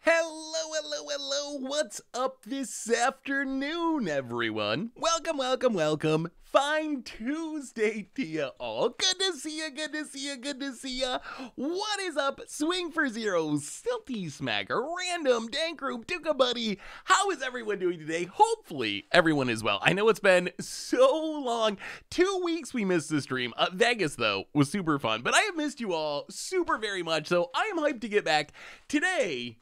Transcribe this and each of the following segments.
Hello, what's up this afternoon, everyone? Welcome. Fine Tuesday to you all. Good to see ya. What is up? Swing for Zero, Silty Smacker, Random, Dank Group, Duka Buddy. How is everyone doing today? Hopefully, everyone is well. I know it's been so long. 2 weeks we missed the stream. Vegas, though, was super fun, but I have missed you all super very much, so I am hyped to get back. Today,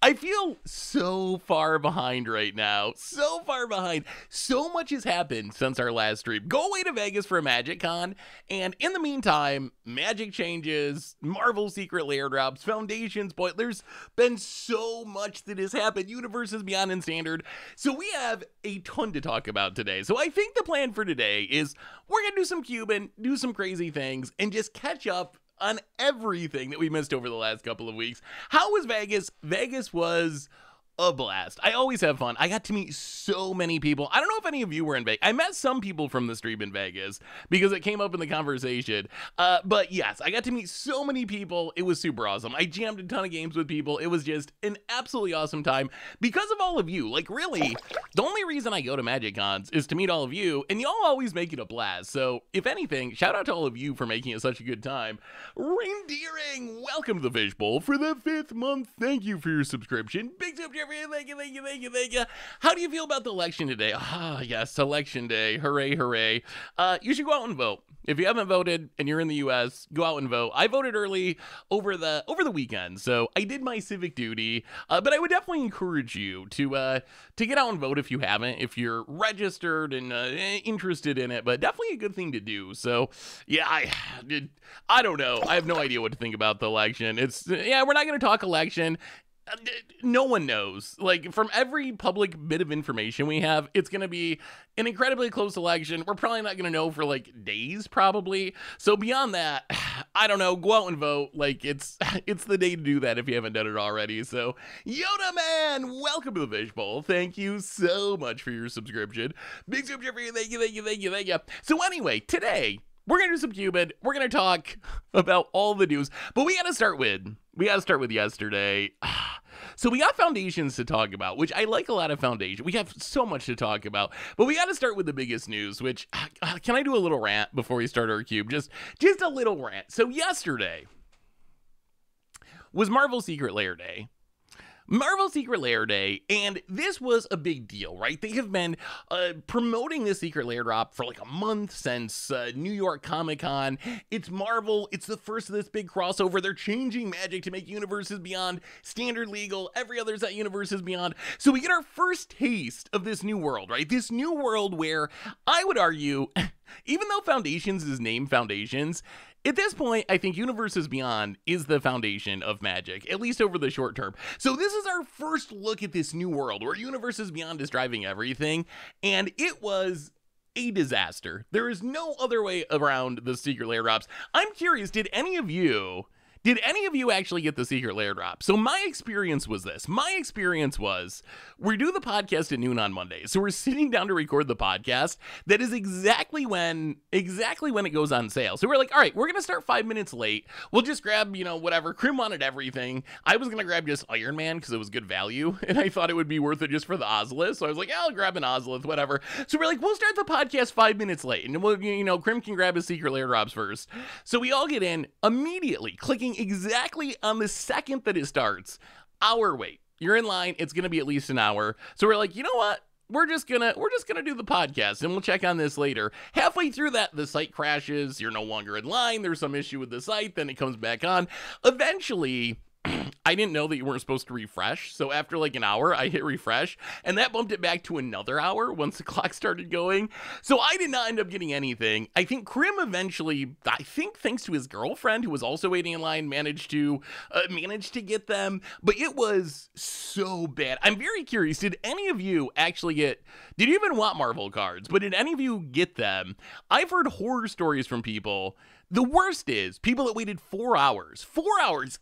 I feel so far behind right now. So far behind. So much has happened since our last stream. Go away to Vegas for a Magic Con, and in the meantime, Magic changes, Marvel Secret Lair drops, Foundations, boy, there's been so much that has happened. Universes Beyond and Standard. So we have a ton to talk about today. So I think the plan for today is we're gonna do some Cuban, do some crazy things, and just catch up on everything that we missed over the last couple of weeks. How was Vegas? Vegas was a blast. I always have fun. I got to meet so many people. I don't know if any of you were in Vegas. I met some people from the stream in Vegas because it came up in the conversation. But yes, I got to meet so many people. It was super awesome. I jammed a ton of games with people. It was just an absolutely awesome time because of all of you. Like, really, the only reason I go to Magic Cons is to meet all of you, and y'all always make it a blast. So if anything, shout out to all of you for making it such a good time. Reindeering, welcome to the Fishbowl for the 5th month. Thank you for your subscription. Big tip, Jeffrey. Thank you. How do you feel about the election today? Yes, election day. Hooray. You should go out and vote. If you haven't voted and you're in the US, go out and vote. I voted early over the weekend, so I did my civic duty. But I would definitely encourage you to get out and vote if you haven't, if you're registered and interested in it. But definitely a good thing to do. So yeah, I don't know. I have no idea what to think about the election. We're not going to talk election. No one knows. Like, from every public bit of information we have, it's going to be an incredibly close election. We're probably not going to know for like days, probably. So beyond that, I don't know. Go out and vote. Like, it's the day to do that if you haven't done it already. So Yoda Man, welcome to the Fishbowl. Thank you so much for your subscription. Big super for you. Thank you. So anyway, today we're going to do some Cupid. We're going to talk about all the news, but we got to start with yesterday. So we got Foundations to talk about, which I like a lot of Foundation. We have so much to talk about, but we got to start with the biggest news, which, can I do a little rant before we start our cube? Just a little rant. So yesterday was Marvel Secret Lair Day. And this was a big deal, right? They have been promoting this Secret Lair drop for like a month since New York Comic-Con. It's Marvel. It's the first of this big crossover. They're changing Magic to make Universes Beyond standard legal. Every other's at Universes Beyond. So we get our first taste of this new world, right? This new world where I would argue, even though Foundations is named Foundations, at this point, I think Universes Beyond is the foundation of Magic, at least over the short term. So this is our first look at this new world where Universes Beyond is driving everything, and it was a disaster. There is no other way around the Secret Lair drops. I'm curious, did any of you actually get the Secret Lair drop? So my experience was this. We do the podcast at noon on Monday. So we're sitting down to record the podcast. That is exactly when it goes on sale. So we're like, all right, we're going to start 5 minutes late. We'll just grab, whatever. Krim wanted everything. I was going to grab just Iron Man because it was good value. And I thought it would be worth it just for the Ozolith. So I was like, I'll grab an Ozolith, whatever. So we're like, we'll start the podcast 5 minutes late. And we'll, Krim can grab his Secret Lair drops first. So we all get in immediately, clicking exactly on the second that it starts. Hour wait. You're in line. It's going to be at least an hour. So we're like, you know what? We're just gonna do the podcast and we'll check on this later. Halfway through that, the site crashes. You're no longer in line. There's some issue with the site. Then it comes back on. Eventually, I didn't know that you weren't supposed to refresh. So after like an hour, I hit refresh and that bumped it back to another hour once the clock started going. So I did not end up getting anything. I think Krim eventually, thanks to his girlfriend who was also waiting in line, managed to get them. But it was so bad. I'm very curious. Did any of you actually did you even want Marvel cards? But did any of you get them? I've heard horror stories from people. The worst is people that waited 4 hours,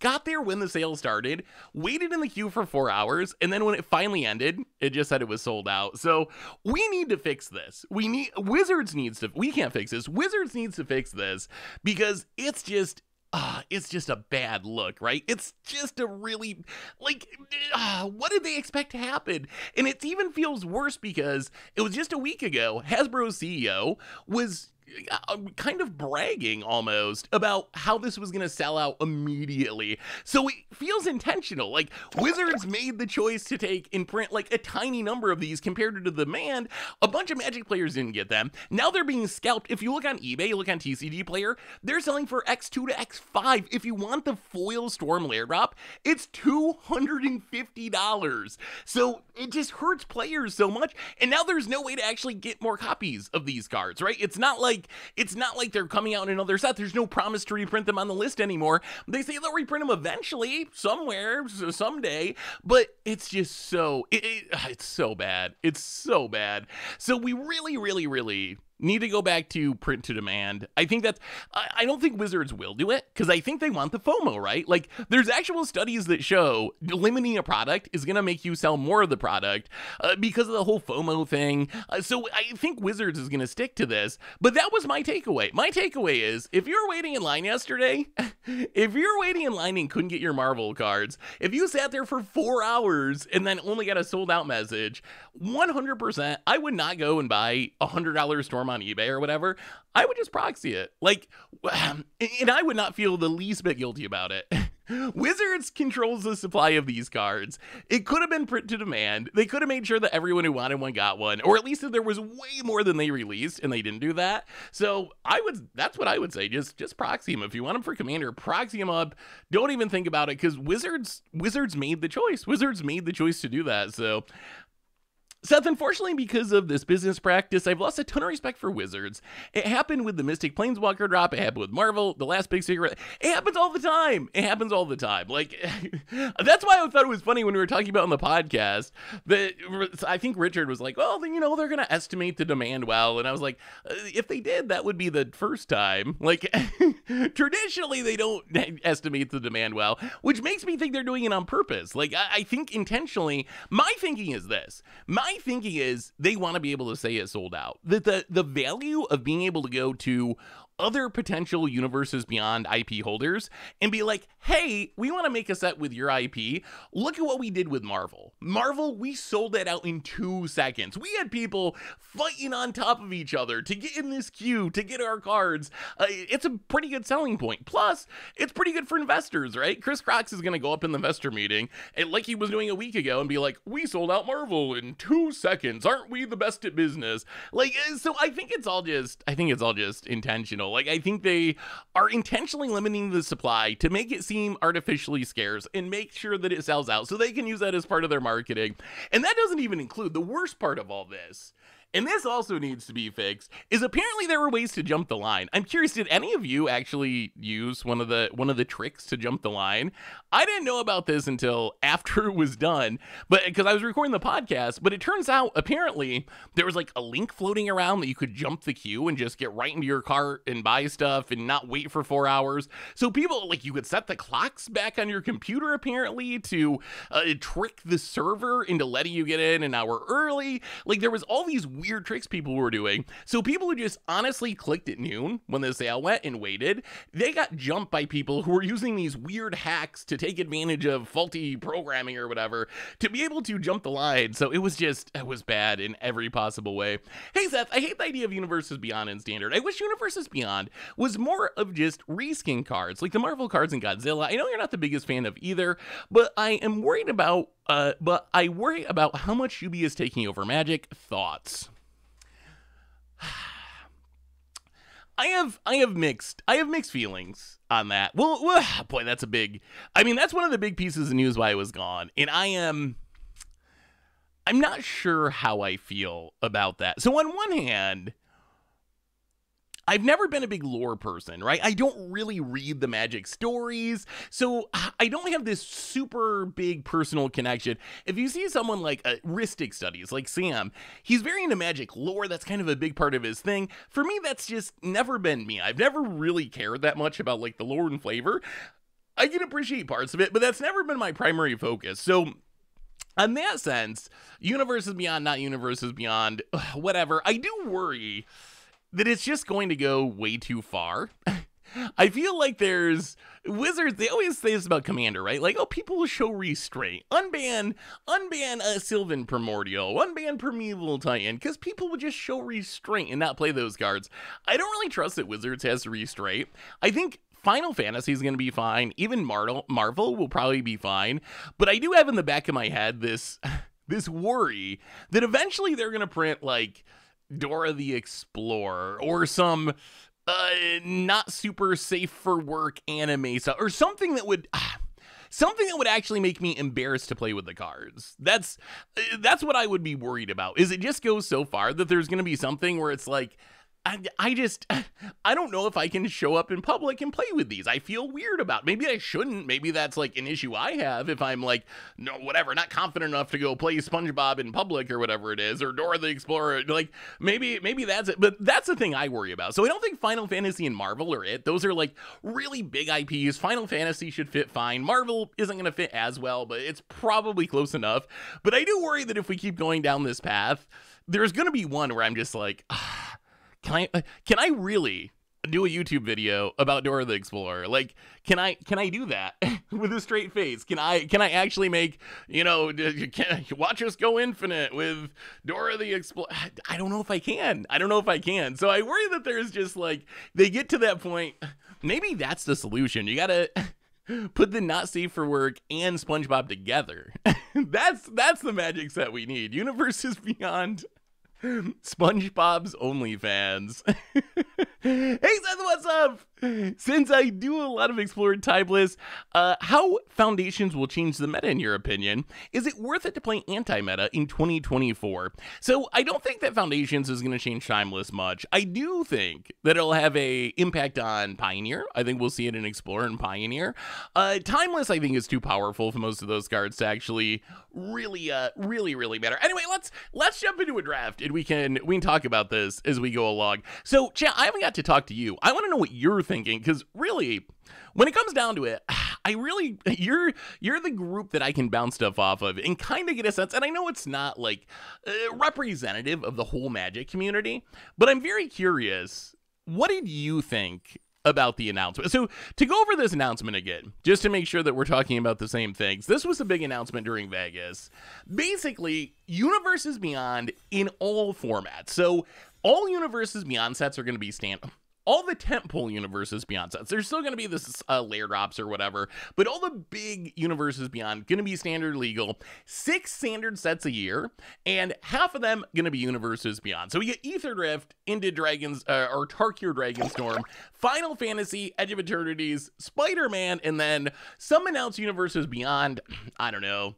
got there when the sale started, waited in the queue for 4 hours, and then when it finally ended, it just said it was sold out. So we need to fix this. Wizards needs to fix this because it's it's just a bad look, right? It's just a really, like, what did they expect to happen? And it even feels worse because it was just a week ago, Hasbro's CEO was kind of bragging almost about how this was going to sell out immediately. So it feels intentional. Like, Wizards made the choice to take and print like a tiny number of these compared to the demand. A bunch of Magic players didn't get them. Now they're being scalped. If you look on eBay, you look on TCG Player, they're selling for X2 to X5. If you want the foil Storm Lair drop, it's $250. So it just hurts players so much. And now there's no way to actually get more copies of these cards, right? It's not like they're coming out in another set. There's no promise to reprint them on the list anymore. They say they'll reprint them eventually, somewhere, someday, but it's just so, it's so bad. It's so bad. So we really, really, really need to go back to print to demand. I think that's, I don't think Wizards will do it because I think they want the FOMO, right? Like, there's actual studies that show limiting a product is going to make you sell more of the product because of the whole FOMO thing. So I think Wizards is going to stick to this, but that was my takeaway. My takeaway is, if you're waiting in line yesterday, if you're waiting in line and couldn't get your Marvel cards, if you sat there for 4 hours and then only got a sold out message, 100%, I would not go and buy $100 Storm on eBay or whatever. I would just proxy it. Like, and I would not feel the least bit guilty about it. Wizards controls the supply of these cards. It could have been print to demand. They could have made sure that everyone who wanted one got one, or at least that there was way more than they released, and they didn't do that. So that's what I would say. Just proxy them. If you want them for Commander, proxy them up. Don't even think about it, because Wizards made the choice. Wizards made the choice to do that. So Seth, unfortunately, because of this business practice, I've lost a ton of respect for Wizards. It happened with the Mystic Planeswalker drop. It happened with Marvel, the last big secret. It happens all the time. It happens all the time. Like, that's why I thought it was funny when we were talking about on the podcast that I think Richard was like, well, then, they're going to estimate the demand well. And I was like, if they did, that would be the first time. Like, traditionally, they don't estimate the demand well, which makes me think they're doing it on purpose. Like, I think intentionally, my thinking is this. My thinking is they want to be able to say it sold out. That the value of being able to go to other potential Universes Beyond IP holders and be like, hey, we want to make a set with your IP. Look at what we did with Marvel. Marvel, we sold that out in 2 seconds. We had people fighting on top of each other to get in this queue, to get our cards. It's a pretty good selling point. Plus, it's pretty good for investors, right? Chris Crocs is going to go up in the investor meeting, and like he was doing a week ago, and be like, we sold out Marvel in 2 seconds. Aren't we the best at business? Like, so I think it's all just intentional. Like, I think they are intentionally limiting the supply to make it seem artificially scarce and make sure that it sells out so they can use that as part of their marketing. And that doesn't even include the worst part of all this. And this also needs to be fixed, is apparently there were ways to jump the line. I'm curious, did any of you actually use one of the tricks to jump the line? I didn't know about this until after it was done, but because I was recording the podcast, but it turns out apparently there was like a link floating around that you could jump the queue and just get right into your cart and buy stuff and not wait for 4 hours. So people, like, you could set the clocks back on your computer apparently to trick the server into letting you get in an hour early. Like, there was all these weird tricks people were doing. So people who just honestly clicked at noon when the sale went and waited, they got jumped by people who were using these weird hacks to take advantage of faulty programming or whatever to be able to jump the line. So it was bad in every possible way. Hey Seth, I hate the idea of Universes Beyond in Standard. I wish Universes Beyond was more of just reskin cards, like the Marvel cards in Godzilla. I know you're not the biggest fan of either, but I worry about how much Yubi is taking over Magic. Thoughts? I have mixed feelings on that. Well, boy, that's one of the big pieces of news why it was gone. And I'm not sure how I feel about that. So on one hand, I've never been a big lore person, right? I don't really read the Magic stories, so I don't have this super big personal connection. If you see someone like Ristic Studies, like Sam, he's very into Magic lore. That's kind of a big part of his thing. For me, that's just never been me. I've never really cared that much about like the lore and flavor. I can appreciate parts of it, but that's never been my primary focus. So in that sense, Universes Beyond, not Universes Beyond, whatever. I do worry that it's just going to go way too far. I feel like there's Wizards, they always say this about Commander, right? Like, oh, people will show restraint. Unban Sylvan Primordial, unban Primeval Titan, because people would just show restraint and not play those cards. I don't really trust that Wizards has restraint. I think Final Fantasy is going to be fine. Even Marvel will probably be fine. But I do have in the back of my head this worry that eventually they're going to print, like, Dora the Explorer or some not super safe for work anime stuff or something that would actually make me embarrassed to play with the cards. That's what I would be worried about. Is it just goes so far that there's going to be something where it's like, I don't know if I can show up in public and play with these. I feel weird about it. Maybe I shouldn't. Maybe that's like an issue I have if I'm like, no, whatever, not confident enough to go play SpongeBob in public or whatever it is, or Dora the Explorer. Like, maybe that's it. But that's the thing I worry about. So I don't think Final Fantasy and Marvel are it. Those are like really big IPs. Final Fantasy should fit fine. Marvel isn't going to fit as well, but it's probably close enough. But I do worry that if we keep going down this path, there's going to be one where I'm just like, can I really do a YouTube video about Dora the Explorer? Like, can I do that with a straight face? Can I actually make, watch us go infinite with Dora the Explorer? I don't know if I can. So I worry that there's just like, they get to that point. Maybe that's the solution. You gotta put the not safe for work and SpongeBob together. That's the magic set we need. Universes Beyond SpongeBob's OnlyFans. Hey Seth, what's up? Since I do a lot of Explored Timeless, how Foundations will change the meta in your opinion? Is it worth it to play anti-meta in 2024? So I don't think that Foundations is going to change Timeless much. I do think that it'll have a impact on Pioneer. I think we'll see it in Explorer and Pioneer. Timeless I think is too powerful for most of those cards to actually really matter. Anyway, let's jump into a draft and we can talk about this as we go along. So chat, I haven't got to talk to you. I want to know what you're thinking, because really, when it comes down to it, you're the group that I can bounce stuff off of and kind of get a sense. And I know it's not like representative of the whole Magic community, but I'm very curious. What did you think about the announcement? So to go over this announcement again, just to make sure that we're talking about the same things, this was a big announcement during Vegas. Basically, Universes Beyond in all formats. So all Universes Beyond sets are going to be all the tentpole Universes Beyond sets. There's still going to be this layer drops or whatever, but all the big Universes Beyond going to be standard legal. 6 standard sets a year, and half of them going to be Universes Beyond. So we get Ether Drift, Into Dragons, or Tarkir Dragonstorm, Final Fantasy, Edge of Eternities, Spider-Man, and then some announced Universes Beyond. I don't know.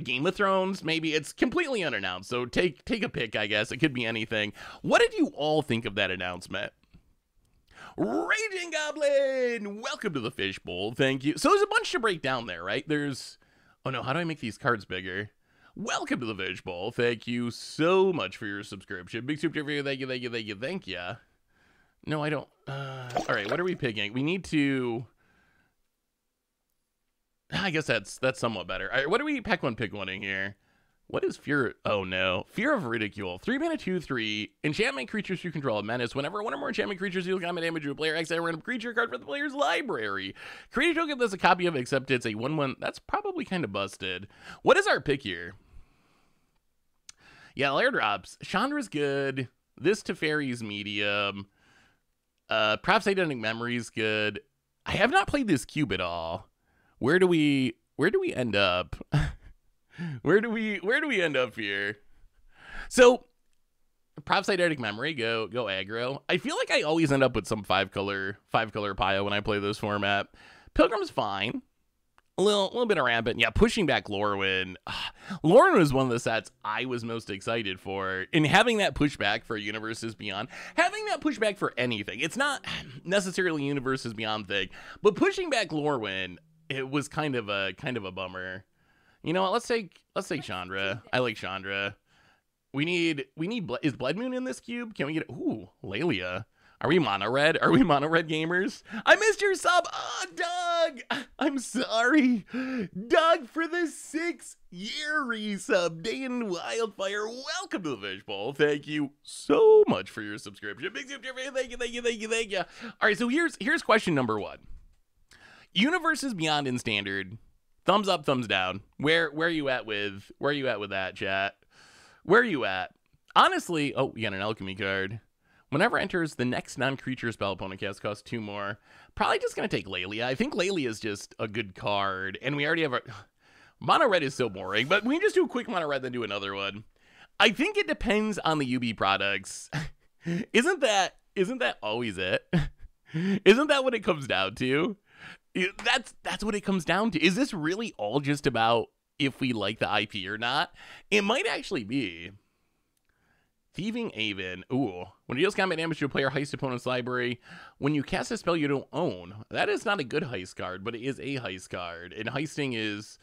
Game of Thrones, maybe. It's completely unannounced, so take a pick, I guess. It could be anything. What did you all think of that announcement? Raging Goblin, welcome to the Fishbowl. Thank you. So there's a bunch to break down there, right? Oh no, how do I make these cards bigger? Welcome to the Fishbowl. Thank you so much for your subscription. Big super for you. Thank you. No, I don't. All right, what are we picking? We need to. I guess that's somewhat better. All right, what do we pick one in here? What is Fear? Oh no. Fear of Ridicule. 3 mana 2/3. Enchantment creatures you control a menace. Whenever one or more enchantment creatures deal combat damage to a player, exile a random creature card from the player's library. Create a token that's a copy of, except it's a 1/1. That's probably kind of busted. What is our pick here? Yeah, layer drops. Chandra's good. This Teferi's medium. Perhaps Identic Memory's good. I have not played this cube at all. Where do we end up? Where do we end up here? So, props Eidetic Memory, go aggro. I feel like I always end up with some five color Pio when I play this format. Pilgrim's fine. A little bit of rampant. Yeah, pushing back Lorwyn. Lorwyn was one of the sets I was most excited for. And having that pushback for Universes Beyond, having that pushback for anything. It's not necessarily Universes Beyond thing, but pushing back Lorwyn, it was kind of a bummer. You know what? Let's take Chandra. I like Chandra. We need is Blood Moon in this cube? Can we get Lelia? Are we mono red? Are we mono red gamers? I missed your sub. Oh, Doug. I'm sorry. Doug for the 6-year resub. Day in Wildfire. Welcome to the Fishbowl. Thank you so much for your subscription. Big super thank you, thank you, thank you, thank you. All right, so here's question number 1. Universes Beyond in Standard. Thumbs up, thumbs down. Where are you at with that, chat? Where are you at? Honestly, oh, we got an alchemy card. Whenever enters the next non-creature spell opponent cast costs 2 more. Probably just going to take Lelia. I think Lelia is just a good card. And we already have a... Mono red is so boring, but we can just do a quick mono red, then do another one. I think it depends on the UB products. Isn't that always it? Isn't that what it comes down to? That's what it comes down to. Is this really all just about if we like the IP or not? It might actually be. Thieving Aven. Ooh. When it deals combat damage to a player, heist opponent's library. When you cast a spell you don't own. That is not a good heist card, but it is a heist card. And heisting is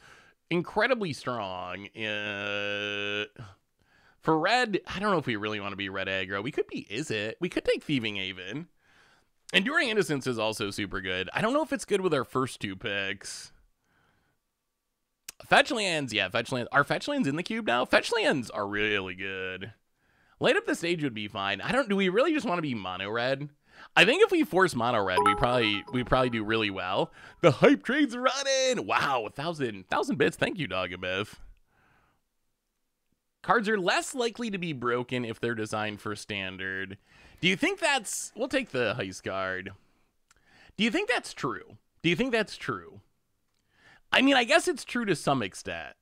incredibly strong. For red, I don't know if we really want to be red aggro. We could be Izzet. We could take Thieving Aven. Enduring Innocence is also super good. I don't know if it's good with our first 2 picks. Fetch lands. Yeah, fetch lands. Are fetch lands in the cube now? Fetch lands are really good. Light up the stage would be fine. Do we really just want to be mono red? I think if we force mono red, we probably do really well. The hype train's running. Wow, 1,000 bits. Thank you, Dogabeth. Cards are less likely to be broken if they're designed for standard. Do you think that's... We'll take the heist card. Do you think that's true? I mean, I guess it's true to some extent.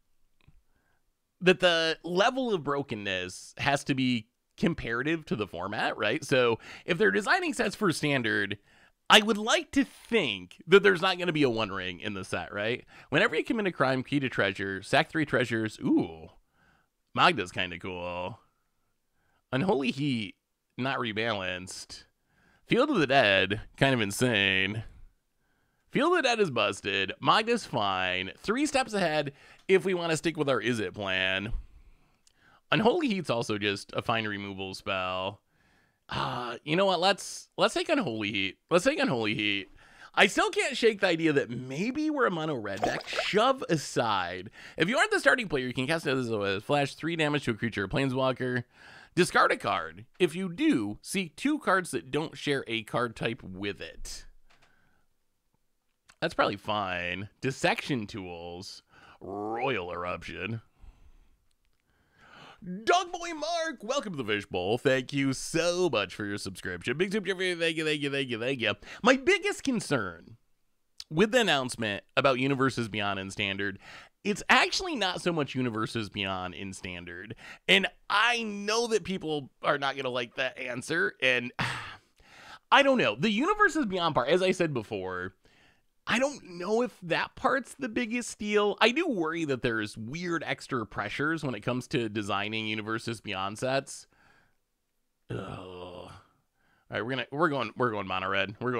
That the level of brokenness has to be comparative to the format, right? So if they're designing sets for standard, I would like to think that there's not going to be a 1 ring in the set, right? Whenever you commit a crime, key to treasure, sack 3 treasures. Ooh, Magda's kind of cool. Unholy Heat, not rebalanced. Field of the Dead, kind of insane. Field of the Dead is busted. Magda's fine. 3 steps ahead if we want to stick with our Izzet plan. Unholy Heat's also just a fine removal spell. You know what? Let's take Unholy Heat. I still can't shake the idea that maybe we're a mono red deck. Shove aside. If you aren't the starting player, you can cast it as a flash 3 damage to a creature or planeswalker. Discard a card. If you do, seek 2 cards that don't share a card type with it. That's probably fine. Dissection Tools. Royal Eruption. Dogboy Mark, welcome to the Fishbowl. Thank you so much for your subscription. Big super, thank you. My biggest concern with the announcement about Universes Beyond in Standard, it's actually not so much Universes Beyond in Standard. And I know that people are not going to like that answer. And I don't know. The Universes Beyond part, as I said before, I don't know if that part's the biggest deal. I do worry that there's weird extra pressures when it comes to designing Universes Beyond sets. Ugh. All right, we're going mono red. We're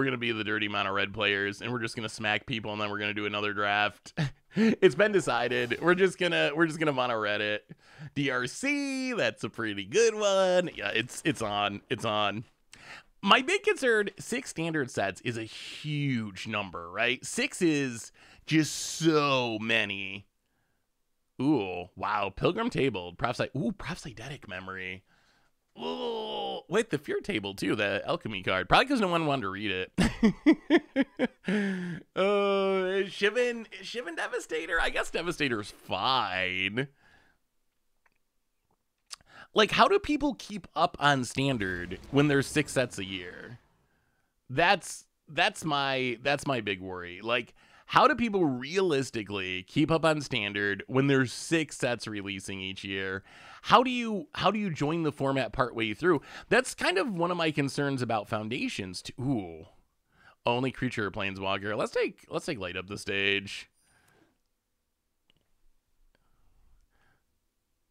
gonna be the dirty mono red players, and we're just gonna smack people, and then we're gonna do another draft. It's been decided. We're just gonna mono red it. DRC, that's a pretty good one. Yeah, it's on. My big concern, 6 standard sets is a huge number, right? 6 is just so many. Ooh, wow. Pilgrim Table. Prophetic Memory. Ooh, wait, the Fear Table, too. The Alchemy card. Probably because no one wanted to read it. Shivan Devastator? I guess Devastator's fine. Like, how do people keep up on standard when there's 6 sets a year? That's my big worry. Like, how do people realistically keep up on standard when there's 6 sets releasing each year? How do you join the format partway through? That's kind of one of my concerns about Foundations too. Ooh, only creature or planeswalker. Let's take Light Up the Stage.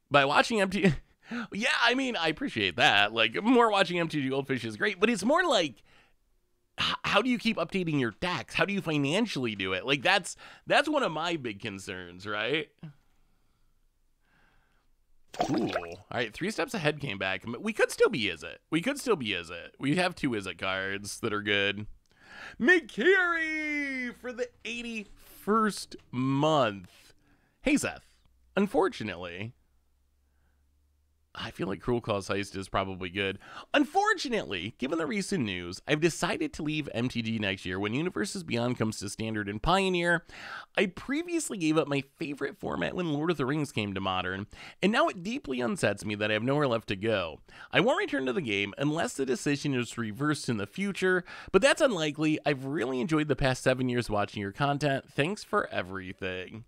By watching MTG. Yeah, I mean, I appreciate that. Like, more watching MTG Goldfish is great, but it's more like, how do you keep updating your decks? How do you financially do it? Like, that's one of my big concerns, right? Ooh. All right, 3 steps ahead came back. We could still be Is It. We could still be Is It. We have 2 Is It cards that are good. Mikiri for the 81st month. Hey, Seth. Unfortunately, I feel like Cruel Claws Heist is probably good. Unfortunately, given the recent news, I've decided to leave MTG next year when Universes Beyond comes to Standard and Pioneer. I previously gave up my favorite format when Lord of the Rings came to Modern, and now it deeply unsets me that I have nowhere left to go. I won't return to the game unless the decision is reversed in the future, but that's unlikely. I've really enjoyed the past 7 years watching your content. Thanks for everything.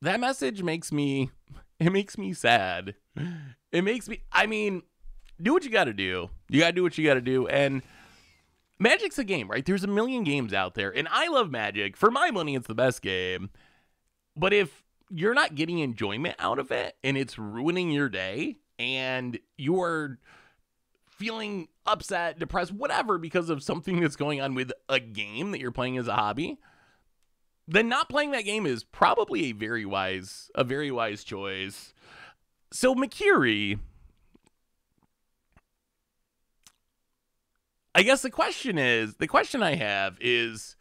That message makes me sad. It makes me, I mean, do what you gotta do. You gotta do what you gotta do. And Magic's a game, right? There's a million games out there. And I love Magic. For my money, it's the best game. But if you're not getting enjoyment out of it and it's ruining your day and you're feeling upset, depressed, whatever, because of something that's going on with a game that you're playing as a hobby, then not playing that game is probably a very wise choice. So Mikiri, I guess the question I have is,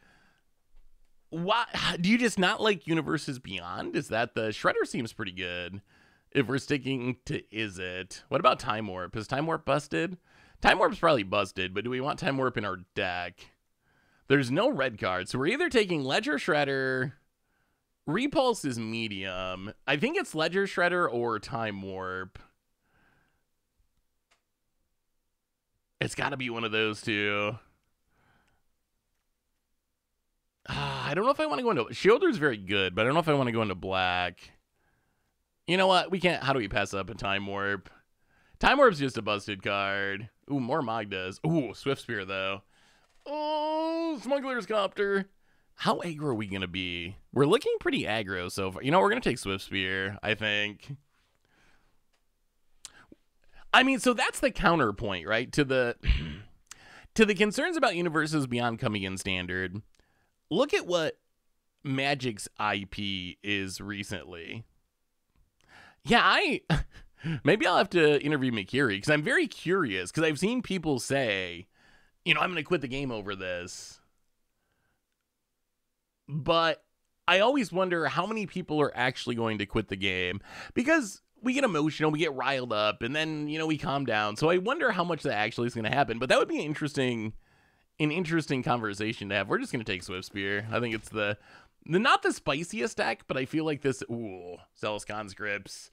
why do you just not like Universes Beyond? Is that the Shredder seems pretty good if we're sticking to Is It? What about Time Warp? Is Time Warp busted? Time Warp's probably busted, but do we want Time Warp in our deck? There's no red cards, so we're either taking Ledger Shredder, Repulse is medium. I think it's Ledger Shredder or Time Warp. It's got to be one of those two. I don't know if I want to go into... Shielder's very good, but I don't know if I want to go into black. You know what? We can't... How do we pass up a Time Warp? Time Warp's just a busted card. Ooh, more Magdas. Ooh, Swift Spear, though. Oh, Smuggler's Copter. How aggro are we going to be? We're looking pretty aggro so far. You know, we're going to take Swift Spear, I think. I mean, so that's the counterpoint, right? To the concerns about Universes Beyond coming in Standard. Look at what Magic's IP is recently. Yeah, maybe I'll have to interview Mikiri, because I'm very curious, because I've seen people say, you know, I'm going to quit the game over this. But I always wonder how many people are actually going to quit the game, because we get emotional, we get riled up, and then, you know, we calm down. So I wonder how much that actually is going to happen. But that would be an interesting conversation to have. We're just going to take Swift Spear. I think it's the not the spiciest deck, but I feel like this, ooh, Zealous Conscripts.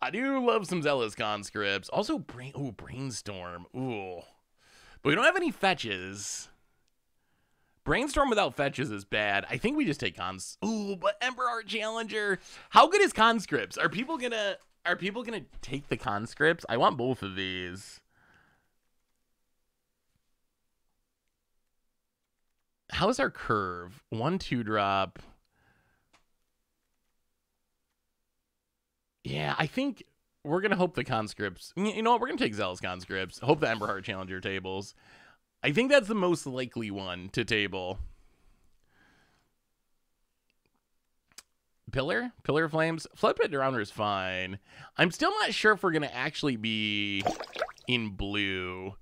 I do love some Zealous Conscripts. Also, Brainstorm. Ooh. But we don't have any fetches. Brainstorm without fetches is bad. I think we just take cons. Ooh, but Emperor Art Challenger. How good is Conscripts? Are people gonna take the Conscripts? I want both of these. How's our curve? 1/2 drop. Yeah, I think we're going to hope the Conscripts... You know what? We're going to take Zealous Conscripts. Hope the Emperor Heart Challenger tables. I think that's the most likely one to table. Pillar of Flames? Floodpit Drowner is fine. I'm still not sure if we're going to actually be in blue.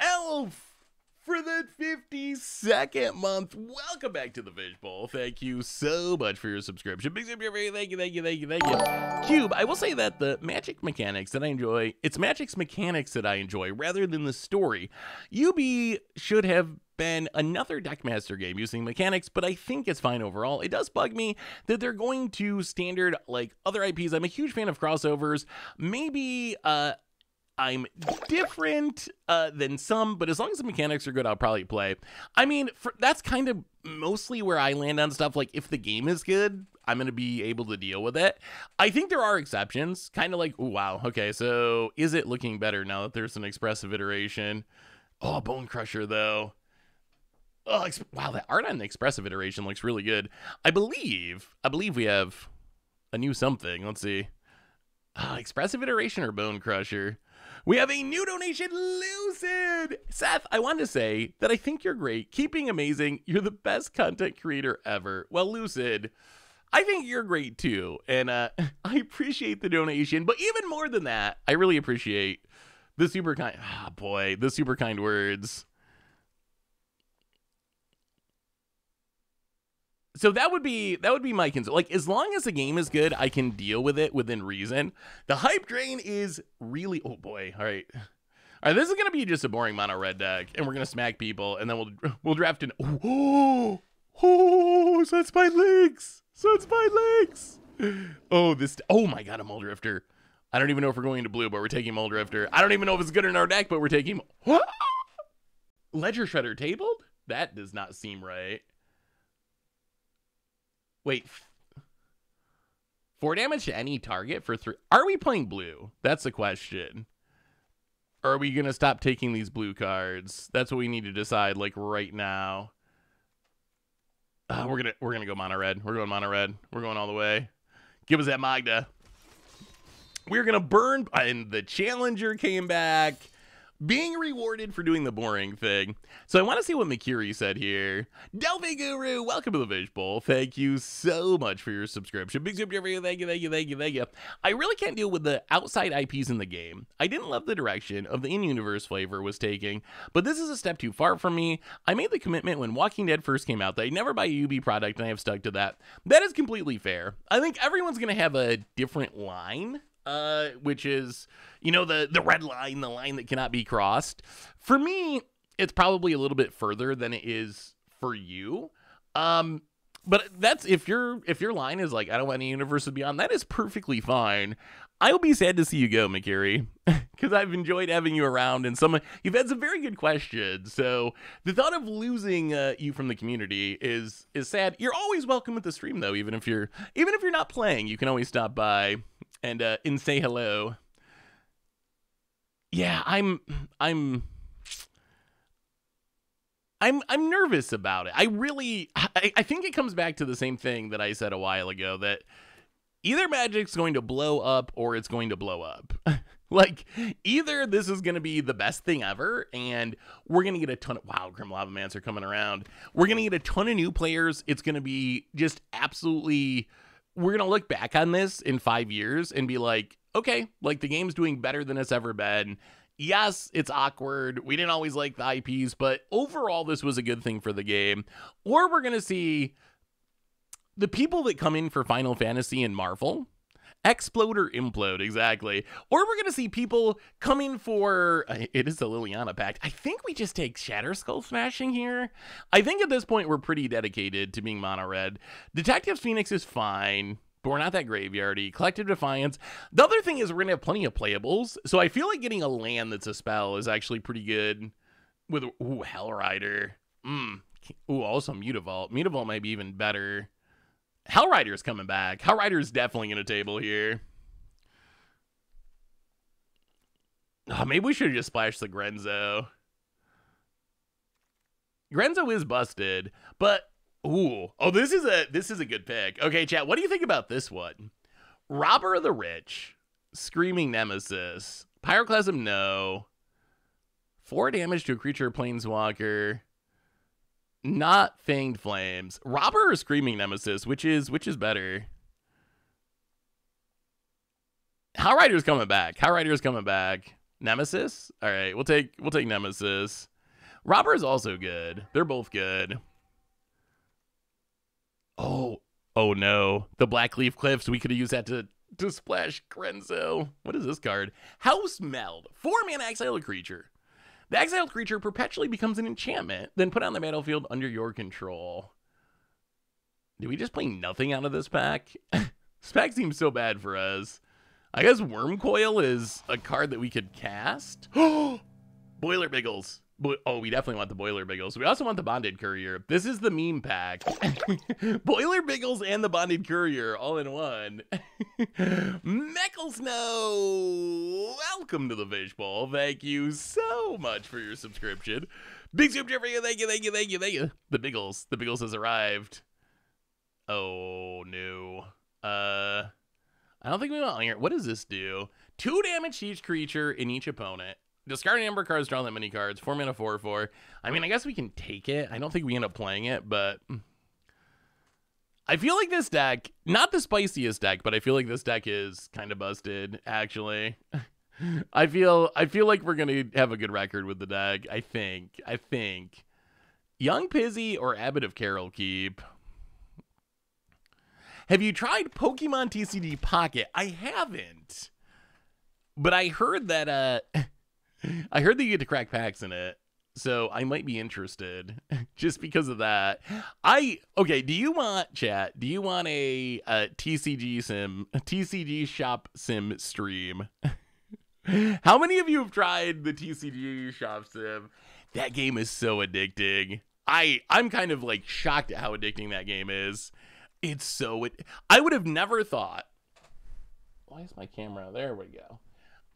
Elf! For the 52nd month, welcome back to the Fishbowl. Thank you so much for your subscription. Big thank you. Cube, I will say that the Magic mechanics that I enjoy, it's Magic's mechanics that I enjoy rather than the story. UB should have been another Deckmaster game using mechanics, but I think it's fine overall. It does bug me that they're going to Standard like other IPs. I'm a huge fan of crossovers. Maybe, I'm different than some, but as long as the mechanics are good, I'll probably play. I mean, that's kind of mostly where I land on stuff. Like, if the game is good, I'm going to be able to deal with it. I think there are exceptions, kind of like, oh, wow, okay, so is it looking better now that there's an expressive iteration? Oh, Bone Crusher, though. Oh, wow, that art on the expressive iteration looks really good. I believe we have a new something. Let's see. Expressive Iteration or Bone Crusher? We have a new donation, Lucid! Seth, I wanted to say that I think you're great. Keep being amazing. You're the best content creator ever. Well, Lucid, I think you're great too. And I appreciate the donation. But even more than that, I really appreciate the super kind... the super kind words. So that would be my concern. Like, as long as the game is good, I can deal with it within reason. The hype drain is really... Oh, boy. All right. All right, this is going to be just a boring mono red deck, and we're going to smack people, and then we'll draft in... Oh, Sunspine Links! Sunspine Links! Oh, this... Oh, my God, a Muldrifter. I don't even know if we're going to blue, but we're taking Muldrifter. I don't even know if it's good in our deck, but we're taking... Ledger Shredder tabled? That does not seem right. Wait, 4 damage to any target for 3. Are we playing blue? That's the question. Or are we going to stop taking these blue cards? That's what we need to decide, like, right now. We're gonna go mono red. We're going mono red. We're going all the way. Give us that Magda. We're going to burn, and the Challenger came back. Being rewarded for doing the boring thing. So I want to see what McCurry said here. Delphi Guru, welcome to the Fish Bowl. Thank you so much for your subscription. Big super for you. Thank you. I really can't deal with the outside IPs in the game. I didn't love the direction of the in-universe flavor was taking, but this is a step too far from me. I made the commitment when Walking Dead first came out that I'd never buy a UB product, and I have stuck to that. That is completely fair. I think everyone's going to have a different line. Which is, you know, the red line, the line that cannot be crossed. For me, it's probably a little bit further than it is for you. But that's if your line is like, I don't want any Universes Beyond, that is perfectly fine. I will be sad to see you go, McCurry, because I've enjoyed having you around, and you've had some very good questions. So the thought of losing you from the community is sad. You're always welcome at the stream, though, even if you're not playing, you can always stop by and say hello. Yeah, I'm nervous about it. I think it comes back to the same thing that I said a while ago, that either Magic's going to blow up or it's going to blow up. Like, either this is going to be the best thing ever and we're going to get a ton of... Wow, Grim Lavamancer coming around. We're going to get a ton of new players. It's going to be just absolutely... We're going to look back on this in 5 years and be like, okay, like the game's doing better than it's ever been. Yes, it's awkward. We didn't always like the IPs, but overall this was a good thing for the game. Or we're going to see the people that come in for Final Fantasy and Marvel explode or implode, exactly. Or we're going to see people coming for... It is the Liliana Pact. I think we just take Shatter Skull Smashing here. I think at this point we're pretty dedicated to being mono red. Detective Phoenix is fine, but we're not that graveyardy. Collective Defiance. The other thing is we're going to have plenty of playables, so I feel like getting a land that's a spell is actually pretty good. With Hellrider. Also Mutavault. Mutavault might be even better. Hellrider's coming back. Hellrider's definitely going to table here. Oh, maybe we should have just splashed the Grenzo. Grenzo is busted, but this is a good pick. Okay, chat, what do you think about this one? Robber of the Rich, Screaming Nemesis, Pyroclasm, no. 4 damage to a creature, Planeswalker. Not Fanged Flames. Robber or Screaming Nemesis? Which is better? Hellrider's coming back. Hellrider's coming back. Nemesis? All right, we'll take Nemesis. Robber is also good. They're both good. Oh no. The Blackleaf Cliffs. We could have used that to splash Grenzo. What is this card? House Meld. 4-mana exile a creature. The exiled creature perpetually becomes an enchantment, then put on the battlefield under your control. Did we just play nothing out of this pack? This pack seems so bad for us. I guess Wormcoil is a card that we could cast. Boiler Biggles. We definitely want the Boiler Biggles. We also want the Bonded Courier. This is the meme pack. Boiler Biggles and the Bonded Courier all in one. Mecklesnow, welcome to the Fishbowl. Thank you so much for your subscription. Big soup for you. Thank you. The Biggles has arrived. Oh no. I I don't think we want Iron. What does this do? 2 damage to each creature in each opponent. Discard number of cards, draw that many cards. 4 mana, 4/4. I mean, I guess we can take it. I don't think we end up playing it, but I feel like this deck, not the spiciest deck, but I feel like this deck is kind of busted, actually. I feel like we're gonna have a good record with the deck. I think. Young Pizzy or Abbot of Carol Keep. Have you tried Pokemon TCG Pocket? I haven't. But I heard that I heard that you get to crack packs in it. So I might be interested just because of that. Okay, do you want, chat? Do you want a TCG Shop Sim stream? How many of you have tried the TCG Shop Sim? That game is so addicting. I'm kind of like shocked at how addicting that game is. It's so I would have never thought. Why is my camera? There we go.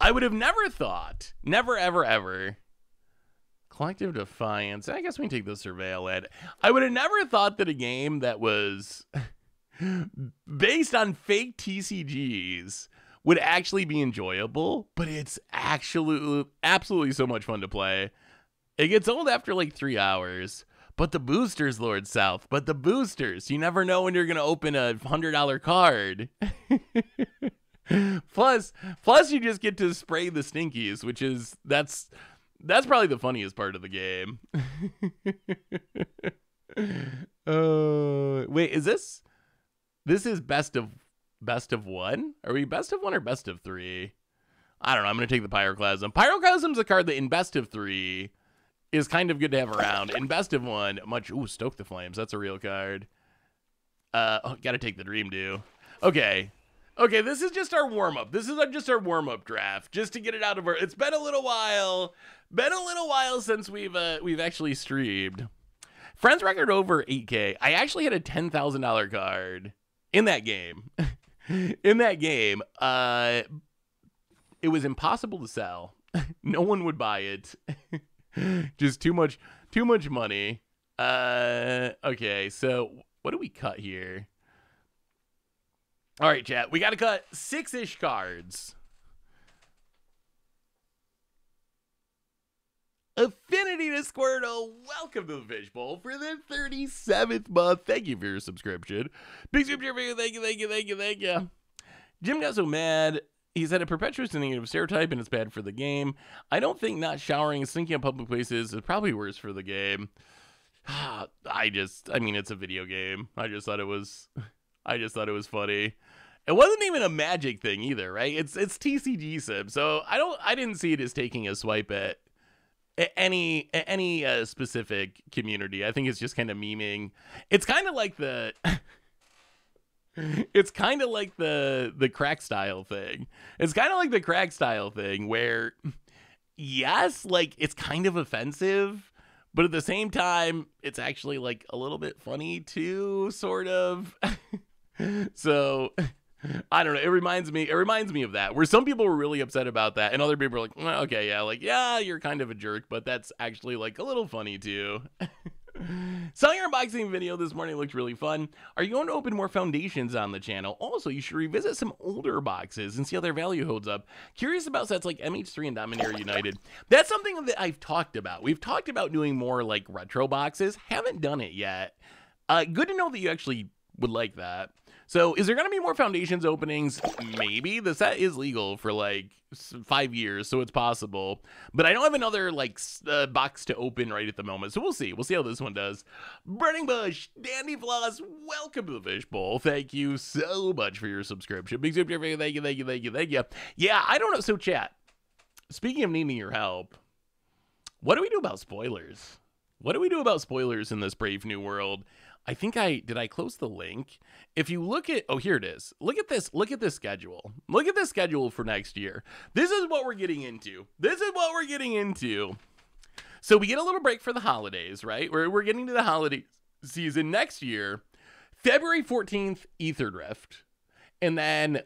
I would have never thought, never, ever, ever. Collective Defiance. I guess we can take the Surveil Ed. I would have never thought that a game that was based on fake TCGs would actually be enjoyable, but it's absolutely so much fun to play. It gets old after like 3 hours. But the boosters, Lord South. But the boosters. You never know when you're going to open a $100 card. Plus you just get to spray the stinkies, which is, that's probably the funniest part of the game. Wait, is this is best of 1? Are we best of 1 or best of 3? I don't know. I'm going to take the Pyroclasm. Pyroclasm's a card that in best of 3 is kind of good to have around. In best of 1, Stoke the Flames. That's a real card. Gotta take the Dream Dew. Okay, this is just our warm-up. This is just our warm-up draft, just to get it out of our... It's been a little while. Since we've actually streamed. Friends record over 8K. I actually had a $10,000 card in that game. It was impossible to sell. No one would buy it. Just too much money. Okay, so what do we cut here? All right, chat. We got to cut 6-ish cards. Affinity to Squirtle, welcome to the Fishbowl for the 37th month. Thank you for your subscription. Big super for you. Thank you. Jim got so mad. He said it perpetuates the negative stereotype and it's bad for the game. I don't think not showering and slinking in public places is probably worse for the game. I mean, it's a video game. I just thought it was funny. It wasn't even a Magic thing either, right? It's TCG Sim, so I didn't see it as taking a swipe at any specific community. I think it's just kind of memeing. It's kind of like the crack style thing. It's kind of like the crack style thing where, yes, like it's kind of offensive, but at the same time, it's actually like a little bit funny too, sort of. So I don't know. It reminds me of that, where some people were really upset about that, and other people are like, well, okay, yeah, you're kind of a jerk, but that's actually like a little funny too. Saw your unboxing video this morning, looked really fun. Are you going to open more Foundations on the channel? Also, you should revisit some older boxes and see how their value holds up. Curious about sets like MH3 and Dominaria United. That's something that I've talked about. We've talked about doing more like retro boxes. Haven't done it yet. Good to know that you actually would like that. So is there going to be more Foundations openings? Maybe. The set is legal for like 5 years, so it's possible. But I don't have another like box to open right at the moment, so we'll see. We'll see how this one does. Burning Bush, Dandy Floss, welcome to the Fishbowl. Thank you so much for your subscription. Big super, thank you. Yeah, I don't know. So chat, speaking of needing your help, what do we do about spoilers? What do we do about spoilers in this brave new world? I think did I close the link? If you look at, here it is. Look at this schedule. Look at this schedule for next year. This is what we're getting into. So we get a little break for the holidays, right? We're getting to the holiday season next year. February 14th, Ether Drift. And then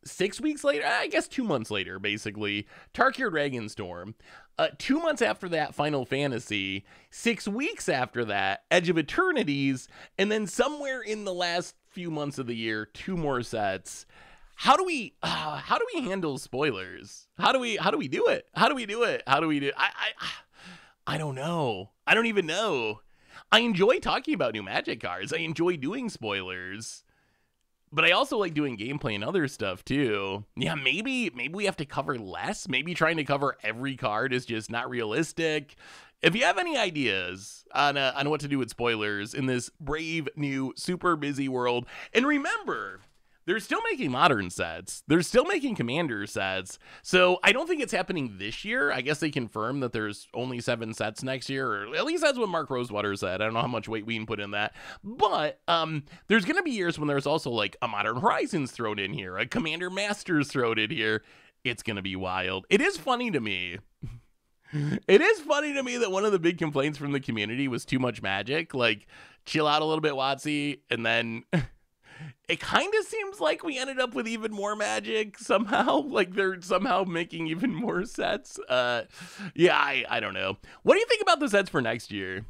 6 weeks later, I guess 2 months later, basically, Tarkir Dragonstorm. 2 months after that, Final Fantasy. 6 weeks after that, Edge of Eternities. And then somewhere in the last few months of the year, 2 more sets. How do we handle spoilers? How do we do it? I don't know. I don't even know. I enjoy talking about new Magic cards. I enjoy doing spoilers. But I also like doing gameplay and other stuff too. Yeah, maybe we have to cover less. Maybe trying to cover every card is just not realistic. If you have any ideas on what to do with spoilers in this brave new super busy world, and remember, they're still making modern sets. They're still making commander sets. So I don't think it's happening this year. I guess they confirmed that there's only 7 sets next year, or at least that's what Mark Rosewater said. I don't know how much weight we can put in that. But there's going to be years when there's also like a Modern Horizons thrown in here, a Commander Masters thrown in here. It's going to be wild. It is funny to me. It is funny to me that one of the big complaints from the community was too much Magic. Like, chill out a little bit, WotC, and then... It kind of seems like we ended up with even more Magic somehow. Like they're somehow making even more sets. Yeah, I don't know. What do you think about the sets for next year?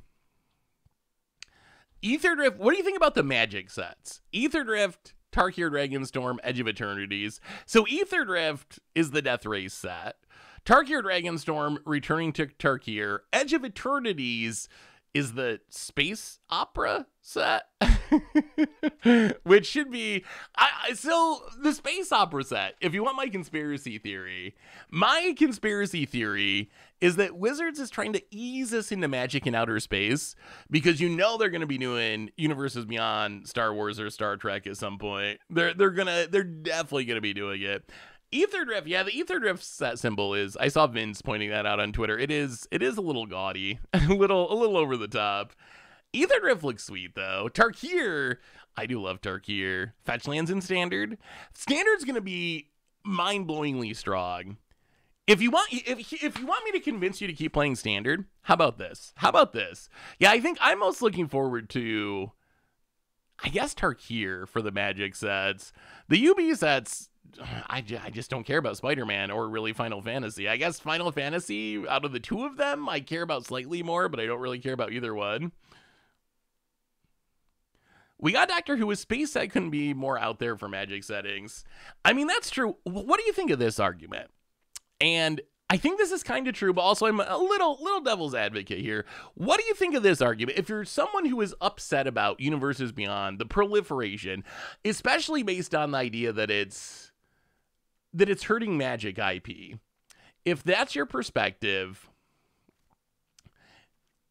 Ether Drift, what do you think about the Magic sets? Ether Drift, Tarkir Dragonstorm, Edge of Eternities. So Ether Drift is the Death Race set. Tarkir Dragonstorm, returning to Tarkir. Edge of Eternities is the space opera set, which should be, so the space opera set, if you want my conspiracy theory is that Wizards is trying to ease us into Magic in outer space, because you know they're going to be doing Universes Beyond Star Wars or Star Trek at some point. They're definitely going to be doing it. Ether Drift, yeah, the Ether Drift set symbol is, I saw Vince pointing that out on Twitter. It is a little gaudy, a little over the top. Ether Drift looks sweet though. Tarkir, I do love Tarkir. Fetch lands in Standard. Standard's gonna be mind-blowingly strong. If you want me to convince you to keep playing Standard, how about this? Yeah, I think I'm most looking forward to, I guess, Tarkir for the Magic sets. The UB sets, I just don't care about Spider-Man or really Final Fantasy. I guess Final Fantasy, out of the two of them, I care about slightly more, but I don't really care about either one. We got Doctor Who. A space set couldn't be more out there for Magic settings. I mean, that's true. What do you think of this argument? And I think this is kind of true, but also I'm a little devil's advocate here. What do you think of this argument? If you're someone who is upset about Universes Beyond, the proliferation, especially based on the idea that it's hurting Magic IP, if that's your perspective,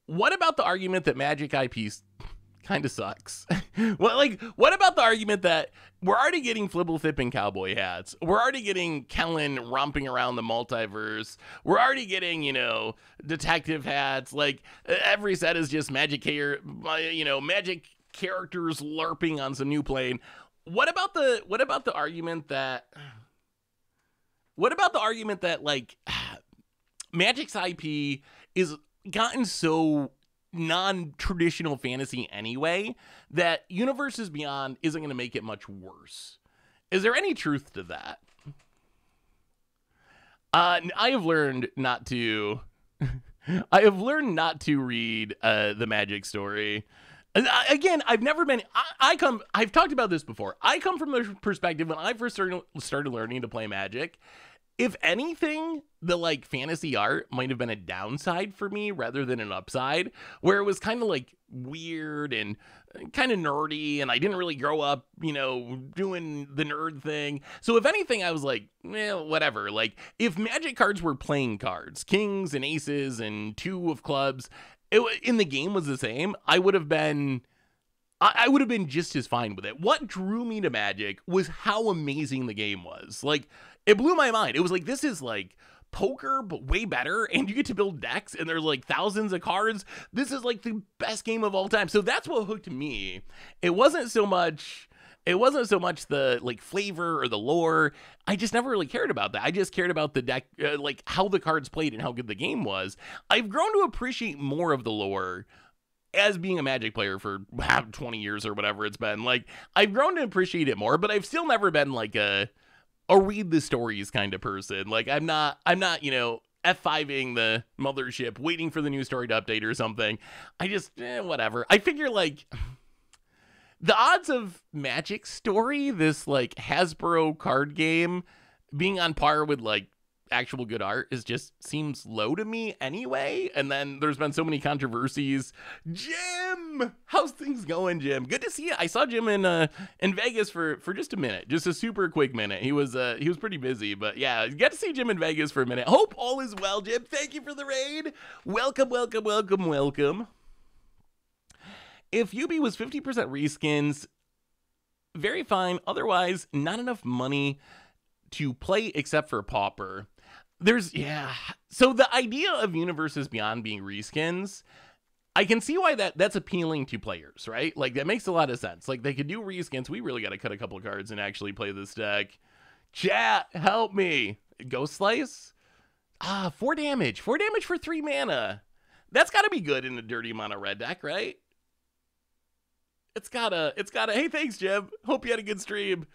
what about the argument that Magic IP kind of sucks? What about the argument that we're already getting Flibblethip and cowboy hats? We're already getting Kellen romping around the multiverse. We're already getting, detective hats. Like, every set is just Magic Magic characters LARPing on some new plane. What about the argument that like Magic's IP is gotten so non-traditional fantasy anyway that Universes Beyond isn't going to make it much worse? Is there any truth to that? I have learned not to read the Magic story. Again, I've never been, I've talked about this before. I come from the perspective when I first started learning to play Magic. If anything, the like fantasy art might have been a downside for me rather than an upside, where it was kind of like weird and kind of nerdy, and I didn't really grow up, doing the nerd thing. So if anything, I was like, whatever. Like, if Magic cards were playing cards, kings and aces and 2 of clubs, in the game was the same, I would have been just as fine with it. What drew me to Magic was how amazing the game was. Like, it blew my mind. It was like, this is like poker, but way better, and you get to build decks, and there's like thousands of cards. This is like the best game of all time. So that's what hooked me. It wasn't so much the like flavor or the lore. I just never really cared about that. I just cared about the deck, like how the cards played and how good the game was. I've grown to appreciate more of the lore as being a Magic player for 20 years or whatever it's been. Like, I've grown to appreciate it more, but I've still never been like a read the stories kind of person. Like, I'm not, F5ing the mothership, waiting for the new story to update or something. I just, whatever. I figure, like, The odds of Magic Story, this like Hasbro card game, being on par with like actual good art is just seems low to me anyway. And then there's been so many controversies. Jim, how's things going, Jim? Good to see you. I saw Jim in Vegas for just a minute, just a super quick minute. He was pretty busy, but yeah, got to see Jim in Vegas for a minute. Hope all is well, Jim. Thank you for the raid. Welcome, welcome, welcome, welcome. If UB was 50% reskins, very fine. Otherwise, not enough money to play except for Pauper. So the idea of Universes Beyond being reskins, I can see why that's appealing to players, right? Like, that makes a lot of sense. Like, they could do reskins. We really got to cut a couple of cards and actually play this deck. Chat, help me. Ghost Slice? 4 damage. 4 damage for 3 mana. That's got to be good in a dirty mono red deck, right? It's gotta, hey, thanks, Jim. Hope you had a good stream.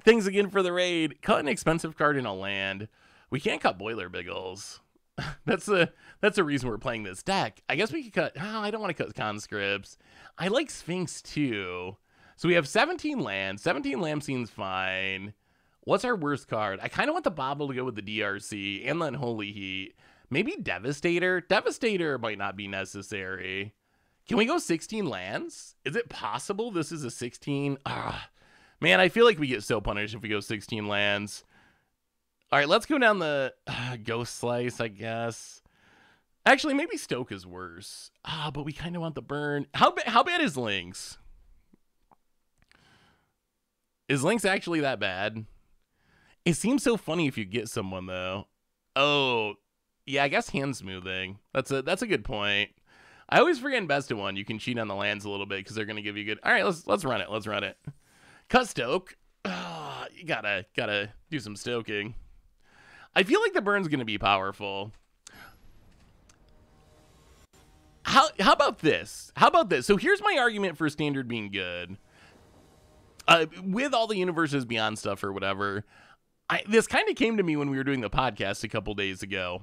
Thanks again for the raid. Cut an expensive card in a land. We can't cut Boiler Biggles. That's a reason we're playing this deck. I guess we could cut, I don't want to cut Conscripts. I like Sphinx too. So we have 17 lands. 17 land seems fine. What's our worst card? I kind of want the Bobble to go with the DRC and the Unholy Heat. Maybe Devastator? Devastator might not be necessary. Can we go 16 lands? Is it possible this is a 16? Man, I feel like we get so punished if we go 16 lands. All right, let's go down the Ghost Slice, I guess. Actually, maybe Stoke is worse. But we kind of want the burn. How bad is Lynx? Is Lynx actually that bad? It seems so funny if you get someone, though. Oh, yeah, I guess hand smoothing. That's a good point. I always forget in Best of One, you can cheat on the lands a little bit because they're going to give you good. All right, let's run it. Let's run it. Cut Stoke. You gotta do some stoking. I feel like the burn's going to be powerful. How about this? How about this? So here's my argument for Standard being good. With all the Universes Beyond stuff or whatever, this kind of came to me when we were doing the podcast a couple days ago.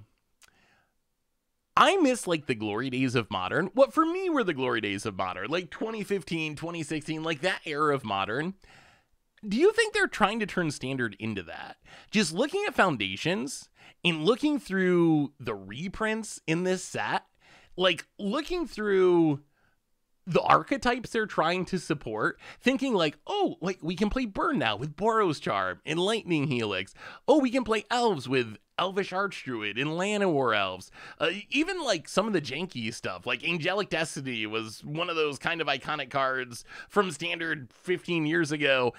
I miss like the glory days of Modern. What for me were the glory days of Modern, like 2015, 2016, like that era of Modern. Do you think they're trying to turn Standard into that? Just looking at Foundations and looking through the reprints in this set, like looking through the archetypes they're trying to support, thinking like, oh, like we can play Burn now with Boros Charm and Lightning Helix. Oh, we can play Elves with Elvish Archdruid and Llanowar Elves. Even like some of the janky stuff, like Angelic Destiny was one of those kind of iconic cards from Standard 15 years ago.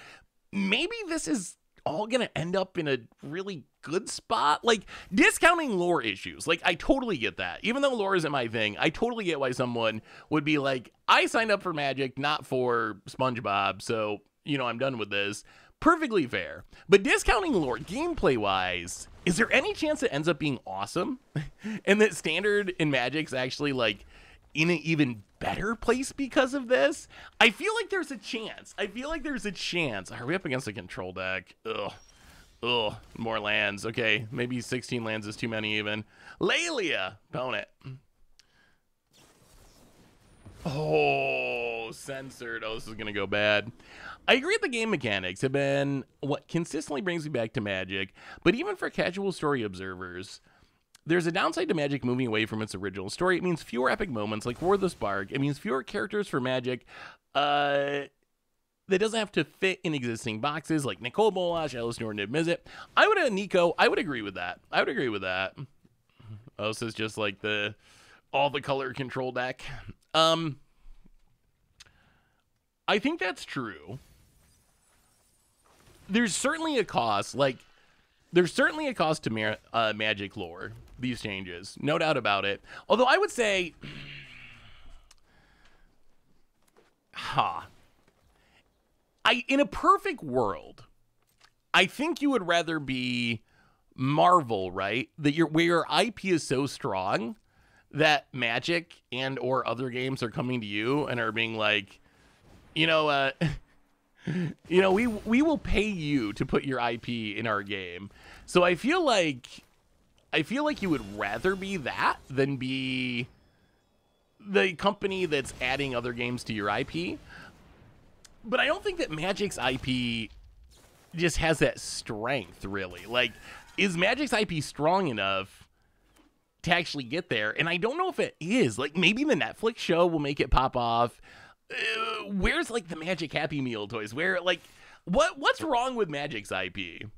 Maybe this is all going to end up in a really good spot. Like, discounting lore issues. Like, I totally get that. Even though lore isn't my thing, I totally get why someone would be like, I signed up for Magic, not for SpongeBob, so, you know, I'm done with this. Perfectly fair. But discounting lore, gameplay-wise, is there any chance it ends up being awesome? And that Standard and Magic's actually, like, in an even better place because of this? I feel like there's a chance. Are we up against a control deck? Ugh. More lands. Okay, maybe 16 lands is too many even. Laelia, opponent. Oh, censored. Oh, this is gonna go bad. I agree the game mechanics have been what consistently brings me back to Magic, but even for casual story observers, there's a downside to Magic moving away from its original story. It means fewer epic moments like War of the Spark. It means fewer characters for Magic that doesn't have to fit in existing boxes like Nicole Bolash, Alice Nor, Nib Mizzet. I would agree with that. Oh, this is just like all the color control deck. I think that's true. There's certainly a cost. There's certainly a cost to Magic lore, these changes. No doubt about it. Although I would say, in a perfect world, I think you would rather be Marvel, right? Where your IP is so strong that Magic and or other games are coming to you and are being like, we will pay you to put your IP in our game. So I feel like you would rather be that than be the company that's adding other games to your IP. But I don't think that Magic's IP just has that strength, really. Like, is Magic's IP strong enough to actually get there? And I don't know if it is. Like, maybe the Netflix show will make it pop off. Where's, like, the Magic Happy Meal toys? Where, like, what's wrong with Magic's IP?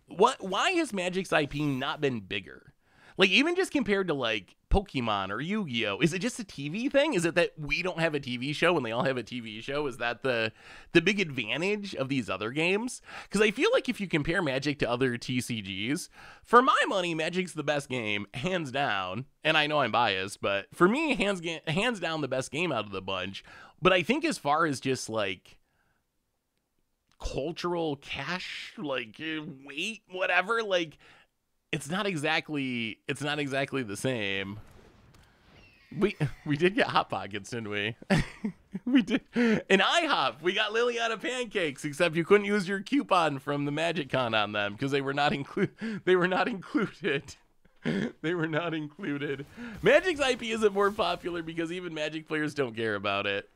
Why has Magic's IP not been bigger? Like, even just compared to, like, Pokemon or Yu-Gi-Oh! Is it just a TV thing? Is it that we don't have a TV show and they all have a TV show? Is that the big advantage of these other games? Because I feel like if you compare Magic to other TCGs, for my money, Magic's the best game, hands down. And I know I'm biased, but for me, hands down the best game out of the bunch. But I think as far as just, like, cultural cash, like, weight, whatever, like, it's not exactly the same. We did get Hot Pockets, didn't we? We did. In IHOP, we got Liliana pancakes, except you couldn't use your coupon from the Magic Con on them because they were not included. They were not included. Magic's IP isn't more popular because even Magic players don't care about it.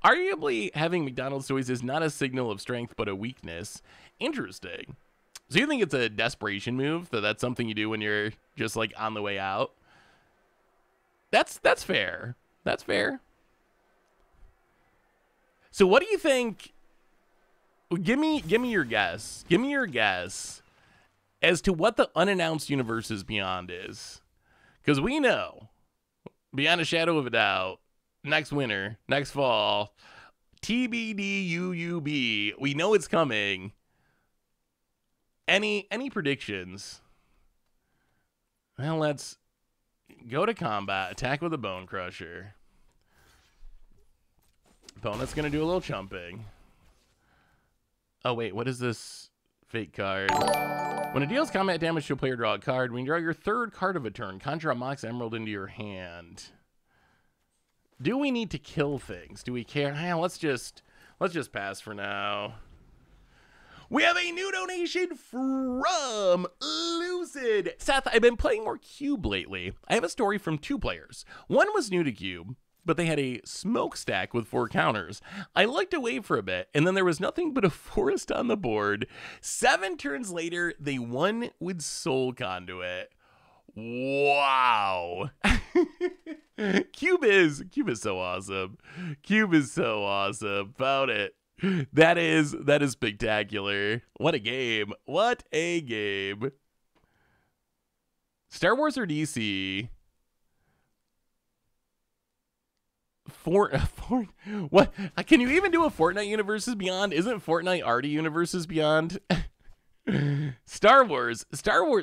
Arguably, having McDonald's toys is not a signal of strength, but a weakness. Interesting. So you think it's a desperation move? That's something you do when you're just, like, on the way out? That's fair. That's fair. So what do you think? Give me your guess. Give me your guess as to what the unannounced Universes Beyond is. Because we know, beyond a shadow of a doubt, next winter, next fall, TBD UUB, we know it's coming. Any predictions? Well, let's go to combat. Attack with a Bone Crusher. Opponent's going to do a little chumping. Oh, wait. What is this fake card? When it deals combat damage to a player, draw a card. When you draw your third card of a turn, conjure a Mox Emerald into your hand. Do we need to kill things? Do we care? Let's just pass for now. We have a new donation from Lucid. Seth, I've been playing more Cube lately. I have a story from 2 players. One was new to Cube, but they had a smokestack with 4 counters. I looked away for a bit, and then there was nothing but a forest on the board. 7 turns later, they won with Soul Conduit. Wow. Cube is so awesome. Cube is so awesome. About it. That is spectacular. What a game. What a game. Star Wars or DC? What? Can you even do a Fortnite Universes Beyond? Isn't Fortnite already Universes Beyond? Star Wars,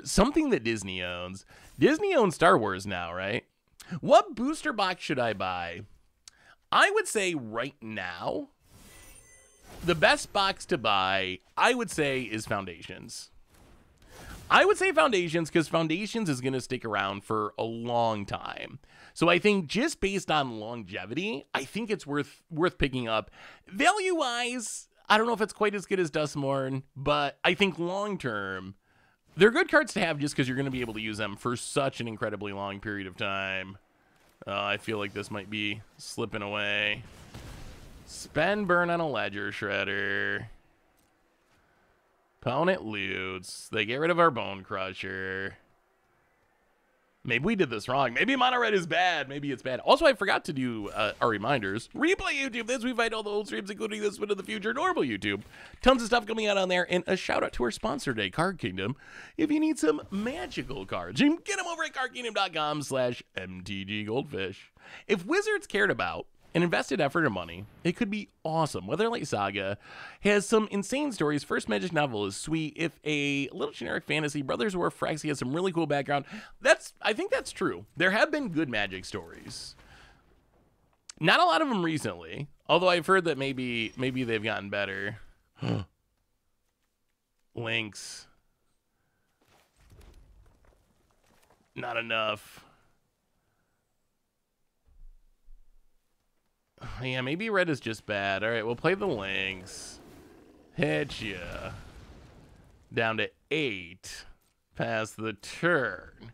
something that Disney owns. Disney owns Star Wars now, right? What booster box should I buy? I would say right now, the best box to buy, I would say, is Foundations. I would say Foundations because Foundations is going to stick around for a long time. So I think just based on longevity, I think it's worth picking up. Value-wise, I don't know if it's quite as good as Dustmorn, but I think long-term, they're good cards to have just because you're going to be able to use them for such an incredibly long period of time. I feel like this might be slipping away. Spend burn on a Ledger Shredder. Opponent loots. They get rid of our Bone Crusher. Maybe we did this wrong. Maybe Mono Red is bad. Maybe it's bad. Also, I forgot to do our reminders. Replay YouTube. This we find all the old streams, including this one in the future. Normal YouTube. Tons of stuff coming out on there. And a shout out to our sponsor today, Card Kingdom. If you need some magical cards, you can get them over at cardkingdom.com/MTG Goldfish. If Wizards cared about and invested effort and money, it could be awesome. Weatherlight Saga has some insane stories. First Magic novel is sweet. If a little generic fantasy, Brothers War Phyrexia has some really cool background. I think that's true. There have been good Magic stories. Not a lot of them recently, although I've heard that maybe they've gotten better. Lynx. Not enough. Yeah, maybe red is just bad. All right, we'll play the Lynx. Hit ya. Down to 8. Pass the turn.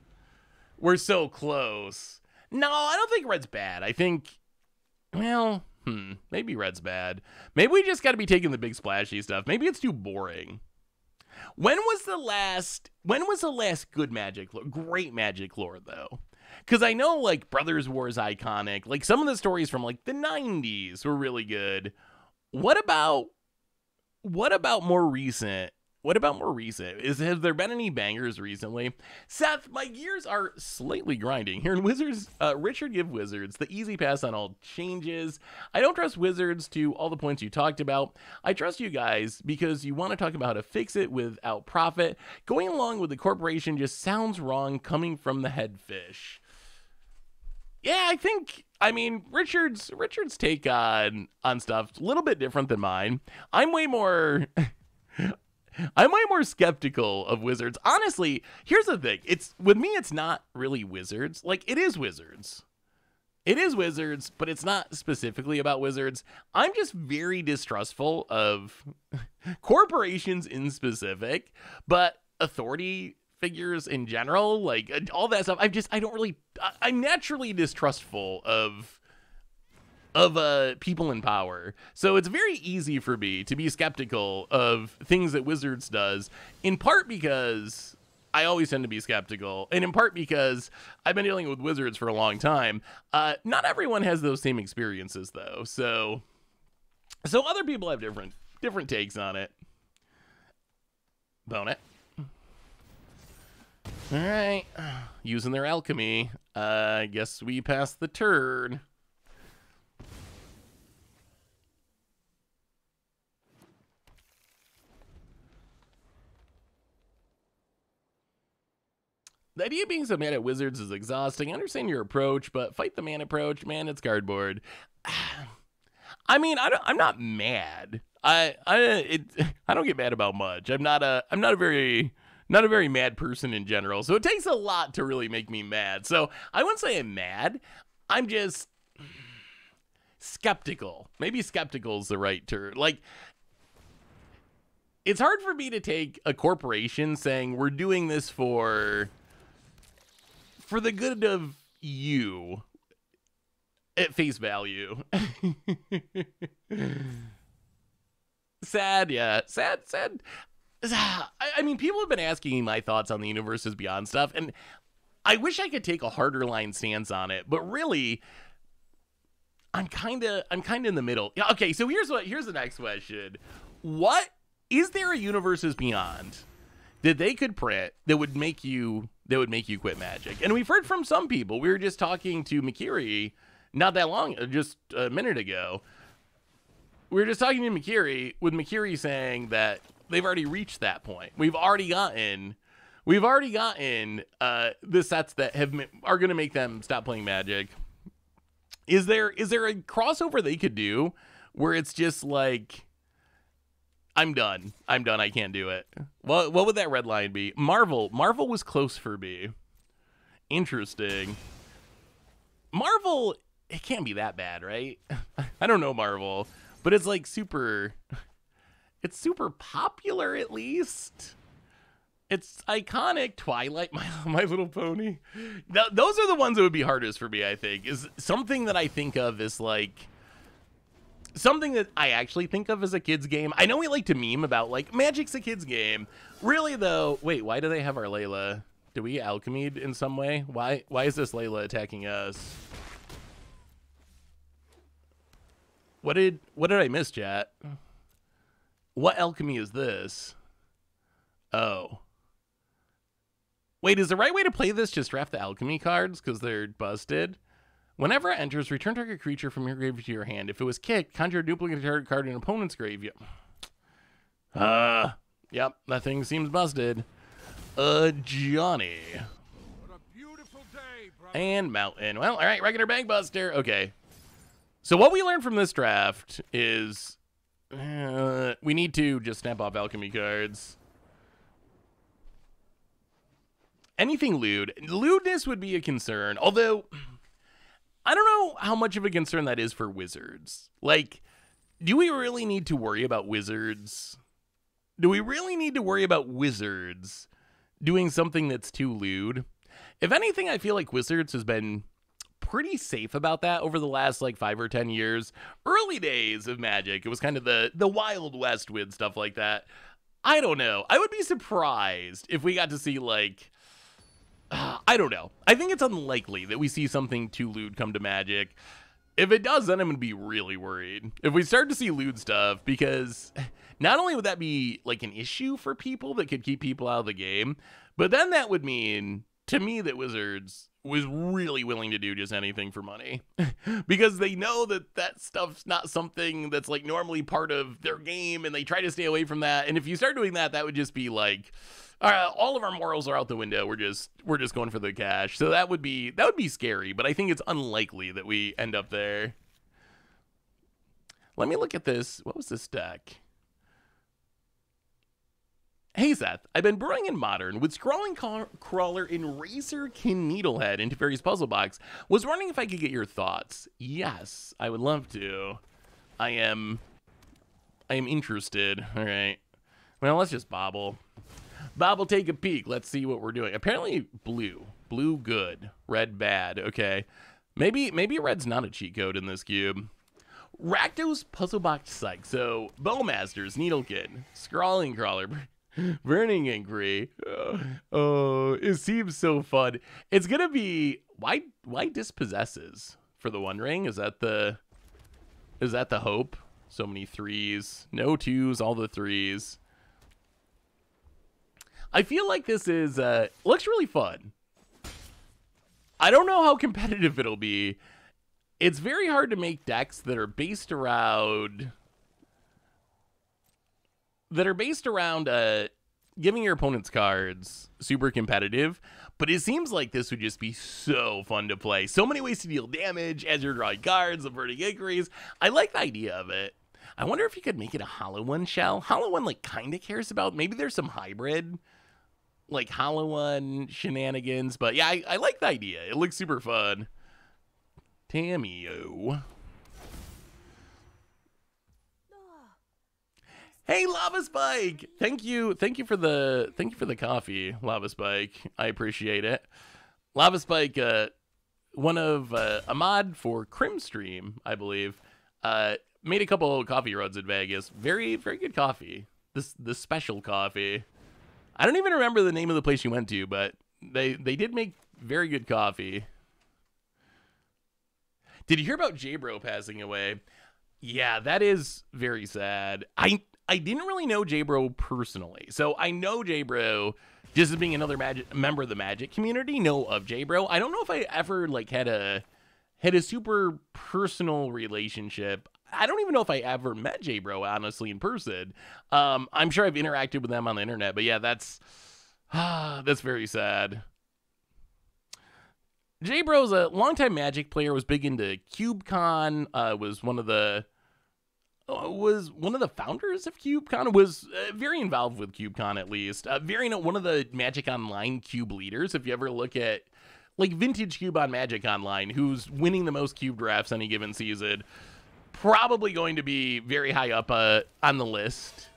We're so close. No, I don't think red's bad. I think, well, Maybe red's bad. Maybe we just got to be taking the big splashy stuff. Maybe it's too boring. When was the last good Magic lore? Great Magic lore, though? Because I know, like, Brothers War is iconic. Like, some of the stories from, like, the 90s were really good. What about more recent? Has there been any bangers recently? Seth, my gears are slightly grinding. Here in Wizards, Richard give Wizards the easy pass on all changes. I don't trust Wizards to all the points you talked about. I trust you guys because you want to talk about how to fix it without profit. Going along with the corporation just sounds wrong coming from the head fish. Yeah, I mean, Richard's take on stuff a little bit different than mine. I'm way more skeptical of Wizards. Honestly, here's the thing. With me, it's not really Wizards. Like, it is Wizards. It is Wizards, but it's not specifically about Wizards. I'm just very distrustful of corporations in specific, but authority figures in general, like all that stuff. I'm naturally distrustful of people in power. So it's very easy for me to be skeptical of things that Wizards does, in part because I always tend to be skeptical, and in part because I've been dealing with Wizards for a long time. Not everyone has those same experiences, though. So other people have different takes on it. Bone it. All right. Using their alchemy. I guess we passed the turn. The idea of being so mad at Wizards is exhausting. I understand your approach, but fight the man approach, man, it's cardboard. I mean, I'm not mad. I don't get mad about much. I'm not a very mad person in general. So it takes a lot to really make me mad. So I wouldn't say I'm mad. I'm just skeptical. Maybe skeptical is the right term. Like, it's hard for me to take a corporation saying we're doing this for the good of you at face value. Sad, yeah. Sad. I mean, people have been asking me my thoughts on the Universes Beyond stuff, and I wish I could take a harder line stance on it, but really, I'm kind of in the middle. Yeah, okay, so here's the next question. What is there a Universes Beyond that they could print that would make you quit Magic? And we've heard from some people. We were just talking to McKiri not that long, just a minute ago. We were just talking to McKiri, with McKiri saying that they've already reached that point. We've already gotten the sets that are going to make them stop playing Magic. Is there a crossover they could do where it's just like, I'm done. I can't do it. What would that red line be? Marvel was close for me. Interesting. Marvel, it can't be that bad, right? I don't know Marvel, but it's like super popular at least. It's iconic. Twilight, My Little Pony. Those are the ones that would be hardest for me, I think. Is something that I think of as like something that I actually think of as a kid's game. I know we like to meme about like Magic's a kid's game. Really though, wait, why do they have our Layla? Do we alchemied in some way? Why is this Layla attacking us? What did I miss, chat? What alchemy is this? Oh. Wait, is the right way to play this just draft the alchemy cards because they're busted? Whenever it enters, return target creature from your graveyard to your hand. If it was kicked, conjure a duplicate target card in an opponent's graveyard. Yep, that thing seems busted. Johnny. What a beautiful day, brother. And Mountain. Well, all right, regular bag buster. Okay. So what we learned from this draft is we need to just snap off alchemy cards. Anything lewd. Lewdness would be a concern, although I don't know how much of a concern that is for Wizards. Like, do we really need to worry about Wizards? Do we really need to worry about Wizards doing something that's too lewd? If anything, I feel like Wizards has been pretty safe about that over the last like 5 or 10 years. Early days of Magic, it was kind of the Wild West with stuff like that. I don't know. I would be surprised if we got to see like, I don't know. I think it's unlikely that we see something too lewd come to Magic. If it does, then I'm going to be really worried. If we start to see lewd stuff, because not only would that be like an issue for people that could keep people out of the game, but then that would mean to me that Wizards was really willing to do just anything for money because they know that that stuff's not something that's like normally part of their game, and they try to stay away from that. And if you start doing that, that would just be like, all of our morals are out the window. We're just going for the cash. So that would be scary, but I think it's unlikely that we end up there. Let me look at this. What was this deck? Hey Seth, I've been brewing in Modern with Scrawling Crawler and Razorkin Needlehead into various puzzle box. Was wondering if I could get your thoughts. Yes, I would love to. I am interested. All right. Well, let's just bobble. Bobble, take a peek. Let's see what we're doing. Apparently blue. Blue good. Red bad. Okay. Maybe red's not a cheat code in this cube. Rakdos Puzzle Box Psych. So Bowmasters, Needlekin, Scrawling Crawler, Burning Inquiry. Oh, it seems so fun. It's gonna be why Dispossesses for the One Ring? Is that the hope? So many threes, no twos, all the threes. I feel like this is looks really fun. I don't know how competitive it'll be. It's very hard to make decks that are based around giving your opponent's cards super competitive, but it seems like this would just be so fun to play. So many ways to deal damage as you're drawing cards, averting inquiries. I like the idea of it. I wonder if you could make it a Hollow One shell. Hollow One like kind of cares about, maybe there's some hybrid like Hollow One shenanigans, but yeah, I like the idea. It looks super fun. Tamio. Hey, Lava Spike! Thank you for the coffee, Lava Spike. I appreciate it. Lava Spike, one of a mod for Crimstream, I believe, made a couple coffee runs in Vegas. Very good coffee. This special coffee. I don't even remember the name of the place you went to, but they did make very good coffee. Did you hear about J-Bro passing away? Yeah, that is very sad. I didn't really know J-Bro personally. So I know J-Bro just as being another member of the Magic community, know of J-Bro. I don't know if I ever like had a super personal relationship. I don't even know if I ever met J-Bro honestly in person. I'm sure I've interacted with them on the internet, but yeah, that's very sad. J-Bro's a longtime Magic player, was big into CubeCon, was one of the founders of CubeCon, was very involved with CubeCon at least. One of the Magic Online Cube leaders. If you ever look at like vintage Cube on Magic Online, who's winning the most Cube drafts any given season, probably going to be very high up on the list.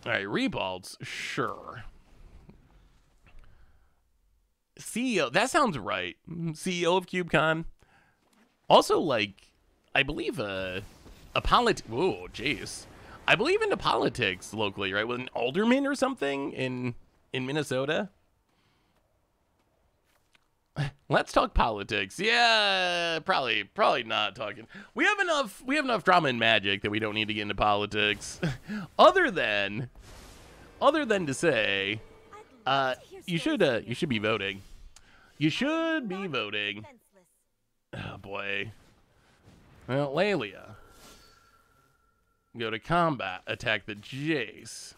All right, Rebalds, sure. CEO, that sounds right. CEO of CubeCon. Also, like, I believe whoa, jeez. I believe into politics locally, right? With an alderman or something in Minnesota. Let's talk politics. Yeah, probably not talking. We have enough drama in Magic that we don't need to get into politics. other than to say, you should be voting. You should be voting. Oh boy. Well, Lelia. Go to combat. Attack the Jace.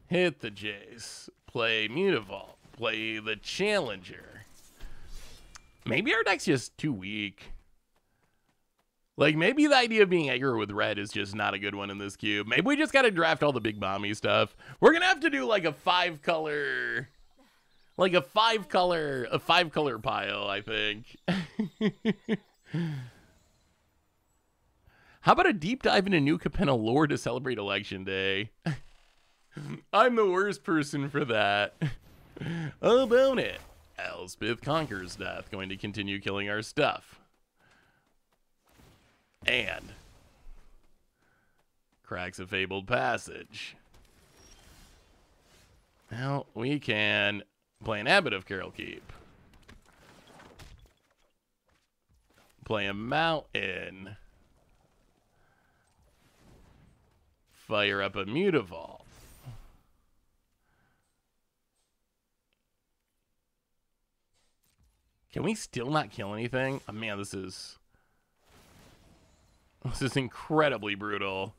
Hit the Jace. Play Mutavault. Play the Challenger. Maybe our deck's just too weak. Like, maybe the idea of being aggro with red is just not a good one in this cube. Maybe we just gotta draft all the big bomby stuff. We're gonna have to do like a five color pile, I think. How about a deep dive into New Capenna lore to celebrate Election Day? I'm the worst person for that. Oh, about it. Elspeth conquers death, going to continue killing our stuff. And cracks a fabled passage. Well, we can play an Abbot of Carol Keep. Play a Mountain. Fire up a Mutavault. Can we still not kill anything? Oh, man, this is incredibly brutal.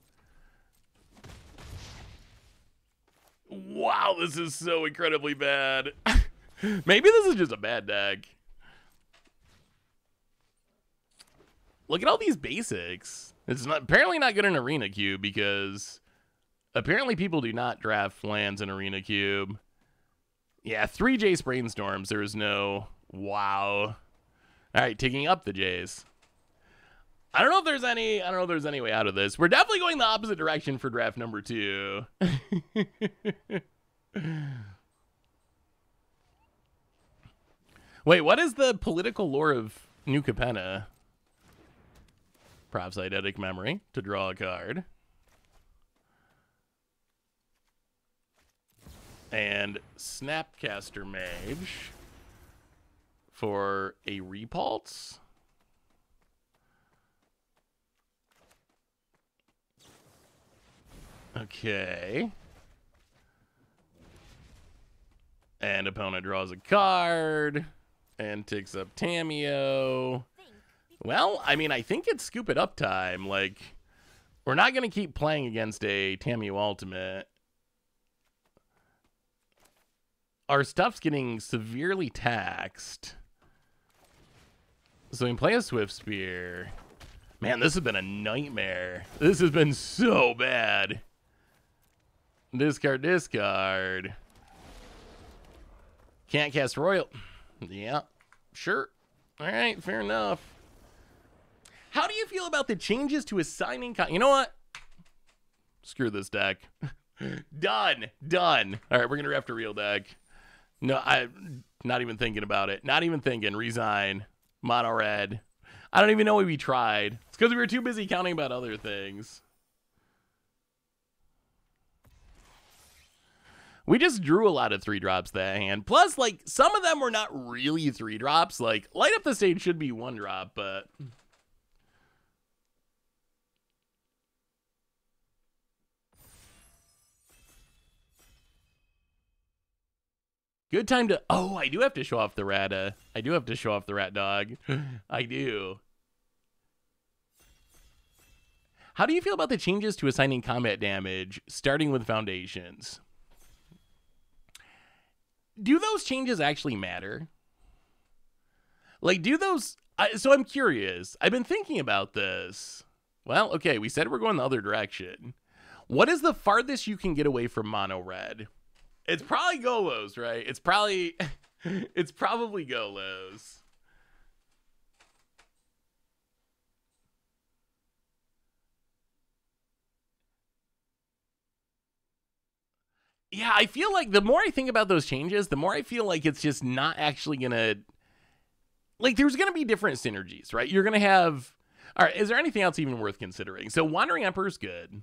Wow, this is so incredibly bad. Maybe this is just a bad deck. Look at all these basics. It's apparently not good in Arena Cube because apparently people do not draft lands in Arena Cube. Yeah, 3 Jace Brainstorms. There is no... Wow. All right, taking up the Jays. I don't know if there's any way out of this. We're definitely going the opposite direction for draft number 2. Wait, what is the political lore of New Capenna? Propsidetic Memory to draw a card. And Snapcaster Mage for a Repulse. Okay. And opponent draws a card and takes up Tameo. Well, I mean, I think it's scoop it up time. Like, we're not going to keep playing against a Tameo Ultimate. Our stuff's getting severely taxed. So we can play a Swift Spear. Man, this has been a nightmare. This has been so bad. Discard, discard. Can't cast Royal. Yeah, sure. All right, fair enough. How do you feel about the changes to assigning... You know what? Screw this deck. Done. Done. All right, we're going to draft a real deck. No, I'm not even thinking about it. Not even thinking. Resign. Mono red. I don't even know we tried. It's because we were too busy counting about other things. We just drew a lot of 3-drops that hand. Plus, like, some of them were not really 3-drops. Like, Light Up the Stage should be 1-drop, but... Good time to... Oh, I do have to show off the rat. I do have to show off the rat dog. I do. How do you feel about the changes to assigning combat damage, starting with Foundations? Do those changes actually matter? Like, do those... So I'm curious. I've been thinking about this. Well, okay, we said we're going the other direction. What is the farthest you can get away from mono red? It's probably Golos, right? It's probably Golos. Yeah, I feel like the more I think about those changes, the more I feel like it's just not actually gonna... Like, there's gonna be different synergies, right? You're gonna have... All right, is there anything else even worth considering? So Wandering Emperor's good.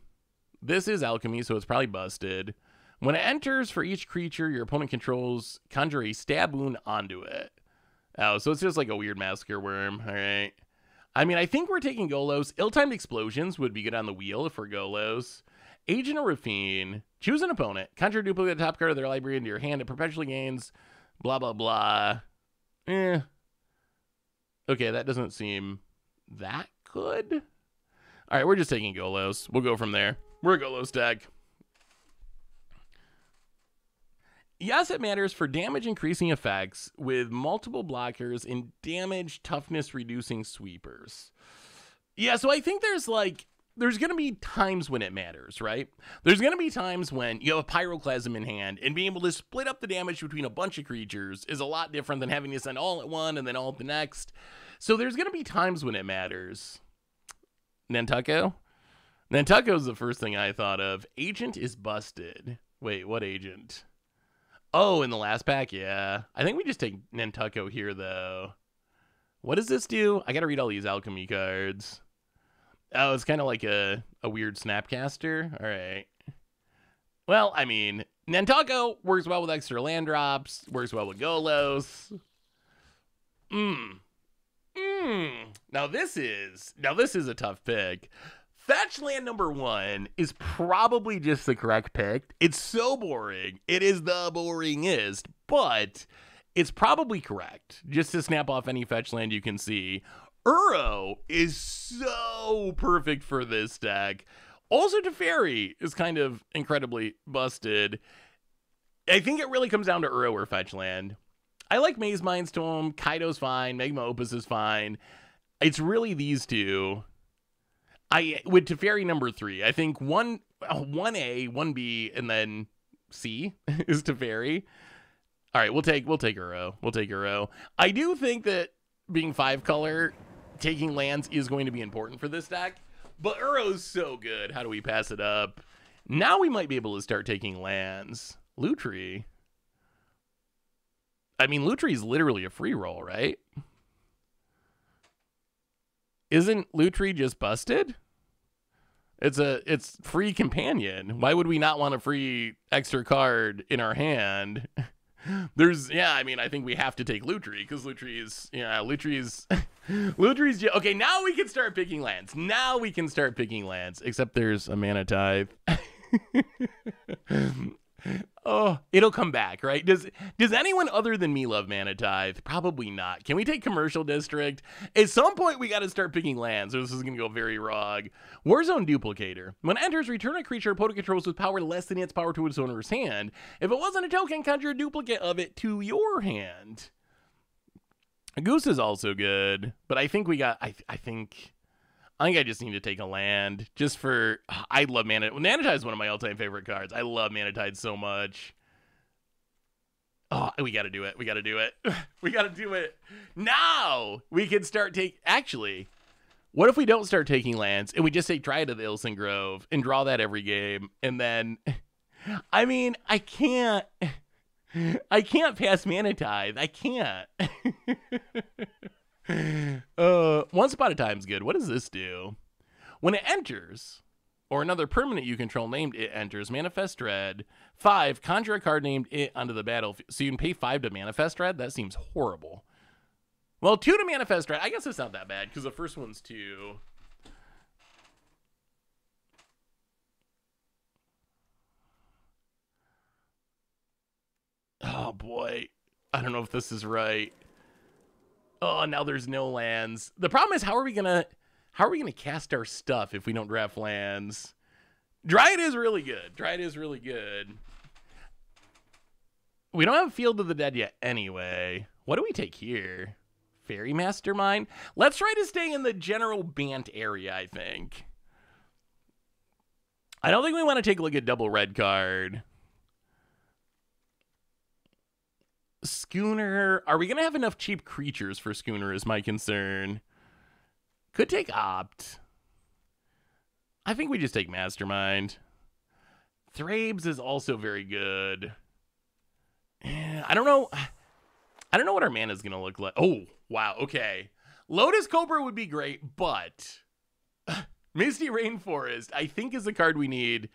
This is Alchemy, so it's probably busted. When it enters, for each creature your opponent controls, conjure a stab wound onto it. Oh, so it's just like a weird Massacre Worm, all right. I mean, I think we're taking Golos. Ill-Timed Explosions would be good on the wheel if we're Golos. Agent of Rafine, choose an opponent, conjure a duplicate top card of their library into your hand, it perpetually gains, blah, blah, blah. Okay, that doesn't seem that good. All right, we're just taking Golos. We'll go from there. We're a Golos deck. Yes, it matters for damage increasing effects with multiple blockers and damage toughness reducing sweepers. Yeah, so I think there's going to be times when it matters, right? There's going to be times when you have a Pyroclasm in hand and being able to split up the damage between a bunch of creatures is a lot different than having to send all at one and then all at the next. So there's going to be times when it matters. Nantucket? Nantucket is the first thing I thought of. Agent is busted. Wait, what agent? Oh, in the last pack? Yeah. I think we just take Nantucket here, though. What does this do? I gotta read all these alchemy cards. Oh, it's kind of like a weird Snapcaster. All right. Well, I mean, Nantucket works well with extra land drops, works well with Golos. Now this is a tough pick. Fetch land number 1 is probably just the correct pick. It's so boring. It is the boringest, but it's probably correct. Just to snap off any fetch land you can see. Uro is so perfect for this deck. Also, Teferi is kind of incredibly busted. I think it really comes down to Uro or fetch land. I like Maze Mindstorm. Kaido's fine. Magma Opus is fine. It's really these two. With Teferi number 3, I think 1A, 1B, and then C is Teferi. All right, we'll take Uro. We'll take Uro. I do think that being 5 color, taking lands is going to be important for this deck, but Uro's so good. How do we pass it up? Now we might be able to start taking lands. Lutri. I mean, Lutri is literally a free roll, right? Isn't Lutri just busted? It's free companion. Why would we not want a free extra card in our hand? I mean, I think we have to take Lutri because Lutri's okay. Now we can start picking lands. Except there's a Mana Tithe. Oh, it'll come back, right? Does anyone other than me love Mana Tithe? Probably not. Can we take Commercial District? At some point, we got to start picking lands, or this is going to go very wrong. Warzone Duplicator. When it enters, return a creature opponent controls with power less than its power to its owner's hand. If it wasn't a token, conjure a duplicate of it to your hand. Goose is also good, but I think I think I just need to take a land just for. I love Mana. Mana Tithe is one of my all-time favorite cards. I love Mana Tithe so much. Oh, we got to do it. We got to do it. We got to do it. Now we can start Actually, what if we don't start taking lands and we just take Dryad of the Ilson Grove and draw that every game? And then, I mean, I can't pass Mana Tithe. I can't. Once Upon a Time's good. What does this do? When it enters, or another permanent you control named it enters, Manifest Dread. 5, conjure a card named it onto the battlefield. So you can pay 5 to Manifest Dread? That seems horrible. Well, 2 to Manifest Dread. I guess it's not that bad, because the first one's 2. Oh, boy. I don't know if this is right. Oh, now there's no lands. The problem is, how are we gonna cast our stuff if we don't draft lands? Dryad is really good. We don't have Field of the Dead yet anyway. What do we take here? Fairy Mastermind? Let's try to stay in the general Bant area, I think. I don't think we want to take like a double red card. Schooner. Are we going to have enough cheap creatures for Schooner is my concern. Could take Opt. I think we just take Mastermind. Thrabes is also very good. I don't know what our mana is going to look like. Oh, wow. Okay. Lotus Cobra would be great, but Misty Rainforest, I think, is the card we need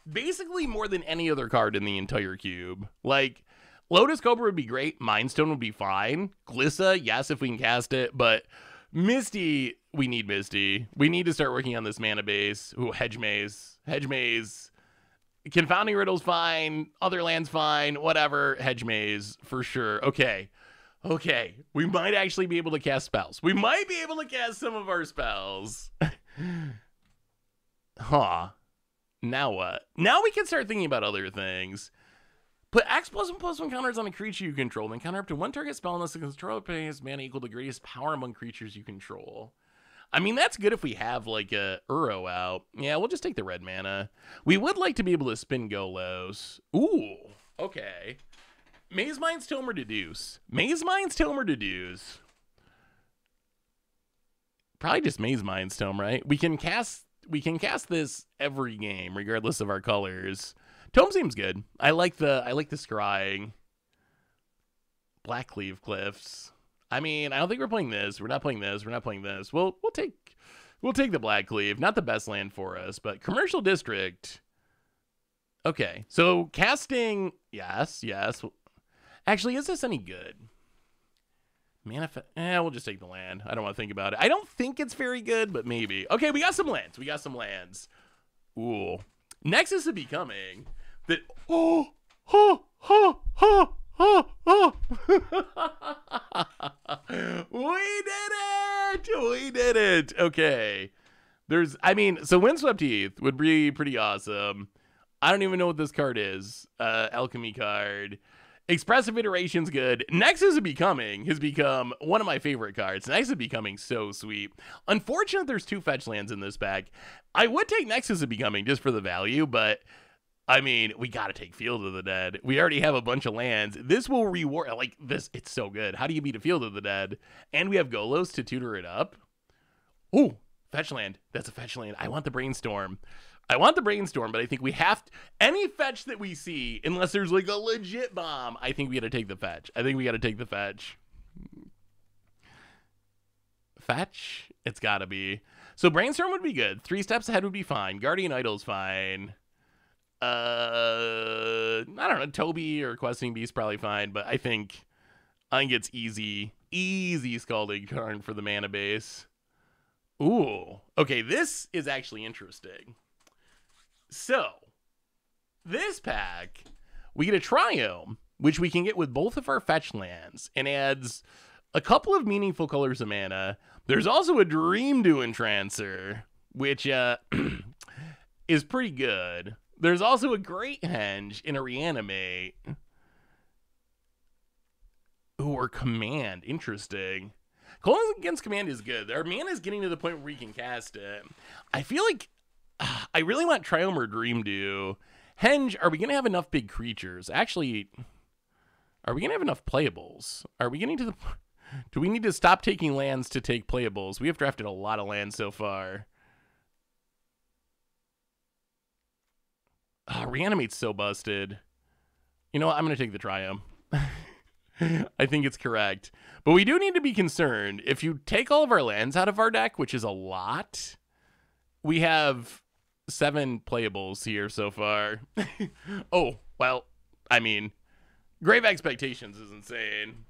basically more than any other card in the entire cube. Like, Lotus Cobra would be great. Mindstone would be fine. Glissa, yes, if we can cast it. But Misty, we need Misty. We need to start working on this mana base. Ooh, Hedge Maze. Confounding Riddle's fine. Other lands fine. Whatever. Hedge Maze, for sure. Okay. We might actually be able to cast spells. We might be able to cast some of our spells. Huh. Now what? Now we can start thinking about other things. Put X+1/+1 counters on a creature you control, then counter up to one target spell unless the controller pays mana equal to greatest power among creatures you control. I mean, that's good if we have like a Uro out. Yeah, we'll just take the red mana. We would like to be able to spin Golos. Ooh, okay. Maze Mind's Tome or Deduce. Probably just Maze Mind's Tome, right? We can cast this every game, regardless of our colors. Tome seems good. I like the scrying. Blackleaf Cliffs. I mean, I don't think we're playing this. We're not playing this. We're not playing this. We'll take the Blackleaf. Not the best land for us, but Commercial District. Okay, so casting, yes. Actually, is this any good? Manifest. We'll just take the land. I don't want to think about it. I don't think it's very good, but maybe. Okay, we got some lands. Ooh, Nexus of Becoming. That. We did it. Okay. So Windswept Heath would be pretty awesome. I don't even know what this card is. Alchemy card. Expressive Iteration's good. Nexus of Becoming has become one of my favorite cards. Nexus of Becoming so sweet. Unfortunately, there's 2 fetch lands in this pack. I would take Nexus of Becoming just for the value, but I mean, we got to take Field of the Dead. We already have a bunch of lands. This will reward, like this. It's so good. How do you beat a Field of the Dead? And we have Golos to tutor it up. Ooh, fetch land. That's a fetch land. I want the Brainstorm. But I think we have to, any fetch that we see, unless there's like a legit bomb, I think we got to take the fetch. Fetch? It's got to be. So Brainstorm would be good. 3 Steps Ahead would be fine. Guardian Idol's fine. I don't know. Toby or Questing Beast probably fine, but I think it's easy Scalding Tarn for the mana base. Ooh. Okay, this is actually interesting. So, this pack, we get a Triome, which we can get with both of our fetch lands, and adds a couple of meaningful colors of mana. There's also a Dream Dew Entrancer, which is pretty good. There's also a Great Henge and a Reanimate. Ooh, or Command. Interesting. Calling against Command is good. Our mana is getting to the point where we can cast it. I feel like I really want Triome or Dream Dew. Henge, are we going to have enough big creatures? Actually, are we going to have enough playables? Are we getting to the... Do we need to stop taking lands to take playables? We have drafted a lot of lands so far. Reanimate's so busted. You know what? I'm going to take the Triome. I think it's correct. But we do need to be concerned. If you take all of our lands out of our deck, which is a lot, we have 7 playables here so far. Oh, well, I mean, Grave Expectations is insane.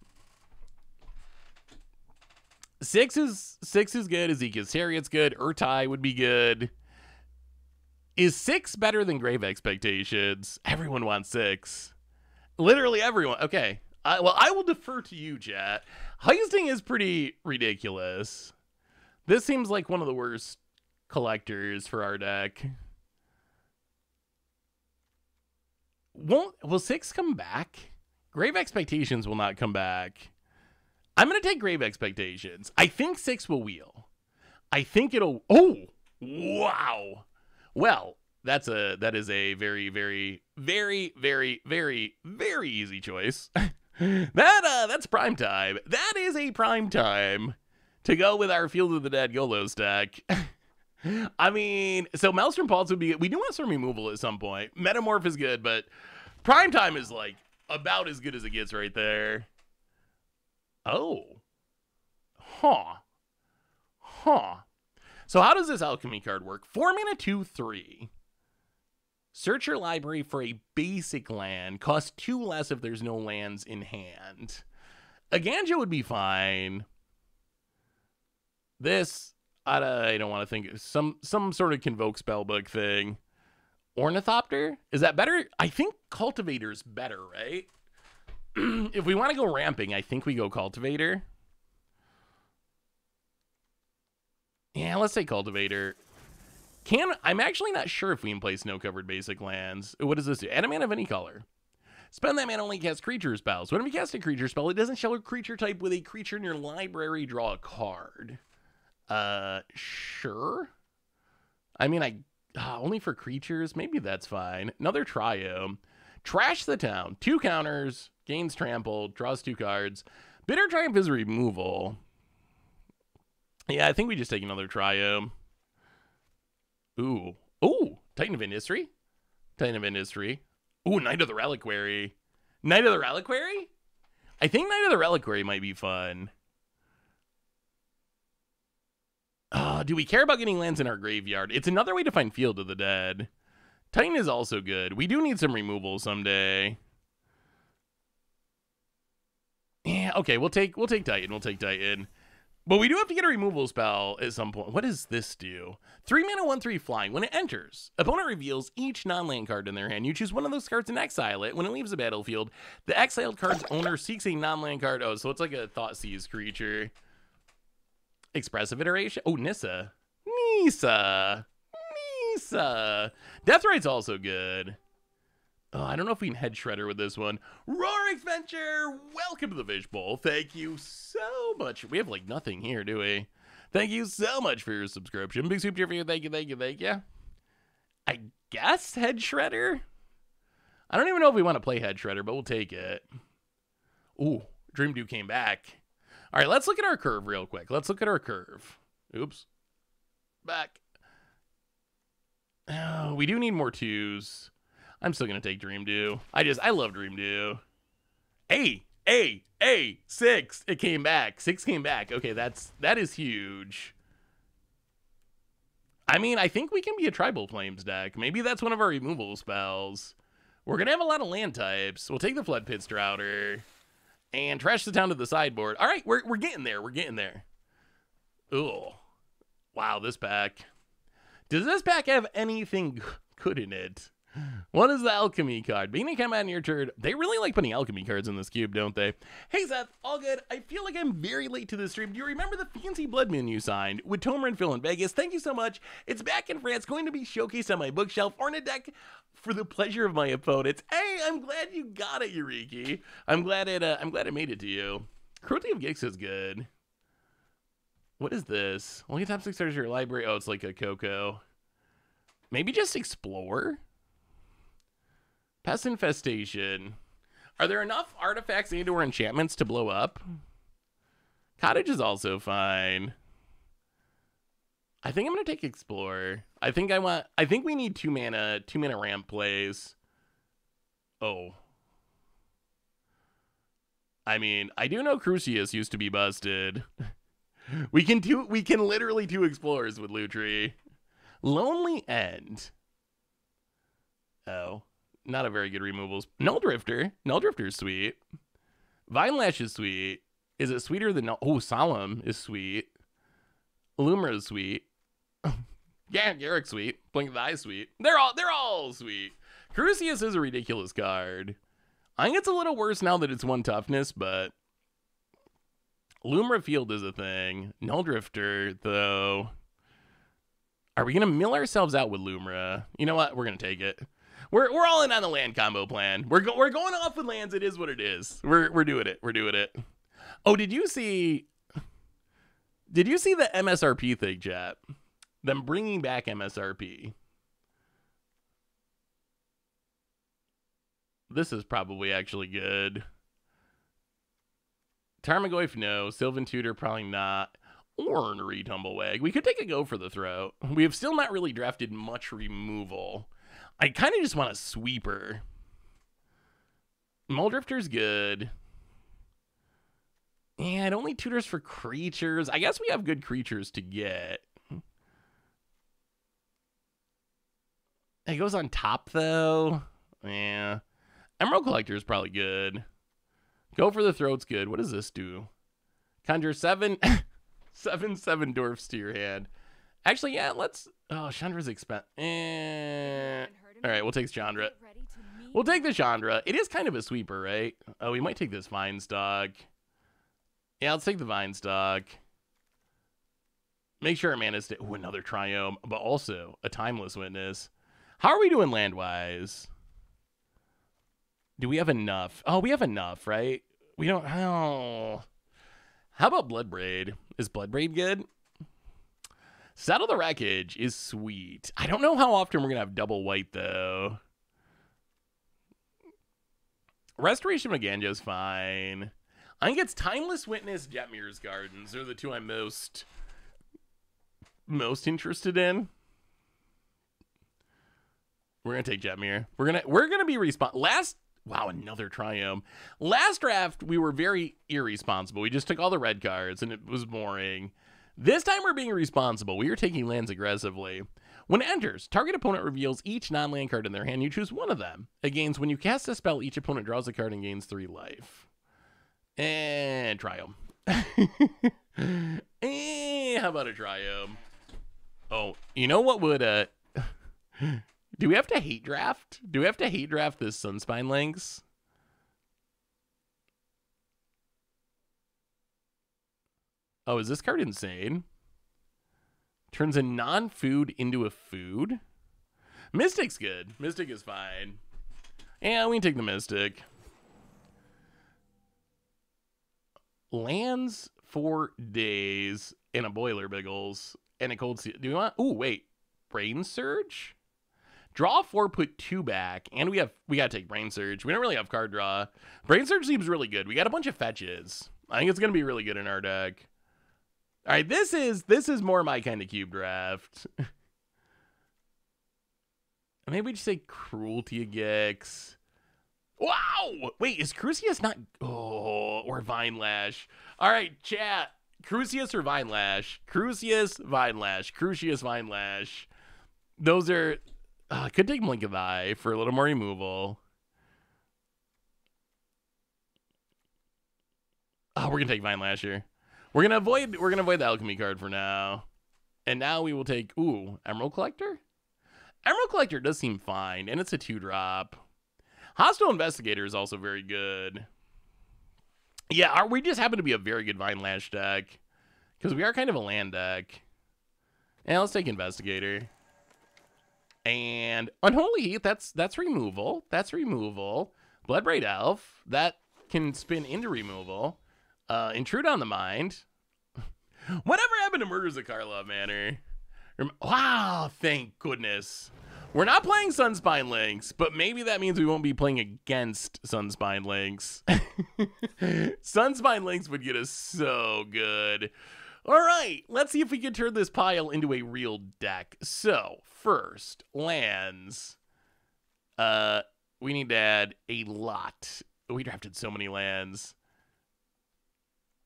6 is good. Ezekiel's Chariot's good. Urtai would be good. Is 6 better than Grave Expectations? Everyone wants 6. Literally everyone. Okay. Well, I will defer to you, chat. Heisting is pretty ridiculous. This seems like one of the worst collectors for our deck. Will 6 come back? Grave Expectations will not come back. I'm going to take Grave Expectations. I think 6 will wheel. I think it'll... Oh! Wow! Well, that is a very, very, very, very, very, very easy choice. That's prime time. That is a prime time to go with our Field of the Dead Golos deck. I mean, so Maelstrom Pulse would be... We do want some removal at some point. Metamorph is good, but prime time is like about as good as it gets right there. Oh. Huh. So how does this alchemy card work? 4 mana, 2/3. Search your library for a basic land. Cost 2 less if there's no lands in hand. A Ganja would be fine. This, I don't want to think. Some sort of Convoke spellbook thing. Ornithopter? Is that better? I think Cultivator's better, right? If we want to go ramping, I think we go Cultivator. Yeah, let's say Cultivator. I'm actually not sure if we can play snow-covered basic lands. What does this do? Add a mana of any color. Spend that mana only cast creature spells. When we cast a creature spell, it doesn't show a creature type with a creature in your library. Draw a card. Sure. I mean, only for creatures? Maybe that's fine. Another Triome. Trash the town. 2 counters. Gains trampled. Draws 2 cards. Bitter Triumph is removal. Yeah, I think we just take another Triome. Ooh. Titan of Industry. Titan of Industry. Ooh, Knight of the Reliquary. Knight of the Reliquary? I think Knight of the Reliquary might be fun. Do we care about getting lands in our graveyard? It's another way to find Field of the Dead. Titan is also good. We do need some removal someday. Yeah, okay, we'll take Titan. We'll take Titan. But we do have to get a removal spell at some point. What does this do? 3 mana, 1/3 flying. When it enters, opponent reveals each non-land card in their hand. You choose one of those cards and exile it. When it leaves the battlefield, the exiled card's owner seeks a non-land card. Oh, so it's like a Thoughtseize creature. Expressive iteration. Oh, Nissa. Deathrite's also good. Oh, I don't know if we can head Shredder with this one. Rorik's Venture, welcome to the Fishbowl. Thank you so much. We have like nothing here, do we? Thank you so much for your subscription. Big soup cheer for you. Thank you. I guess Head Shredder? I don't even know if we want to play Head Shredder, but we'll take it. Ooh, Dream Dew came back. All right, let's look at our curve real quick. Let's look at our curve. Oops. Back. Oh, we do need more 2s. I'm still going to take Dream Dew. I love Dream Dew. Hey, 6. It came back. 6 came back. Okay, that is huge. I mean, I think we can be a Tribal Flames deck. Maybe that's one of our removal spells. We're going to have a lot of land types. We'll take the Flood Pit Strouder and trash the town to the sideboard. All right, we're getting there. We're getting there. Ooh. Wow, this pack. Does this pack have anything good in it? What is the alchemy card? Being a come out in your turn. They really like putting alchemy cards in this cube, don't they? Hey, Seth, all good. I feel like I'm very late to the stream. Do you remember the fancy Blood Moon you signed with Tomer and Phil in Vegas? Thank you so much. It's back in France, going to be showcased on my bookshelf or in a deck for the pleasure of my opponents. Hey, I'm glad you got it, Eureki. I'm glad it made it to you. Cruelty of Gix is good. What is this? Only top 6 stars in your library. Oh, it's like a Coco. Maybe just explore. Pest Infestation. Are there enough artifacts and/or enchantments to blow up? Cottage is also fine. I think I'm gonna take Explore. I think we need 2 mana ramp plays. Oh. I mean, I do know Crucius used to be busted. We can literally 2 Explorers with Lutri. Lonely End. Oh. Not a very good removals. Null Drifter. Null Drifter is sweet. Vine Lash is sweet. Is it sweeter than... Oh, Solemn is sweet. Illumra is sweet. Yeah, Garrick's sweet. Blink of the Eye is sweet. They're all sweet. Crucius is a ridiculous card. I think it's a little worse now that it's 1 toughness, but... Illumra Field is a thing. Null Drifter, though... Are we going to mill ourselves out with Illumra? You know what? We're going to take it. We're all in on the land combo plan. We're going off with lands. It is what it is. We're doing it. We're doing it. Oh, did you see the MSRP thing, chat? Them bringing back MSRP. This is probably actually good. Tarmogoyf, no. Sylvan Tutor, probably not. Ornery Tumblewag. We could take a go for the throat. We have still not really drafted much removal. I kind of just want a sweeper. Muldrifter's good. Yeah, it only tutors for creatures. I guess we have good creatures to get. It goes on top, though. Yeah. Emerald Collector is probably good. Go for the throat's good. What does this do? Conjure 7 dwarfs to your hand. Actually, yeah, let's... Oh, Chandra's expensive. All right, we'll take Chandra. We'll take the Chandra. It is kind of a sweeper, right? Oh, we might take this Vine Stock. Yeah, let's take the Vine Stock. Make sure our mana stay... Ooh, another Triome, but also a Timeless Witness. How are we doing land-wise? Do we have enough? Oh, we have enough, right? We don't... Oh. How about Bloodbraid? Is Bloodbraid good? Settle the Wreckage is sweet. I don't know how often we're going to have double white, though. Restoration of Ganja is fine. I think it's Timeless Witness, Jetmir's Gardens. They're the 2 I'm most interested in. We're gonna take Jetmir. We're gonna be wow, another Triumph. Last draft, we were very irresponsible. We just took all the red cards, and it was boring. This time, we're being responsible. We are taking lands aggressively. When it enters, target opponent reveals each non-land card in their hand. You choose one of them. It gains when you cast a spell, each opponent draws a card and gains 3 life. And Triumph. How about a Triumph? Oh, you know what would do we have to hate draft? Do we have to hate draft this Sunspine Lynx? Oh, is this card insane? Turns a non-food into a food? Mystic's good. Mystic is fine. Yeah, we can take the Mystic. Lands for days and a Boiler Biggles and a Cold Seal. Do we want? Ooh, wait. Brain Surge? Draw 4, put 2 back, and we gotta take Brain Surge. We don't really have card draw. Brain Surge seems really good. We got a bunch of fetches. I think it's gonna be really good in our deck. All right, this is more my kind of cube draft. Maybe we just say Cruelty of Gix. Wow! Wait, is Crucius not? Oh, or Vine Lash. All right, chat. Crucius or Vine Lash? Crucius, Vine Lash. Crucius, Vine Lash. Those are. Could take Blink of Eye for a little more removal. Oh, we're gonna take Vine Lash here. We're gonna avoid the Alchemy card for now. And now we will take Emerald Collector? Emerald Collector does seem fine, and it's a 2-drop. Hostile Investigator is also very good. Yeah, we just happen to be a very good Vine Lash deck. Because we are kind of a land deck. And let's take Investigator. And Unholy Heat, that's removal. That's removal. Bloodbraid Elf, that can spin into removal. Intrude on the Mind. Whatever happened to Murders of Karlov Manor? Wow, thank goodness. We're not playing Sunspine Lynx, but maybe that means we won't be playing against Sunspine Lynx. Sunspine Lynx would get us so good. All right, let's see if we can turn this pile into a real deck. So, first, lands. We need to add a lot. We drafted so many lands.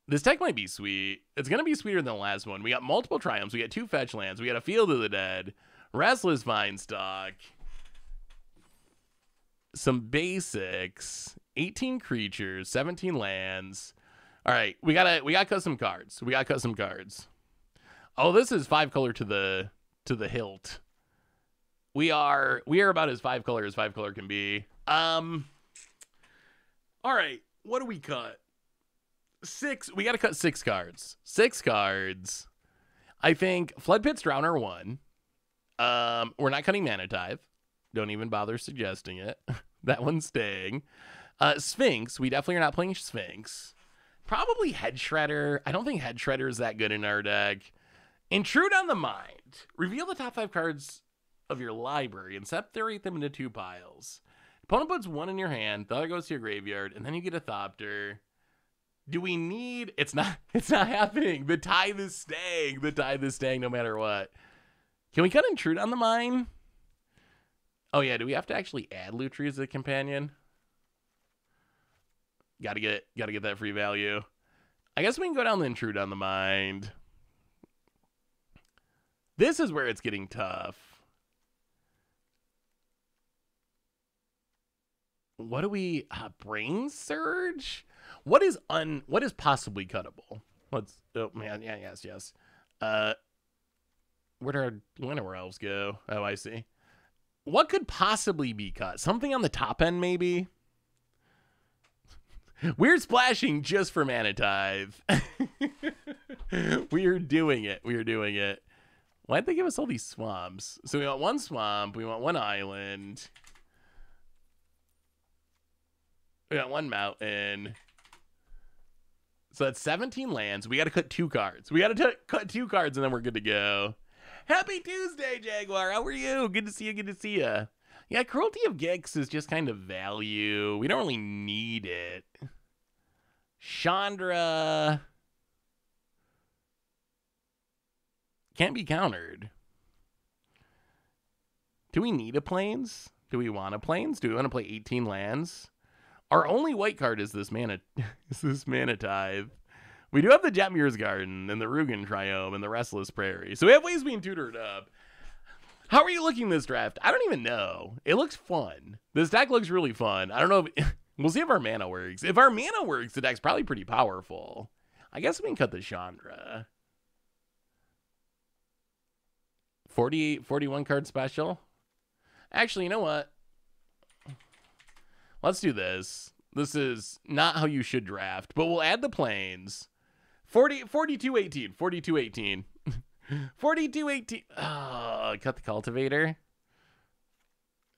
This deck might be sweet. It's going to be sweeter than the last one. We got multiple Triumphs. We got 2 fetch lands. We got a Field of the Dead. Restless Vinestock. Some basics. 18 creatures. 17 lands. All right, we gotta cut some cards. We gotta cut some cards. Oh, this is 5 color to the hilt. We are about as 5 color can be. All right, what do we cut? 6. We gotta cut 6 cards. 6 cards. I think Flood Pit's Drowner 1. We're not cutting Mana Tithe. Don't even bother suggesting it. That one's staying. Sphinx. We definitely are not playing Sphinx. Probably Head Shredder. I don't think Head Shredder is that good in our deck. Intrude on the Mind. Reveal the top 5 cards of your library and separate them into 2 piles. Opponent puts 1 in your hand, the other goes to your graveyard, and then you get a Thopter. Do we need... It's not happening. The Tithe is staying. The Tithe is staying no matter what. Can we cut Intrude on the Mind? Oh yeah, do we have to actually add Lutri as a companion? Gotta get that free value. I guess we can go down the Intrude on the Mind. This is where it's getting tough. What do we Brain Surge? What is possibly cuttable? Oh man, yeah, yes. Where did our Llanowar Elves go? Oh, I see. What could possibly be cut? Something on the top end, maybe? We're splashing just for Mana Tithe. We are doing it. Why'd they give us all these swamps? So we want 1 swamp. We want 1 island. We got 1 mountain. So that's 17 lands. We got to cut 2 cards. We got to cut 2 cards and then we're good to go. Happy Tuesday, Jaguar. How are you? Good to see you. Yeah, Cruelty of Gix is just kind of value. We don't really need it. Chandra can't be countered. Do we need a plains? Do we want a plains? Do we want to play 18 lands? Our only white card is this mana tithe. We do have the Jetmir's Garden and the Rugen Triome and the Restless Prairie. So we have ways being tutored up. How are you looking this draft? I don't even know. It looks fun. This deck looks really fun. I don't know if we'll see if our mana works. If our mana works, the deck's probably pretty powerful. I guess we can cut the Chandra. 41 card special. Actually, you know what? Let's do this. This is not how you should draft, but we'll add the plains. 42-18. 42-18. 42-18. Oh, cut the cultivator.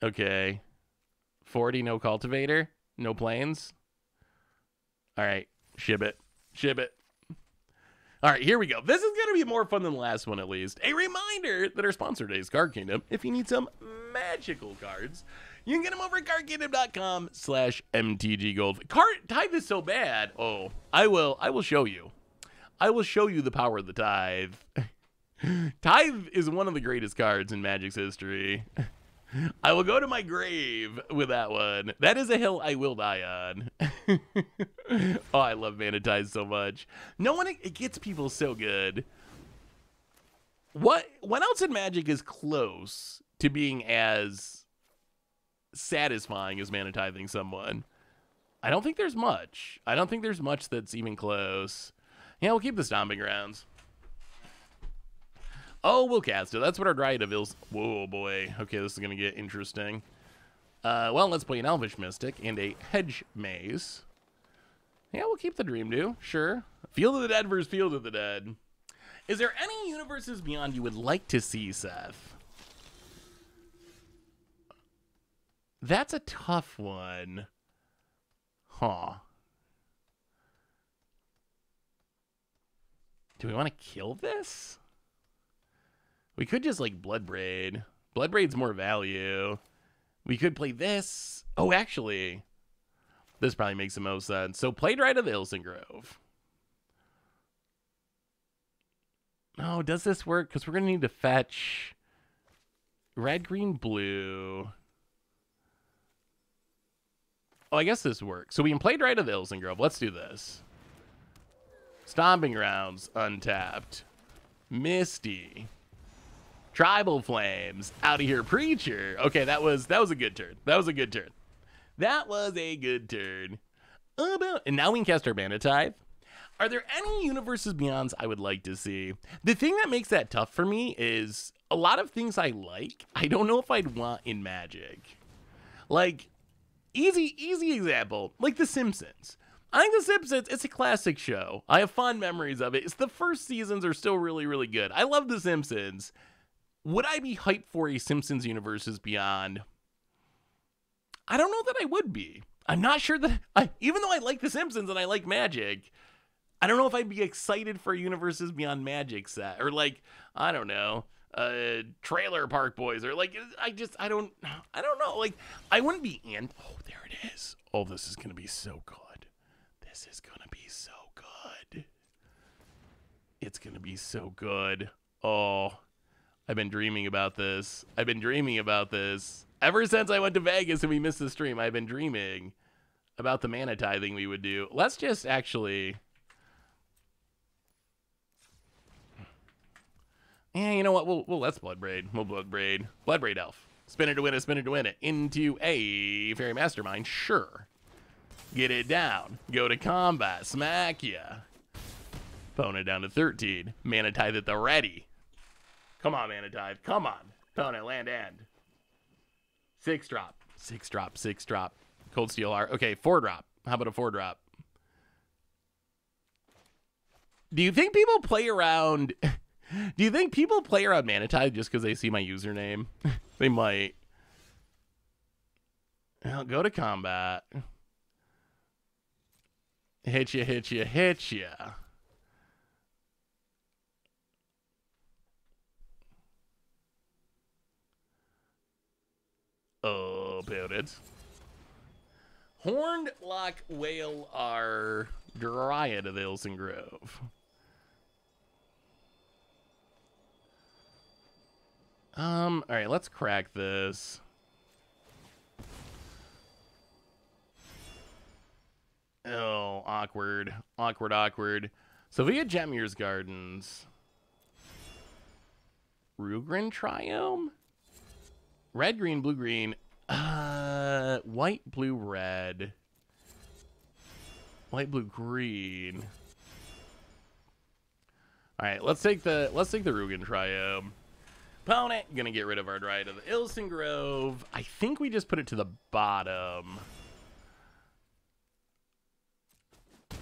Okay. 40, no cultivator. No plains. All right. Ship it. Ship it. All right, here we go. This is going to be more fun than the last one, at least. A reminder that our sponsor today is Card Kingdom. If you need some magical cards, you can get them over at cardkingdom.com/mtggold. Tithe is so bad. Oh, I will show you. I will show you the power of the tithe. Tithe is one of the greatest cards in Magic's history. I will go to my grave with that one. That is a hill I will die on. Oh, I love Mana Tithe so much. No one, it gets people so good. What else in Magic is close to being as satisfying as Mana Tithing someone? I don't think there's much. I don't think there's much that's even close. Yeah, we'll keep the Stomping Grounds. Oh, we'll cast it. That's what our Dryad of Ills... Whoa, boy. Okay, this is going to get interesting. Well, let's play an Elvish Mystic and a Hedge Maze. Yeah, we'll keep the Dream Dew. Sure. Field of the Dead versus Field of the Dead. Is there any universes beyond you would like to see, Seth? That's a tough one. Huh. Do we want to kill this? We could just, like, Bloodbraid. Bloodbraid's more value. We could play this. Oh, actually, this probably makes the most sense. So, play Dryad of the Ilson Grove. Oh, does this work? Because we're going to need to fetch red, green, blue. Oh, I guess this works. So, we can play Dryad of the Ilson Grove. Let's do this. Stomping Grounds, untapped. Misty. Tribal Flames, out of here, Preacher. Okay, that was a good turn. That was a good turn. That was a good turn. And now we can cast our Mana Tithe. Are there any universes beyonds I would like to see? The thing that makes that tough for me is a lot of things I like, I don't know if I'd want in Magic. Like, easy example, like The Simpsons. I think The Simpsons, it's a classic show. I have fond memories of it. It's the first seasons are still really, really good. I love The Simpsons. Would I be hyped for a Simpsons Universes Beyond? I don't know that I would be. I'm not sure that even though I like The Simpsons and I like Magic, I don't know if I'd be excited for a Universes Beyond Magic set, or like, I don't know, Trailer Park Boys, or like, I don't know. Like, I wouldn't be in. Oh, there it is. Oh, this is going to be so good. This is going to be so good. It's going to be so good. Oh, I've been dreaming about this. I've been dreaming about this. Ever since I went to Vegas and we missed the stream, I've been dreaming about the Mana Tithing we would do. Let's just actually... Yeah, you know what? We'll let's Bloodbraid. We'll Bloodbraid. Bloodbraid Elf. Spinner to win it, spinner to win it. Into a Fairy Mastermind. Sure. Get it down. Go to combat. Smack ya. Opponent down to 13. Mana Tithe at the ready. Come on, Mana Tithe. Come on. Opponent, land end. 6-drop. 6-drop. 6-drop. Cold Steel Heart. Okay, 4-drop. How about a 4-drop? Do you think people play around... Do you think people play around Mana Tithe just because they see my username? They might. Well, go to combat. Hit ya, hit ya, hit ya. Oh, opponents. Horned Lock Whale are Dryad of the Ilson Grove. All right, let's crack this. Oh, awkward. Awkward. So we had Jetmir's Gardens. Rugrin Triome? Red, green, blue, green. White, blue, red. White, blue, green. All right, let's take the Rugrin Triome. Opponent, gonna get rid of our Dryad of the Ilson Grove. I think we just put it to the bottom.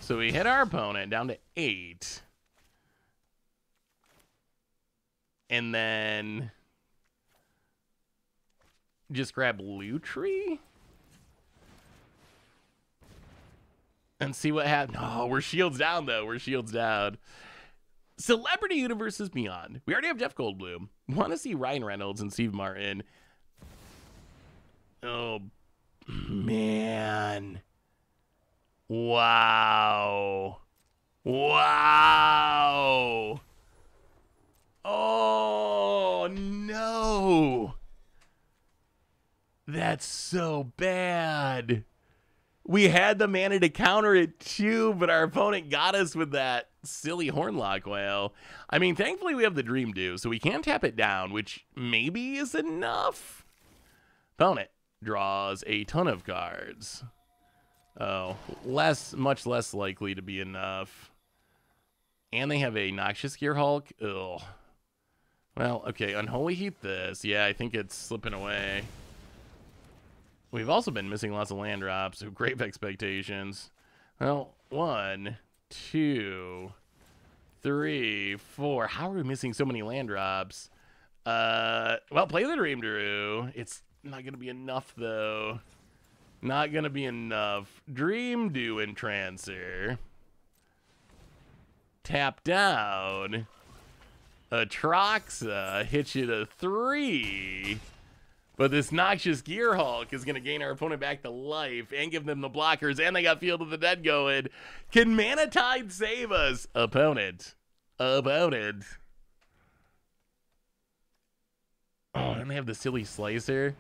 So we hit our opponent down to 8. And then just grab Lutri and see what happens. No, we're shields down, though. We're shields down. Celebrity Universes Beyond. We already have Jeff Goldblum. Want to see Ryan Reynolds and Steve Martin. Oh, man. Wow. Wow. Oh, no. That's so bad. We had the mana to counter it too, but our opponent got us with that silly Hornlock Whale. I mean, thankfully we have the Dream Dew, so we can tap it down, which maybe is enough. Opponent draws a ton of cards. Oh, much less likely to be enough. And they have a Noxious Gearhulk. Ugh. Well, okay, Unholy Heat this. Yeah, I think it's slipping away. We've also been missing lots of land drops, so Grave Expectations. Well, 1, 2, 3, 4. How are we missing so many land drops? Well, play the Dream Drew. It's not going to be enough, though. Not going to be enough. Dream Dew Entrancer. Tap down. Atraxa hits you to 3. But this Noxious Gearhulk is going to gain our opponent back to life and give them the blockers, and they got Field of the Dead going. Can Mana Tide save us? Opponent. Oh, and they have the silly Slicer.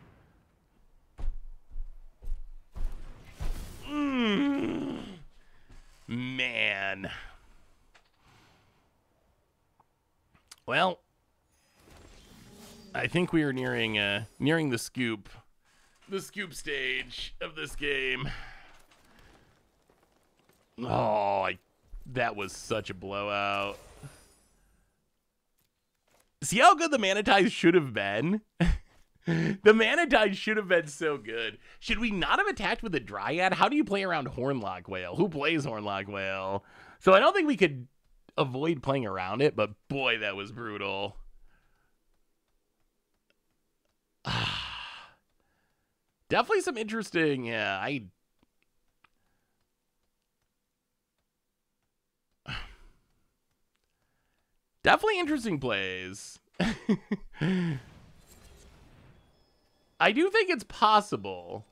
Man. Well, I think we are nearing the scoop stage of this game. Oh, that was such a blowout. See how good the Mana Tide should have been? The Mana Tide should have been so good. Should we not have attacked with a Dryad? How do you play around Hornlock Whale? Who plays Hornlock Whale? So I don't think we could avoid playing around it, but boy, that was brutal. Definitely some interesting, yeah, definitely interesting plays. I do think it's possible.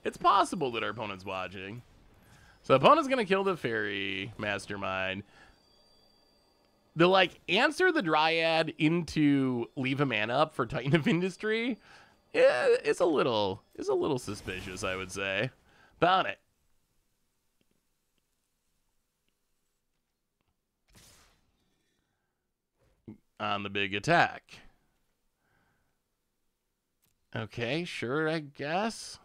It's possible that our opponent's watching. So the opponent's going to kill the Fairy Mastermind. The, answer the Dryad into leave a mana up for Titan of Industry, yeah, it's a little suspicious, I would say. About it. On the big attack. Okay, sure, I guess.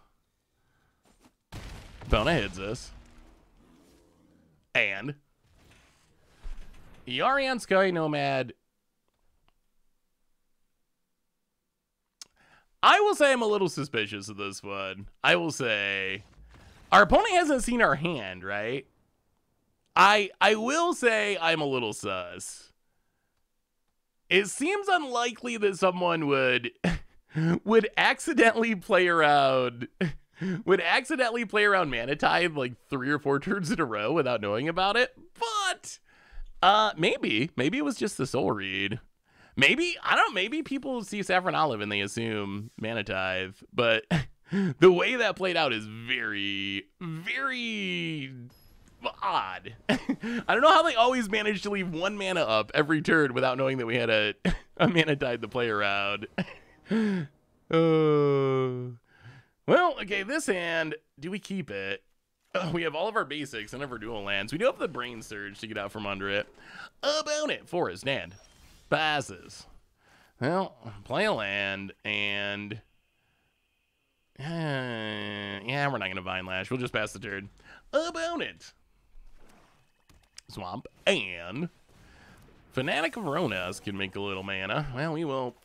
Bona hits us. And Yarian Sky Nomad. I will say I'm a little suspicious of this one. I will say our opponent hasn't seen our hand, right? I will say I'm a little sus. It seems unlikely that someone would accidentally play around Mana Tide 3 or 4 turns in a row without knowing about it. But maybe it was just the soul read. Maybe people see Saffron Olive and they assume Mana Tithe, but the way that played out is very, very odd. I don't know how they always managed to leave 1 mana up every turn without knowing that we had a A mana died to play around. Well, okay, this hand, do we keep it? We have all of our basics and our dual lands. We do have the Brain Surge to get out from under it. About it, Forest Hand. Passes. Well, play a land, and... yeah, we're not going to Vine Lash. We'll just pass the turn. About it. Swamp, and... Fanatic of Ronas can make a little mana. Well, we will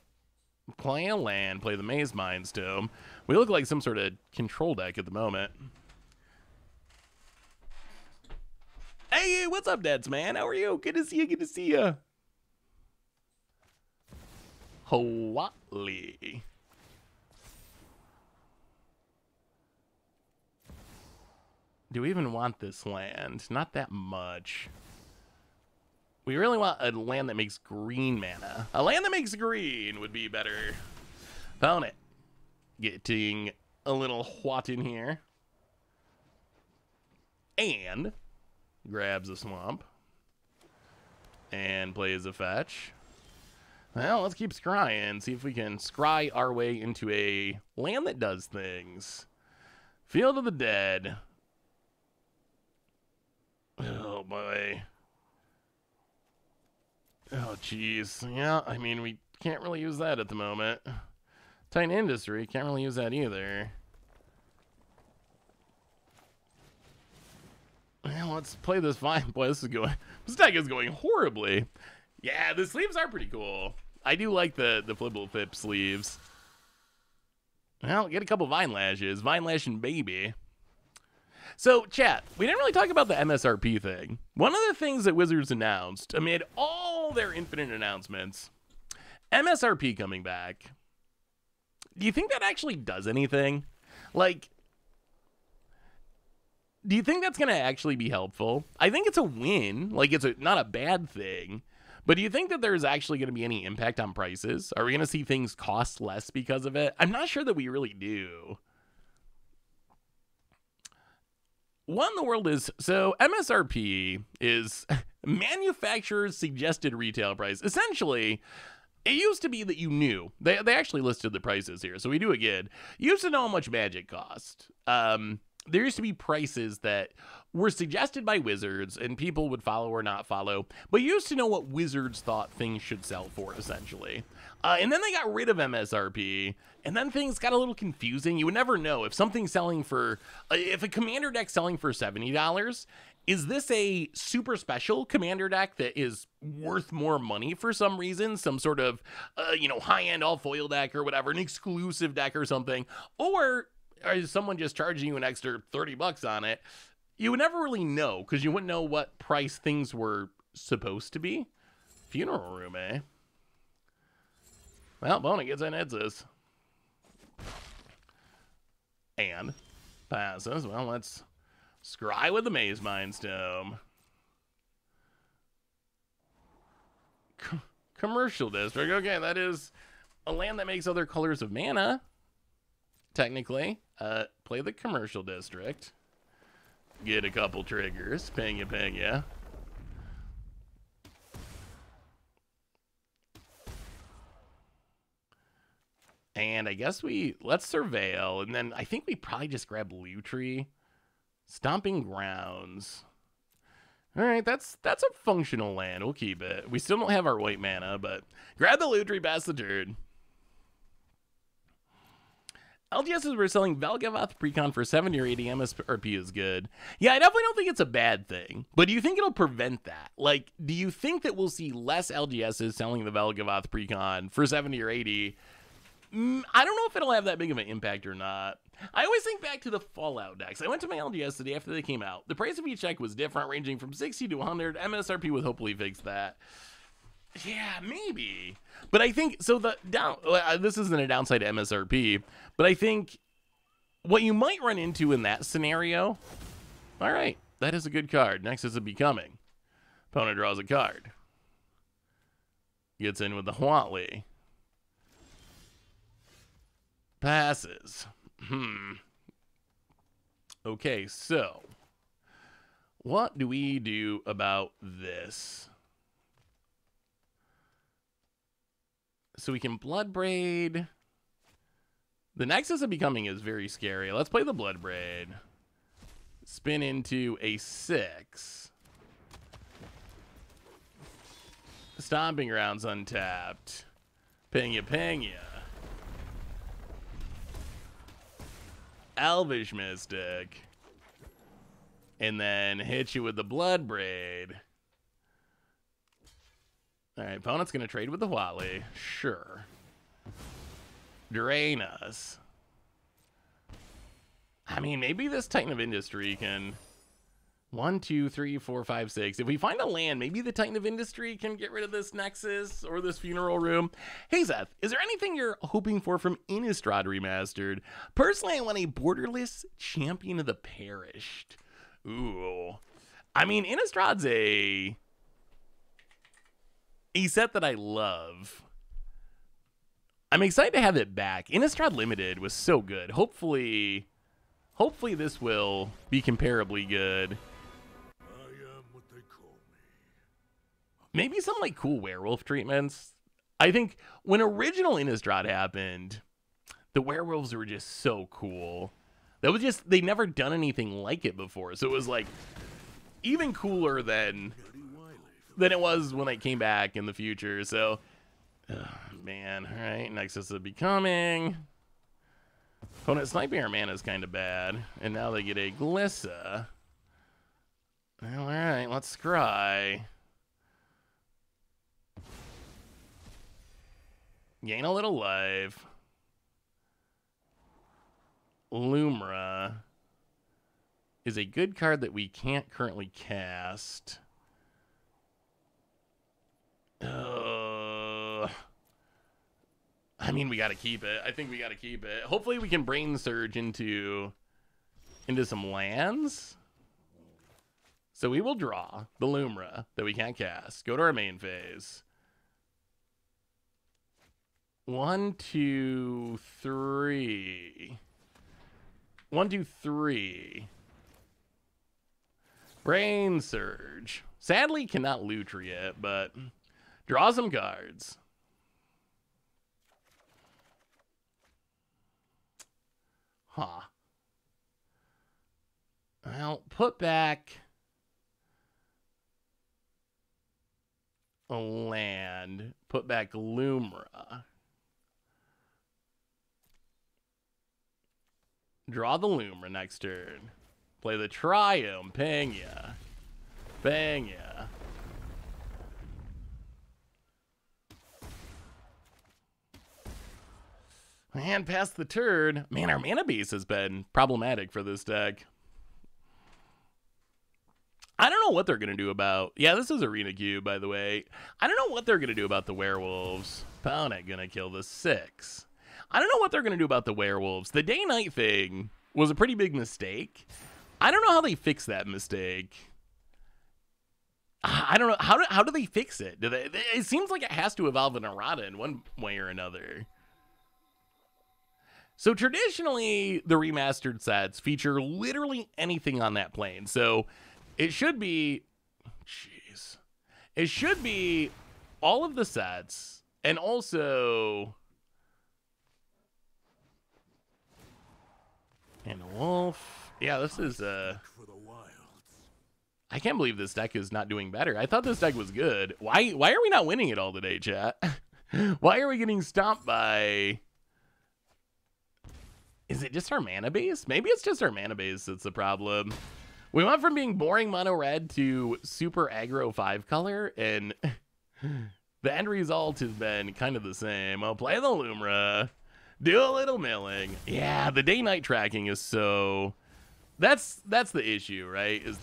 play a land, play the Maze Mind's Tome. We look like some sort of control deck at the moment. Hey, what's up, Dads, man? How are you? Good to see you, good to see you. Hawaii. Do we even want this land? Not that much. We really want a land that makes green mana. A land that makes green would be better. Found it. Getting a little what in here. And grabs a swamp. And plays a fetch. Well, let's keep scrying. See if we can scry our way into a land that does things. Field of the Dead. Oh, boy. Oh, jeez. Yeah, I mean, we can't really use that at the moment. Titan Industry, can't really use that either. Well, let's play this fine. Boy, this deck is going horribly. Yeah, the sleeves are pretty cool. I do like the Flibble Flip sleeves. Well, get a couple Vine Lashes. Vine Lash and Baby. So, chat, we didn't really talk about the MSRP thing. One of the things that Wizards announced, amid all their infinite announcements, MSRP coming back. Do you think that actually does anything? Like, do you think that's going to actually be helpful? I think it's a win. Like, it's not a bad thing. But do you think that there's actually going to be any impact on prices? Are we going to see things cost less because of it? I'm not sure that we really do. What in the world is... So, MSRP is manufacturer's suggested retail price. Essentially, it used to be that you knew. They actually listed the prices here, so we do again. You used to know how much Magic cost. There used to be prices that were suggested by Wizards, and people would follow or not follow. But you used to know what Wizards thought things should sell for, essentially. And then they got rid of MSRP, and then things got a little confusing. You would never know if something's selling for... if a Commander deck's selling for $70, is this a super special Commander deck that is worth more money for some reason? Some sort of, high-end all-foil deck or whatever, an exclusive deck or something? Or is someone just charging you an extra $30 on it? You would never really know, because you wouldn't know what price things were supposed to be. Funeral Room, eh? Well, Bona gets in Eds's. And passes. Well, let's scry with the Maze Mind's Tome. Commercial District. Okay, that is a land that makes other colors of mana. Technically. Play the Commercial District. Get a couple triggers. Ping ya. And I guess let's Surveil, and then I think we probably just grab Lutri. Stomping Grounds. All right, that's a functional land. We'll keep it. We still don't have our white mana, but grab the Lutri, pass the turn. LGSs were selling Valgavoth Precon for 70 or 80 MSRP is good. Yeah, I definitely don't think it's a bad thing. But do you think it'll prevent that? Like, do you think that we'll see less LGSs selling the Valgavoth Precon for 70 or 80? I don't know if it'll have that big of an impact or not. I always think back to the Fallout decks. I went to my LGS the day after they came out. The price of each deck was different, ranging from 60 to 100. MSRP would hopefully fix that. Yeah, maybe. But I think, so this isn't a downside to MSRP, but I think what you might run into in that scenario, all right, that is a good card. Next is a Becoming. Opponent draws a card. Gets in with the Huatli. Passes. Okay, so what do we do about this? So we can Blood Braid. The Nexus of Becoming is very scary. Let's play the Blood Braid. Spin into a 6. Stomping Grounds untapped. Ping ya. Elvish Mystic. And then hit you with the Blood Braid. Alright, opponent's going to trade with the Wally. Sure. Drain us. I mean, maybe this Titan of Industry can... 1, 2, 3, 4, 5, 6. If we find a land, maybe the Titan of Industry can get rid of this Nexus or this Funeral Room. Hey, Seth, is there anything you're hoping for from Innistrad Remastered? Personally, I want a borderless Champion of the Perished. Ooh. I mean, Innistrad's a set that I love. I'm excited to have it back. Innistrad Limited was so good. Hopefully this will be comparably good. Maybe some like cool werewolf treatments. I think when original Innistrad happened, the werewolves were just so cool. That was just, they never done anything like it before. So it was like even cooler than it was when it came back in the future. So, man, all right, Nexus of Becoming. Opponent sniping our mana is kind of bad. And now they get a Glissa. Well, all right, let's scry. Gain a little life. Lumra is a good card that we can't currently cast. I mean, we got to keep it. I think we got to keep it. Hopefully we can Brain Surge into some lands. So we will draw the Lumra that we can't cast. Go to our main phase. 1, 2, 3. 1, 2, 3. Brain Surge. Sadly, cannot Lutri it, but draw some cards. Huh. Well, put back a land. Put back Lumra. Draw the Lumra next turn. Play the Triumph. Ping ya. Bang ya. And past the turn. Man, our mana base has been problematic for this deck. I don't know what they're going to do about... Yeah, this is Arena Cube, by the way. I don't know what they're going to do about the werewolves. Opponent going to kill the 6. I don't know what they're going to do about the werewolves. The day-night thing was a pretty big mistake. I don't know how they fix that mistake. I don't know. How do they fix it? It seems like it has to evolve an errata in one way or another. So traditionally, the remastered sets feature literally anything on that plane. So it should be... Jeez. It should be all of the sets and also... And a wolf. Yeah, this is I can't believe this deck is not doing better. I thought this deck was good. Why are we not winning it all today, chat? Why are we getting stomped by... Is it just our mana base? Maybe it's just our mana base that's the problem. We went from being boring mono red to super aggro 5 color, and the end result has been kind of the same. I'll play the Lumra. Do a little milling. Yeah, the day-night tracking is so... That's the issue, right? Is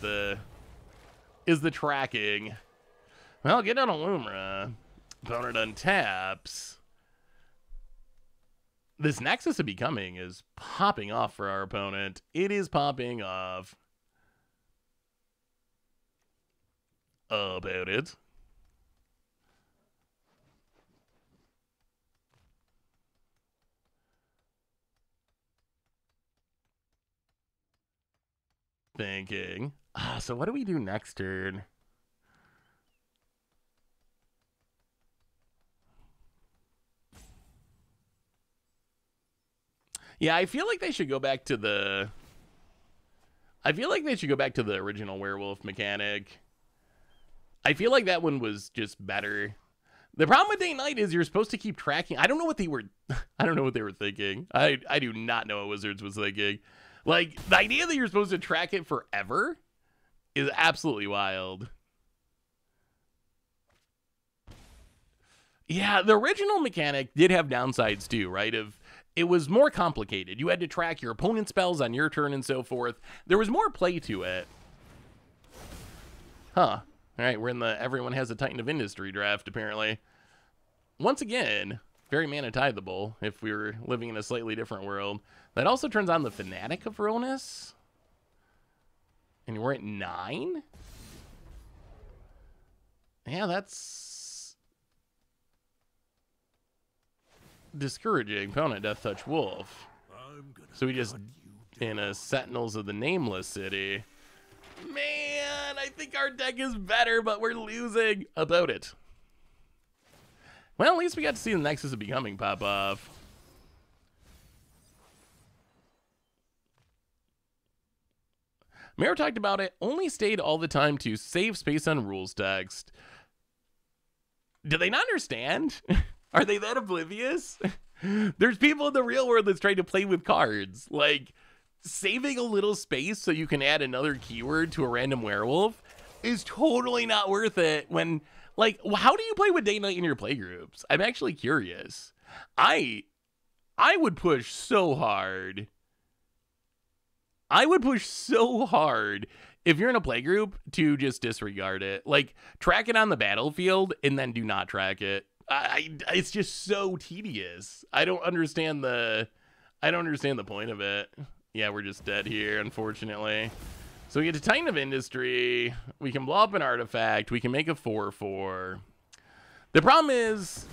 the tracking. Well, get on a Lumra. Opponent untaps. This Nexus of Becoming is popping off for our opponent. It is popping off. About it. Thinking. So what do we do next turn? Yeah, I feel like they should go back to the... I feel like they should go back to the original werewolf mechanic. I feel like that one was just better. The problem with Day Night is you're supposed to keep tracking. I don't know what they were... I don't know what they were thinking. I do not know what Wizards was thinking. Like, the idea that you're supposed to track it forever is absolutely wild. Yeah, the original mechanic did have downsides too, right? It was more complicated. You had to track your opponent's spells on your turn and so forth. There was more play to it. Huh. All right, we're in the Everyone Has a Titan of Industry draft, apparently. Once again, very monetizable if we were living in a slightly different world. That also turns on the Fanatic of Ronus. And we're at 9? Yeah, that's discouraging. Opponent, Death Touch Wolf. So we just in a Sentinels of the Nameless City. Man, I think our deck is better, but we're losing about it. Well, at least we got to see the Nexus of Becoming pop off. Mero talked about it, only stayed all the time to save space on rules text. Do they not understand? Are they that oblivious? There's people in the real world that's trying to play with cards. Like, saving a little space so you can add another keyword to a random werewolf is totally not worth it when, like, how do you play with Day Night in your play groups? I'm actually curious. I would push so hard. I would push so hard if you're in a play group to just disregard it. Like, track it on the battlefield and then do not track it. It's just so tedious. I don't understand the point of it. Yeah, we're just dead here, unfortunately. So we get to Titan of Industry. We can blow up an artifact. We can make a 4/4. The problem is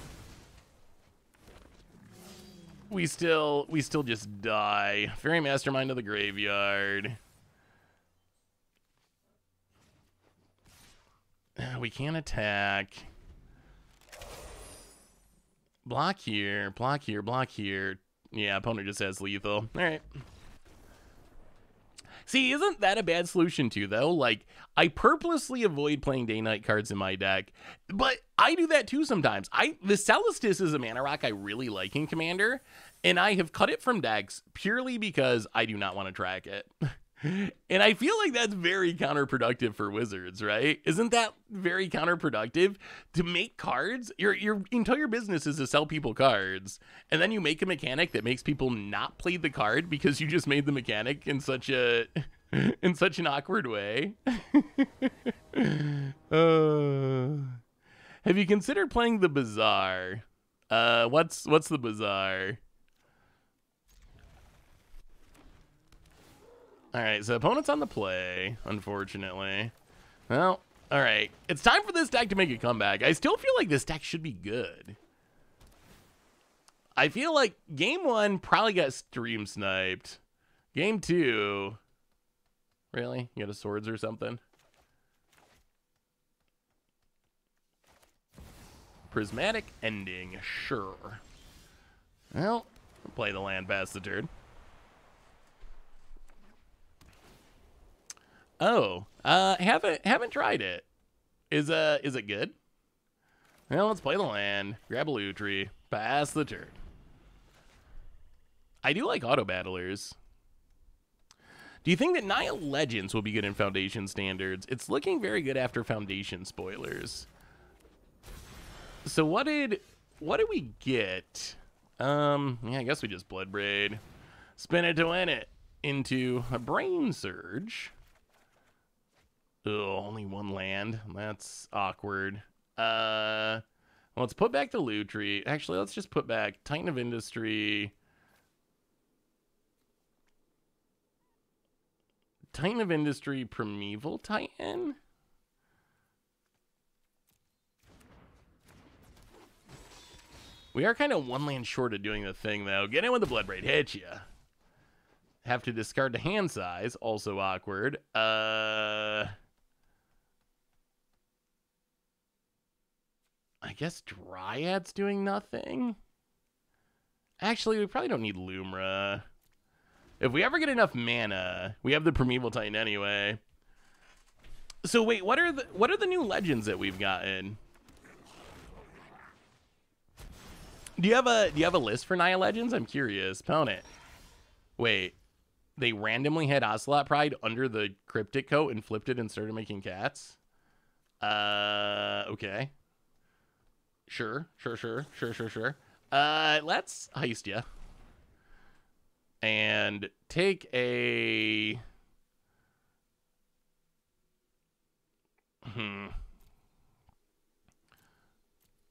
we still just die. Fairy Mastermind of the graveyard. We can't attack. Block here, block here, block here. Yeah, opponent just has lethal. All right. See, isn't that a bad solution too, though? Like, I purposely avoid playing day-night cards in my deck, but I do that too sometimes. The Celestis is a mana rock I really like in Commander, and I have cut it from decks purely because I do not want to track it. And I feel like that's very counterproductive for Wizards, right? Isn't that very counterproductive? To make cards, your entire business is to sell people cards, and then you make a mechanic that makes people not play the card because you just made the mechanic in such an awkward way. Have you considered playing the Bazaar? What's the Bazaar? All right, so opponent's on the play, unfortunately. Well, all right. It's time for this deck to make a comeback. I still feel like this deck should be good. I feel like game 1 probably got stream sniped. Game 2... Really? You got a swords or something? Prismatic Ending, sure. Well, play the land past the turn. Oh, haven't tried it. Is it good? Well, let's play the land, grab a Lutri, pass the turn. I do like auto battlers. Do you think that Naya Legends will be good in Foundation standards? It's looking very good after Foundation spoilers. So what did we get? Yeah, I guess we just Blood Braid. Spin it to win it into a Brain Surge. Oh, only one land. That's awkward. Let's put back the Lutri. Actually, let's just put back Titan of Industry. Titan of Industry, Primeval Titan? We are kind of one land short of doing the thing, though. Get in with the Blood Braid. Hit ya. Have to discard the hand size. Also awkward. I guess Dryad's doing nothing. Actually, we probably don't need Lumra. If we ever get enough mana, we have the Primeval Titan anyway. So wait, what are the new legends that we've gotten? Do you have a list for Naya legends? I'm curious. Opponent. Wait, they randomly had Ocelot Pride under the cryptic coat and flipped it and started making cats. Okay. Sure. Let's heist ya. And take a...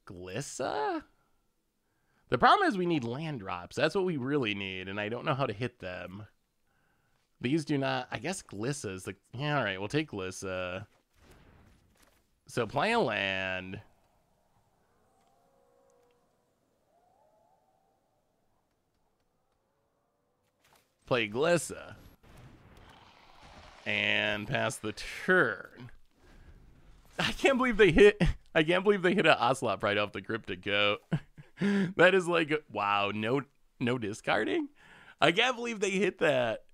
Glissa? The problem is we need land drops. That's what we really need, and I don't know how to hit them. These do not... I guess Glissa is the... Yeah, alright, we'll take Glissa. So play a land. Play Glissa. And pass the turn. I can't believe they hit an Ocelot Pride off the cryptic coat. That is like, wow, no discarding? I can't believe they hit that.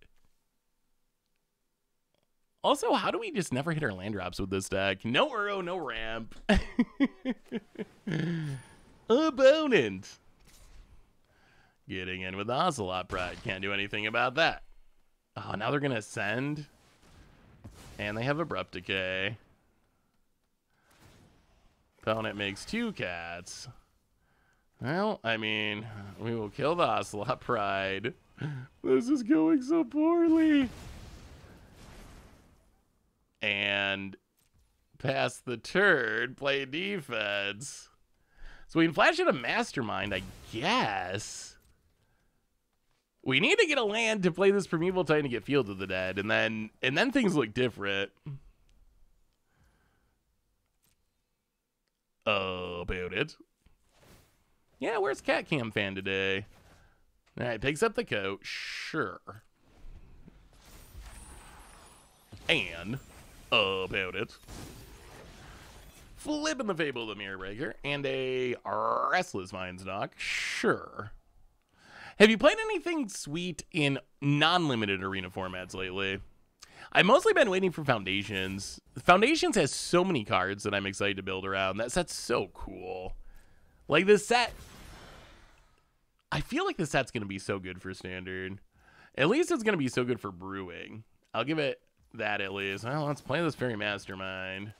Also, how do we just never hit our land drops with this deck? No Uro, no ramp. Opponent. Getting in with Ocelot Pride. Can't do anything about that. Oh, now they're going to send. And they have Abrupt Decay. Opponent makes 2 cats. Well, I mean, we will kill the Ocelot Pride. This is going so poorly. And pass the turn, play defense. So we can flash it a Mastermind, I guess. We need to get a land to play this Primeval Titan to get Field of the Dead, and then things look different. About it. Yeah, where's Cat Cam Fan today? All right, picks up the coat. Sure. And about it. Flipping the Fable of the Mirror Breaker and a Restless Mind's Knock. Sure. Have you played anything sweet in non-limited arena formats lately? I've mostly been waiting for Foundations. Foundations has so many cards that I'm excited to build around. That set's so cool. Like this set, I feel like this set's going to be so good for Standard. At least it's going to be so good for Brewing. I'll give it that at least. Well, let's play this Fairy Mastermind.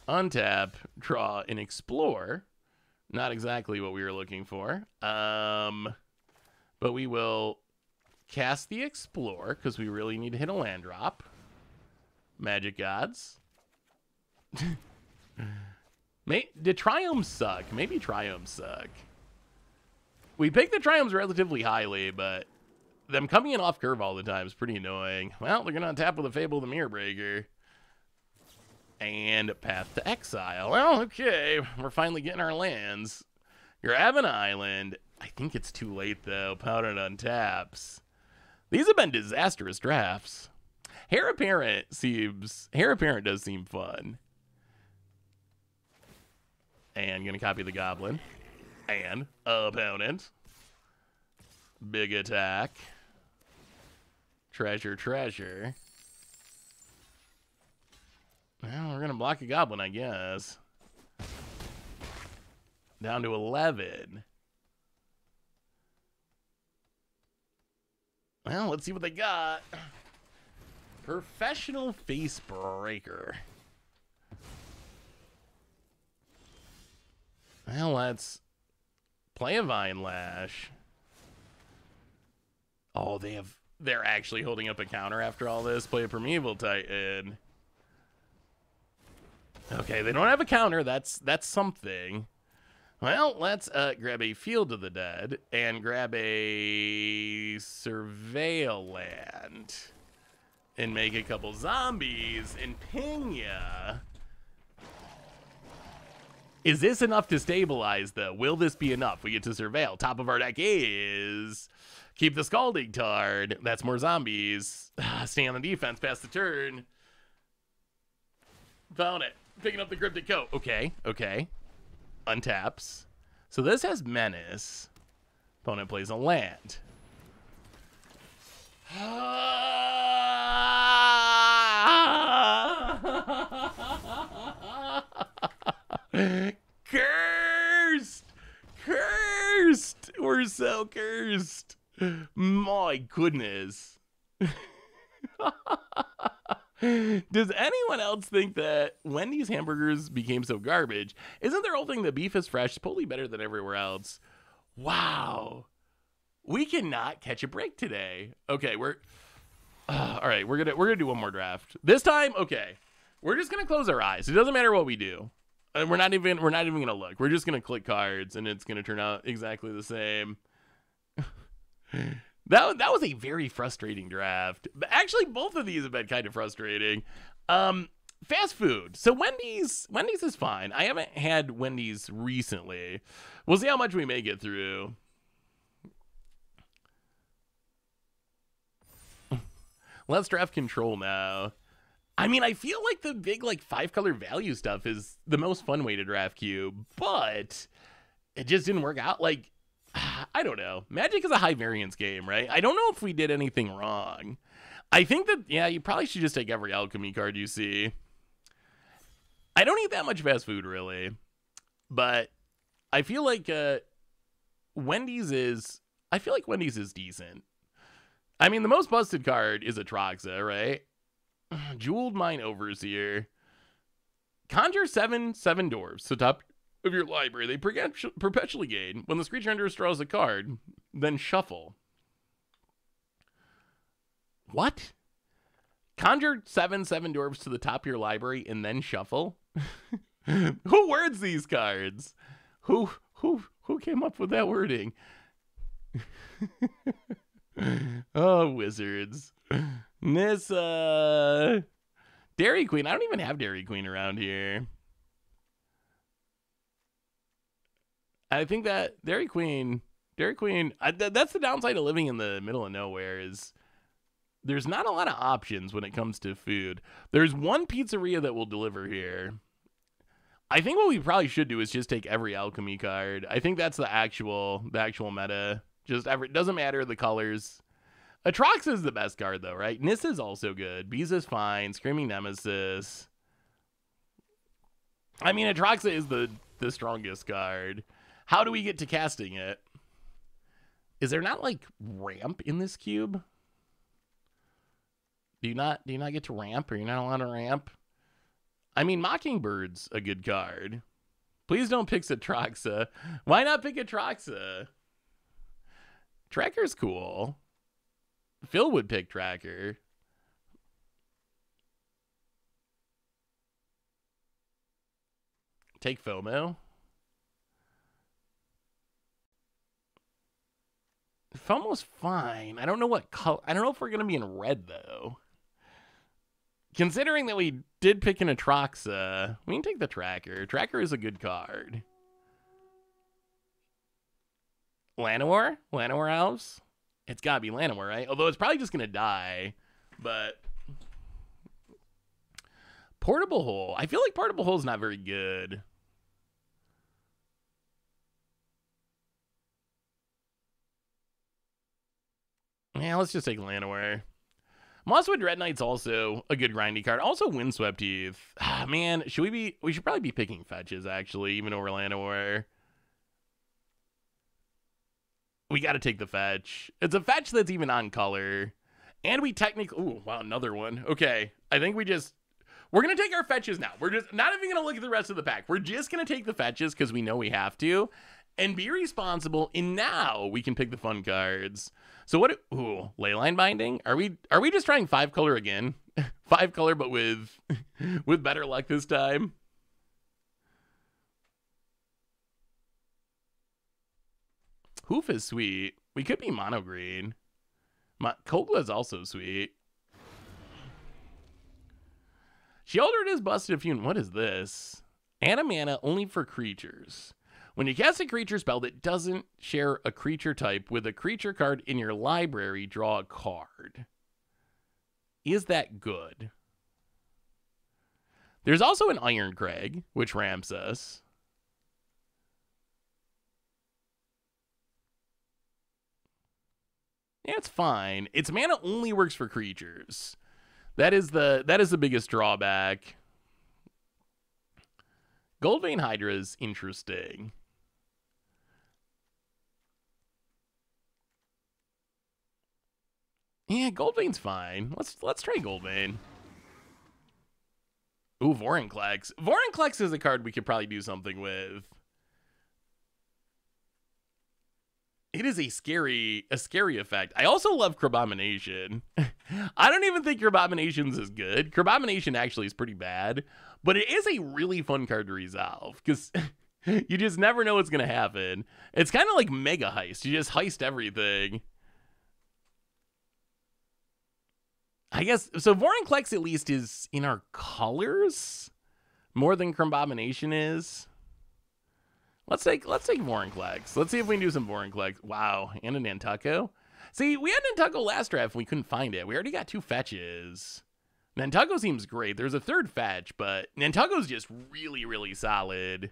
Untap, draw, and explore. Not exactly what we were looking for. But we will cast the Explore because we really need to hit a land drop. Magic Gods. Did Triomes suck? Maybe Triomes suck. We picked the Triomes relatively highly, but them coming in off curve all the time is pretty annoying. Well, they're going to untap with a Fable of the Mirror Breaker. And Path to Exile. Well, okay. We're finally getting our lands. Grab an island. I think it's too late, though. Opponent untaps. These have been disastrous drafts. Heir Apparent does seem fun. And gonna copy the Goblin. And opponent. Big attack. Treasure. Well, we're gonna block a Goblin, I guess. Down to 11. Well, let's see what they got. Professional Face Breaker. Well, let's play a Vine Lash. Oh, they're actually holding up a counter after all this. Play a Primeval Titan. Okay, they don't have a counter. That's something. Well, let's grab a Field of the Dead and grab a Surveil Land and make a couple zombies and ping ya. Is this enough to stabilize, though? Will this be enough? We get to Surveil. Top of our deck is keep the Scalding Tard. That's more zombies. Stay on the defense, pass the turn. Found it. Picking up the Cryptic Coat. Okay. Untaps. So this has Menace. Opponent plays a land. Cursed! Cursed! We're so cursed. My goodness. Does anyone else think that Wendy's hamburgers became so garbage? Isn't their whole thing that beef is fresh, totally better than everywhere else? Wow. We cannot catch a break today. Okay, all right, we're gonna do one more draft. This time, okay. We're just gonna close our eyes. It doesn't matter what we do. And we're not even gonna look. We're just gonna click cards and it's gonna turn out exactly the same. That was a very frustrating draft. But actually, both of these have been kind of frustrating. Fast food. So Wendy's is fine. I haven't had Wendy's recently. We'll see how much we may get through. Let's draft control now. I mean, I feel like the big 5-color value stuff is the most fun way to draft cube, but it just didn't work out. I don't know. Magic is a high variance game, right? I don't know if we did anything wrong. I think that, yeah, you probably should just take every alchemy card you see. I don't eat that much fast food, really. But I feel like Wendy's is decent. I mean, the most busted card is Atraxa, right? Jeweled Mine Overseer. Conjure 7 dwarves to top of your library. They perpetually gain. When the creature enters, draws a card, then shuffle. What? Conjure 7 dwarves to the top of your library and then shuffle? Who words these cards? Who came up with that wording? Oh, wizards. Nissa. Dairy Queen. I don't even have Dairy Queen around here. I think that Dairy Queen, that's the downside of living in the middle of nowhere is there's not a lot of options when it comes to food. There's one pizzeria that will deliver here. I think what we probably should do is just take every alchemy card. I think that's the actual meta. It doesn't matter the colors. Atraxa is the best card though, right? Nissa is also good. Bees is fine. Screaming Nemesis. I mean, Atraxa is the strongest card. How do we get to casting it? Is there not ramp in this cube? Do you not get to ramp? Or you're not allowed to ramp? I mean, Mockingbird's a good card. Please don't pick Atraxa. Why not pick Atraxa? Tracker's cool. Phil would pick Tracker. Take FOMO. FOMO's fine. I don't know what color. I don't know if we're going to be in red, though. Considering that we did pick an Atraxa, we can take the Tracker. Tracker is a good card. Llanowar? Llanowar Elves? It's got to be Llanowar, right? Although it's probably just going to die. But Portable Hole. I feel like Portable Hole is not very good. Yeah, let's just take Llanowar. Mosswood Dread Knight's also a good grindy card. Also Windswept Heath. Ah, man, we should probably be picking fetches, actually, even over Llanowar. We got to take the fetch. It's a fetch that's even on color. And we technically... Ooh, wow, another one. Okay, I think we're going to take our fetches now. We're just not even going to look at the rest of the pack. We're just going to take the fetches because we know we have to. And be responsible. And now we can pick the fun cards. So what... Ooh, Leyline Binding? Are we just trying 5-color again? 5-color, but with better luck this time? Hoof is sweet. We could be mono green. Kogla is also sweet. Sheoldred is busted if you... What is this? Mana only for creatures. When you cast a creature spell that doesn't share a creature type with a creature card in your library, draw a card. Is that good? There's also an Iron Crag, which ramps us. Yeah, it's fine. Its mana only works for creatures. That is the biggest drawback. Goldvein Hydra is interesting. Yeah, Goldvein's fine. Let's try Goldvein. Ooh, Vorinclex. Vorinclex is a card we could probably do something with. It is a scary effect. I also love Crabomination. I don't even think Crabomination's is good. Crabomination actually is pretty bad, but it is a really fun card to resolve because you just never know what's going to happen. It's kind of like Mega Heist. You just heist everything. I guess, so Vorinclex at least is in our colors more than Crabomination is. Let's take Vorinclex. Let's see if we can do some Vorinclex. Wow, and a Nantucko. See, we had Nantucko last draft and we couldn't find it. We already got 2 fetches. Nantucko seems great. There's a 3rd fetch, but Nantucko's just really, really solid.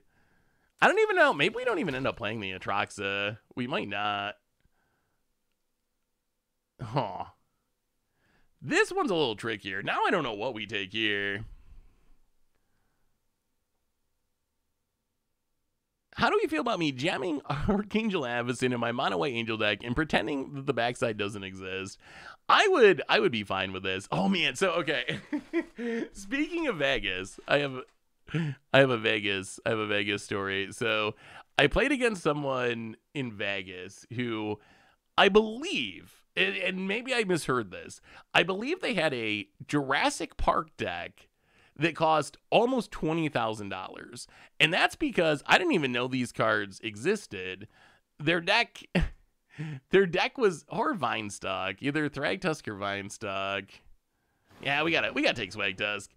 I don't even know. Maybe we don't even end up playing the Atraxa. We might not. Huh. This one's a little trickier. Now I don't know what we take here. How do we feel about me jamming Archangel Avacyn in my mono white angel deck and pretending that the backside doesn't exist? I would be fine with this. Oh man, so okay. Speaking of Vegas, I have a Vegas story. So I played against someone in Vegas who I believe, and maybe I misheard this, I believe they had a Jurassic Park deck that cost almost $20,000. And that's because I didn't even know these cards existed. Their deck was or Vinestock, either Thragtusk or Vinestock. Yeah, we gotta take Swagtusk.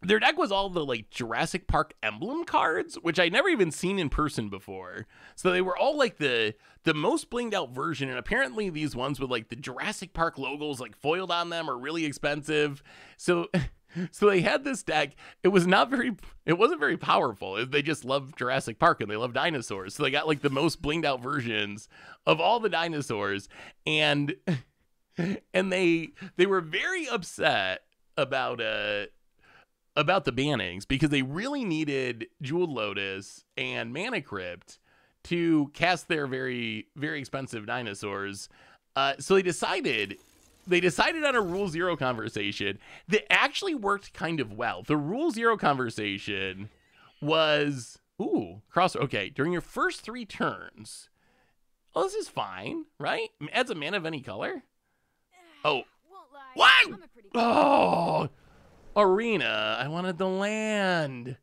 Their deck was all the like Jurassic Park emblem cards, which I'd never even seen in person before. So they were all like the most blinged out version, and apparently these ones with like the Jurassic Park logos like foiled on them are really expensive. So they had this deck. It wasn't very powerful. They just loved Jurassic Park and they love dinosaurs. So they got like the most blinged out versions of all the dinosaurs, and they were very upset about the bannings because they really needed Jeweled Lotus and Mana Crypt to cast their very, very expensive dinosaurs. So they decided on a Rule Zero conversation that actually worked kind of well. The Rule Zero conversation was, okay, during your first 3 turns. Oh, this is fine, right? Adds a mana of any color. Oh, what? Oh, Arena. I wanted the land.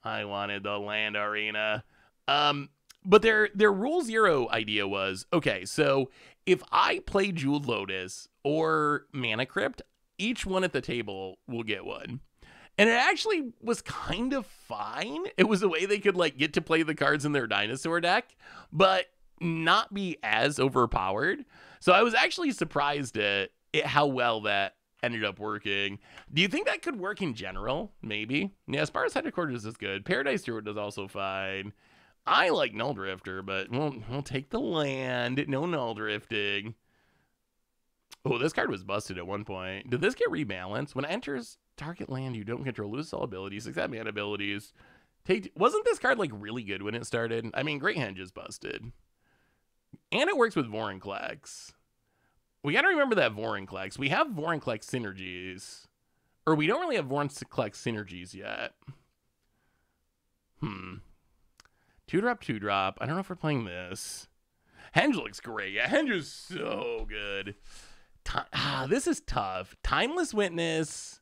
Arena. But their Rule Zero idea was, okay, so if I play Jeweled Lotus or Mana Crypt, each one at the table will get one. And it actually was kind of fine. It was a way they could like get to play the cards in their dinosaur deck, but not be as overpowered. So I was actually surprised at how well that ended up working. Do you think that could work in general? Maybe. Yeah, as far as Headquarters is good. Paradise Druid is also fine. I like Null Drifter, but we'll take the land. No Null Drifting. Oh, this card was busted at one point. Did this get rebalanced? When it enters target land you don't control, lose all abilities, except mana abilities. Wasn't this card like really good when it started? I mean, Great Hand just busted. And it works with Vorinclex. We got to remember that Vorinclex. We have Vorinclex synergies. Or we don't really have Vorinclex synergies yet. 2-drop, 2-drop. I don't know if we're playing this. Henge looks great. Yeah, Henge is so good. This is tough. Timeless Witness.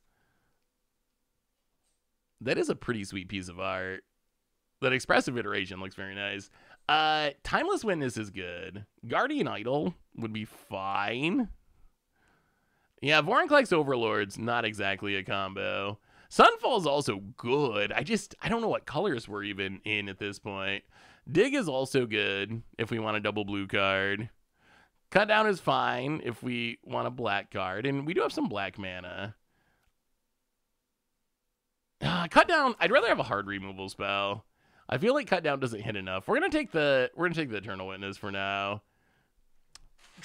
That is a pretty sweet piece of art. That expressive iteration looks very nice. Timeless Witness is good. Guardian Idol would be fine. Yeah, Vorinclex Overlord's not exactly a combo. Sunfall's also good. I don't know what colors we're even in at this point. Dig is also good if we want a double blue card. Cut Down is fine if we want a black card. And we do have some black mana. Cut Down, I'd rather have a hard removal spell. I feel like Cut Down doesn't hit enough. We're gonna take the Eternal Witness for now.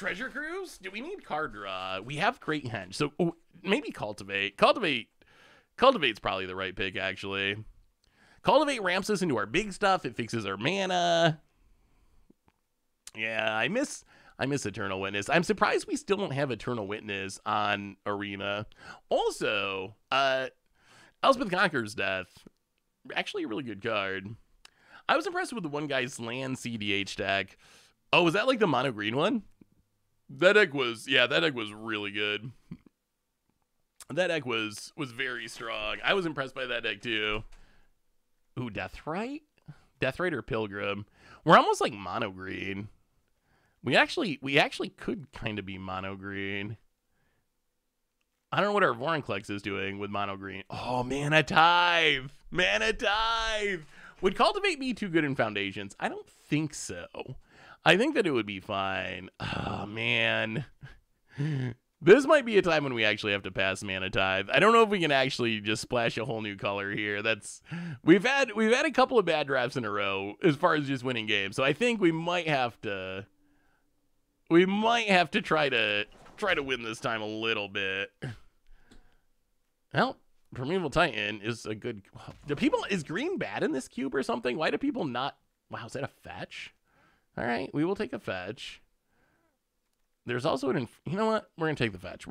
Treasure Cruise? Do we need card draw? We have Great Henge. So maybe Cultivate. Cultivate's probably the right pick, actually. Cultivate ramps us into our big stuff. It fixes our mana. Yeah, I miss Eternal Witness. I'm surprised we still don't have Eternal Witness on Arena. Also, Elspeth Conqueror's Death. Actually a really good card. I was impressed with the one guy's land CDH deck. Oh, was that like the mono green one? That deck was really good. That deck was very strong. I was impressed by that deck too. Ooh, Deathrite or Pilgrim. We're almost like mono green. We actually could kind of be mono green. I don't know what our Vorinclex is doing with mono green. Oh, Mana Tithe. Would Cultivate be too good in Foundations? I don't think so. I think that it would be fine. Oh, man. This might be a time when we actually have to pass Mana Tithe. I don't know if we can actually just splash a whole new color here. We've had a couple of bad drafts in a row as far as just winning games. So I think we might have to try to win this time a little bit. Well, Primeval Titan is a good. Is green bad in this cube or something? Why do people not? Wow, is that a fetch? All right, we will take a fetch. There's also you know what? We're gonna take the fetch.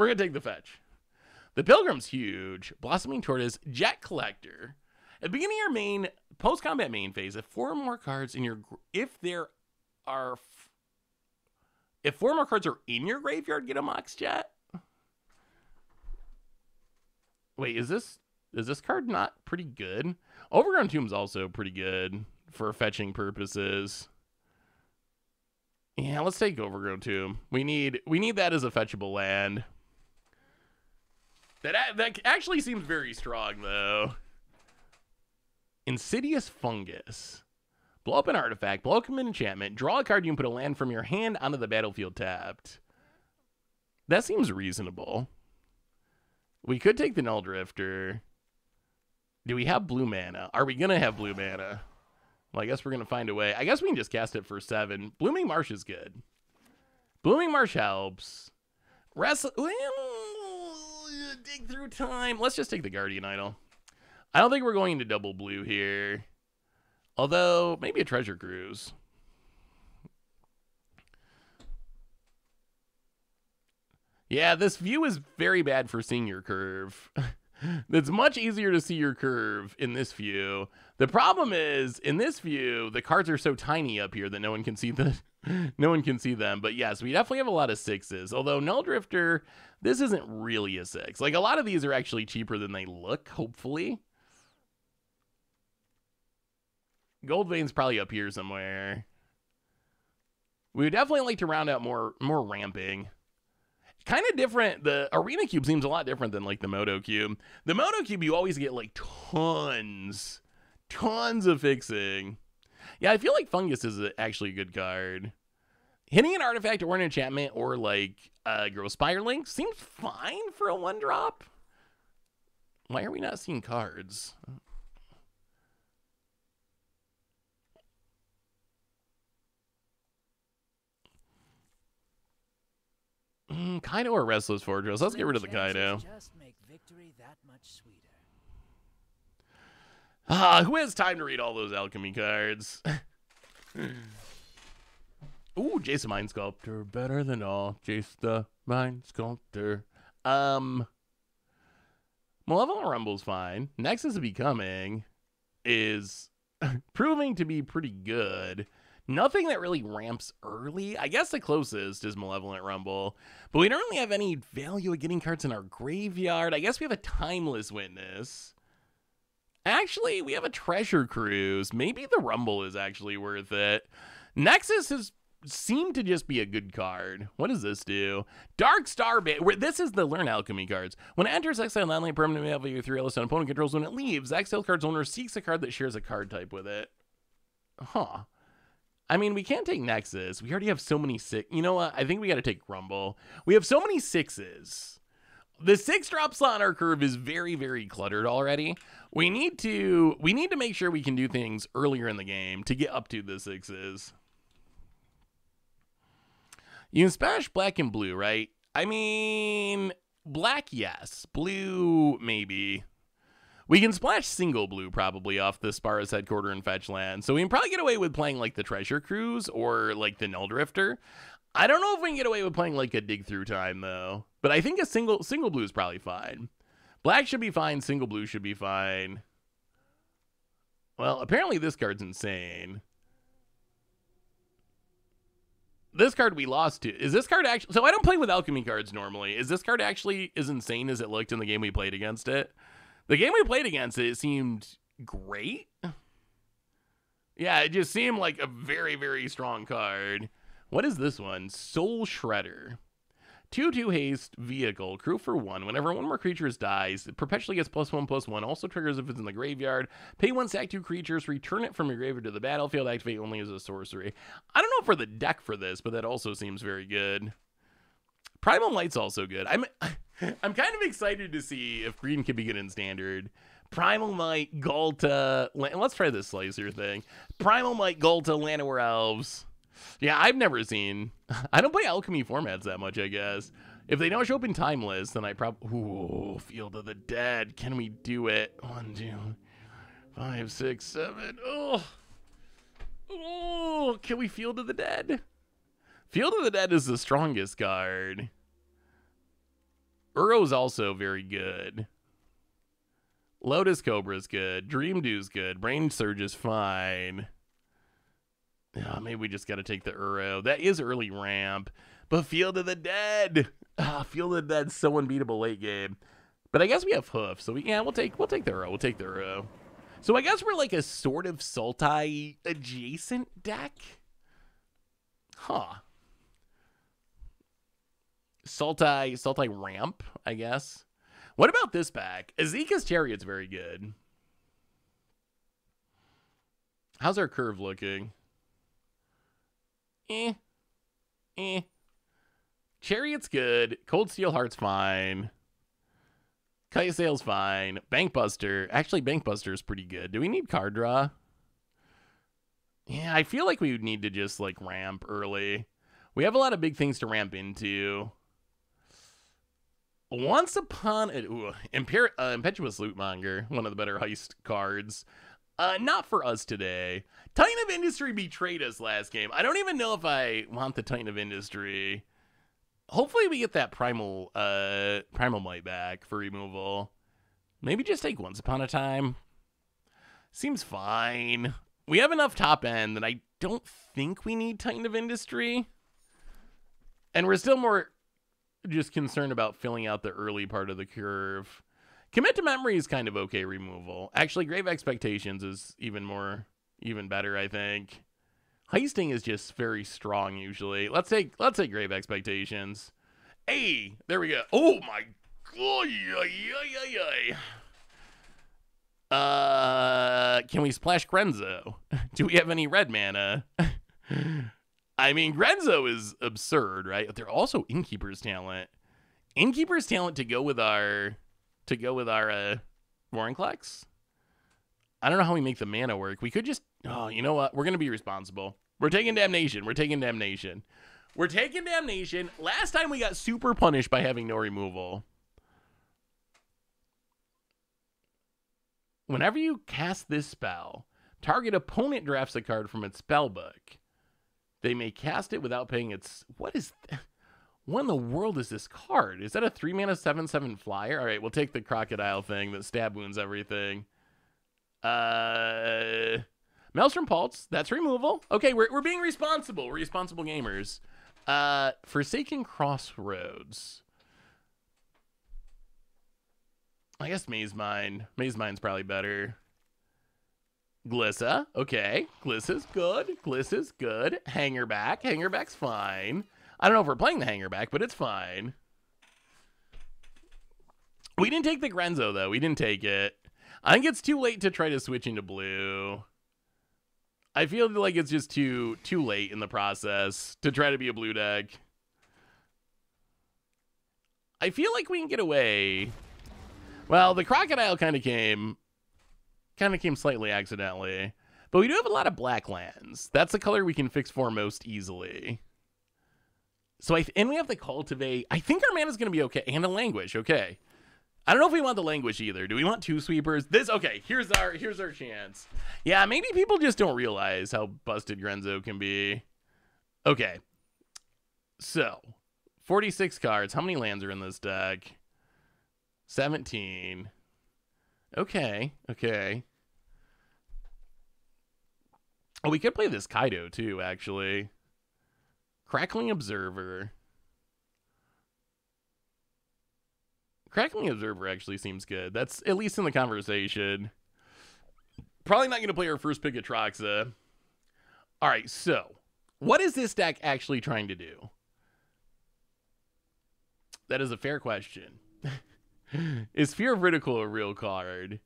The Pilgrim's huge. Blossoming Tortoise, Jet Collector. At the beginning of your main post-combat main phase, if four more cards in your graveyard, get a Mox Jet. Wait, is this card not pretty good? Overgrown Tomb's also pretty good for fetching purposes. Yeah, let's take Overgrown Tomb. We need that as a fetchable land. That actually seems very strong though. Insidious Fungus. Blow up an artifact, blow up an enchantment, draw a card, you can put a land from your hand onto the battlefield tapped. That seems reasonable. We could take the Null Drifter. Do we have blue mana? Are we going to have blue mana? Well, I guess we're going to find a way. I guess we can just cast it for 7. Blooming Marsh is good. Blooming Marsh helps. Dig through time. Let's just take the Guardian Idol. I don't think we're going to double blue here. Although, maybe a Treasure Cruise. Yeah, this view is very bad for seeing your curve. It's much easier to see your curve in this view. The problem is, in this view, the cards are so tiny up here that no one can see them. But yes, we definitely have a lot of 6s. Although Null Drifter, this isn't really a 6. Like, a lot of these are actually cheaper than they look, hopefully. Gold Vein's probably up here somewhere. We would definitely like to round out more ramping. Kind of different. The Arena Cube seems a lot different than like the Moto Cube. The Moto Cube, you always get like tons of fixing. Yeah, I feel like Fungus is actually a good card. Hitting an artifact or an enchantment or like Gross Spirelink seems fine for a 1-drop. Why are we not seeing cards? Kaido or Restless Fortress? Let's get rid of the Kaido. Just make victory that much sweeter. Who has time to read all those alchemy cards? Ooh, Jace the Mind Sculptor. Better than all. Jace the Mind Sculptor. Malevolent Rumble's fine. Nexus of Becoming is proving to be pretty good. Nothing that really ramps early. I guess the closest is Malevolent Rumble. But we don't really have any value of getting cards in our graveyard. I guess we have a Timeless Witness. Actually, we have a Treasure Cruise. Maybe the Rumble is actually worth it. Nexus has seemed to just be a good card. What does this do? Dark Starband. This is the Learn Alchemy cards. When it enters exile, non-land permanent value 3 LS on opponent controls. When it leaves, exile card's owner seeks a card that shares a card type with it. Huh. I mean, we can't take Nexus. We already have so many 6. You know what? I think we got to take Rumble. We have so many 6s. The 6-drop slot on our curve is very, very cluttered already. We need to make sure we can do things earlier in the game to get up to the 6s. You can splash black and blue, right? I mean, black, yes. Blue, maybe. We can splash single blue probably off the Sparra's Headquarter and fetch land. So we can probably get away with playing like the Treasure Cruise or like the Null Drifter. I don't know if we can get away with playing like a Dig Through Time though. But I think a single blue is probably fine. Black should be fine. Single blue should be fine. Well, apparently this card's insane. This card we lost to. Is this card actually... So I don't play with alchemy cards normally. Is this card actually as insane as it looked in the game we played against it? The game we played against it seemed great. Yeah, it just seemed like a very, very strong card. What is this one? Soul Shredder. 2/2 haste vehicle. Crew for 1. Whenever one more creatures dies, it perpetually gets +1/+1. Also triggers if it's in the graveyard. Pay 1, sack 2 creatures. Return it from your graveyard to the battlefield. Activate only as a sorcery. I don't know for the deck for this, but that also seems very good. Primal Might's also good. I'm kind of excited to see if green can be good in standard. Primal Might, Galta. Let's try this slicer thing. Primal Might, Galta, Llanowar Elves. Yeah, I've never seen... I don't play alchemy formats that much, I guess. If they don't show up in Timeless, then I probably... Ooh, Field of the Dead. Can we do it? 1, 2, 5, 6, 7. Oh, can we Field of the Dead? Field of the Dead is the strongest card. Uro's also very good. Lotus Cobra's good. Dream Dew's good. Brain Surge is fine. Oh, maybe we just got to take the Uro. That is early ramp. But Field of the Dead. Field of the Dead's so unbeatable late game. But I guess we have Hoof. So we'll take the Uro. We'll take the Uro. So I guess we're like a sort of Sultai adjacent deck. Huh. Sultai ramp, I guess. What about this pack? Azeka's Chariot's very good. How's our curve looking? Chariot's good. Cold Steel Heart's fine. Kite Sail's fine. Bankbuster. Actually, Bankbuster's pretty good. Do we need card draw? Yeah, I feel like we would need to just like ramp early. We have a lot of big things to ramp into. Once Upon a... Impetuous Lootmonger, one of the better heist cards. Not for us today. Titan of Industry betrayed us last game. I don't even know if I want the Titan of Industry. Hopefully we get that Primal Might back for removal. Maybe just take Once Upon a Time. Seems fine. We have enough top end that I don't think we need Titan of Industry. And we're still more just concerned about filling out the early part of the curve. Commit to Memory is kind of okay removal. Actually, Grave Expectations is even better, I think. Heisting is just very strong usually. Let's take Grave Expectations. Hey, there we go. Oh my god. Can we splash Grenzo? Do we have any red mana? I mean, Grenzo is absurd, right? They're also Innkeeper's Talent. Innkeeper's Talent to go with our Vorinclex? I don't know how we make the mana work. We could just... Oh, you know what? We're going to be responsible. We're taking Damnation. Last time we got super punished by having no removal. Whenever you cast this spell, target opponent drafts a card from its spellbook. They may cast it without paying its... What is... What in the world is this card? Is that a 3-mana 7/7 flyer? All right, we'll take the Crocodile thing that stab wounds everything. Maelstrom Pulse, that's removal. Okay, we're being responsible. We're responsible gamers. Forsaken Crossroads. I guess Maze Mine. Maze Mine's probably better. Glissa, okay. Glissa's good. Hangerback. Hangerback's fine. I don't know if we're playing the Hangerback, but it's fine. We didn't take the Grenzo, though. We didn't take it. I think it's too late to try to switch into blue. I feel like it's just too late in the process to try to be a blue deck. I feel like we can get away. Well, the Crocodile kind of came slightly accidentally. But we do have a lot of black lands. That's the color we can fix for most easily. So and we have the cultivate. I think our mana's going to be okay. And the languish, okay. I don't know if we want the languish either. Do we want 2 sweepers? Okay, here's our chance. Yeah, maybe people just don't realize how busted Grenzo can be. Okay. So, 46 cards. How many lands are in this deck? 17. Okay. Oh, we could play this Kaido too, actually. Crackling Observer. Crackling Observer actually seems good. That's at least in the conversation. Probably not going to play our first pick at Troxa. All right, so what is this deck actually trying to do? That is a fair question. Is Fear of Ridicule a real card?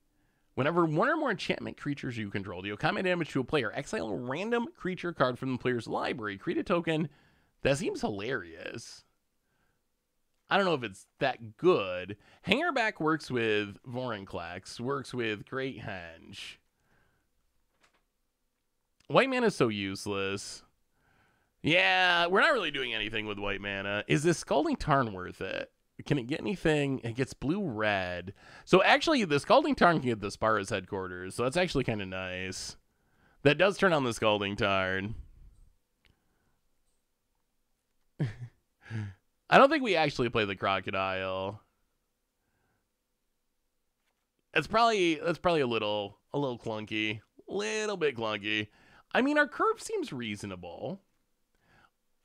Whenever one or more enchantment creatures you control deal combat damage to a player, exile a random creature card from the player's library. Create a token. That seems hilarious. I don't know if it's that good. Hangerback works with Vorinclex, works with Great Henge. White mana is so useless. Yeah, we're not really doing anything with white mana. Is this Scalding Tarn worth it? Can it get anything? It gets blue-red. So actually, the Scalding Tarn can get the Spara's headquarters, so that's actually kind of nice. That does turn on the Scalding Tarn. I don't think we actually play the Crocodile. That's probably a little clunky. Little bit clunky. I mean, our curve seems reasonable.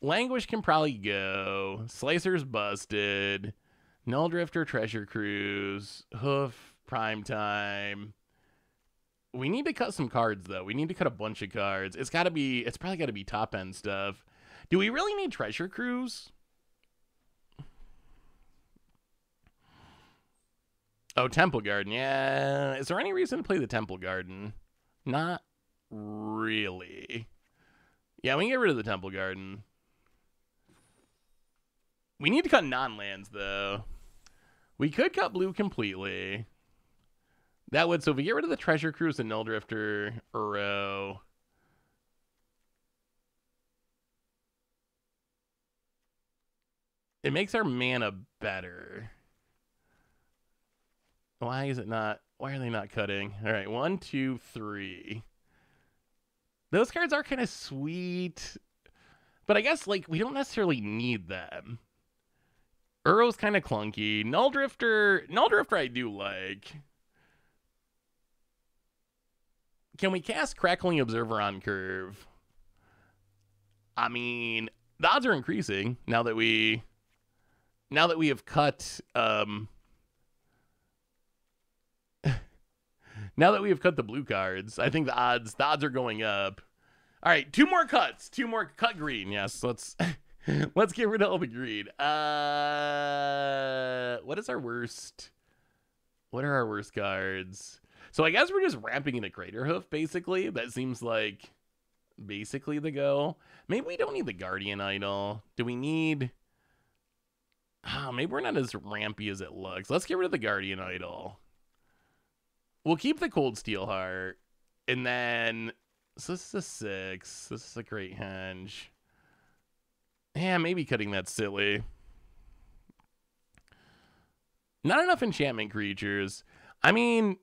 Languish can probably go. Slicer's busted. Null Drifter, Treasure Cruise, Hoof, Primetime. We need to cut some cards, though. We need to cut a bunch of cards. It's probably got to be top-end stuff. Do we really need Treasure Cruise? Oh, Temple Garden. Yeah. Is there any reason to play the Temple Garden? Not really. Yeah, we can get rid of the Temple Garden. We need to cut non-lands, though. We could cut blue completely. That would, so if we get rid of the Treasure Cruise and Null Drifter, Uro. It makes our mana better. Why are they not cutting? All right, 1, 2, 3. Those cards are kind of sweet. But I guess, like, we don't necessarily need them. Uro's kind of clunky. Null Drifter I do like. Can we cast Crackling Observer on curve? I mean, the odds are increasing now that we have cut now that we have cut the blue cards. I think the odds are going up. All right, 2 more cuts. 2 more cut green. Yes, let's get rid of all the green. What is our worst? What are our worst cards? So I guess we're just ramping into Crater Hoof, basically. That seems like basically the go. Maybe we don't need the Guardian Idol. Do we need... maybe we're not as rampy as it looks. Let's get rid of the Guardian Idol. We'll keep the Cold Steel Heart. And then... So this is a 6. This is a Great Henge. Yeah, maybe cutting that silly. Not enough enchantment creatures. I mean,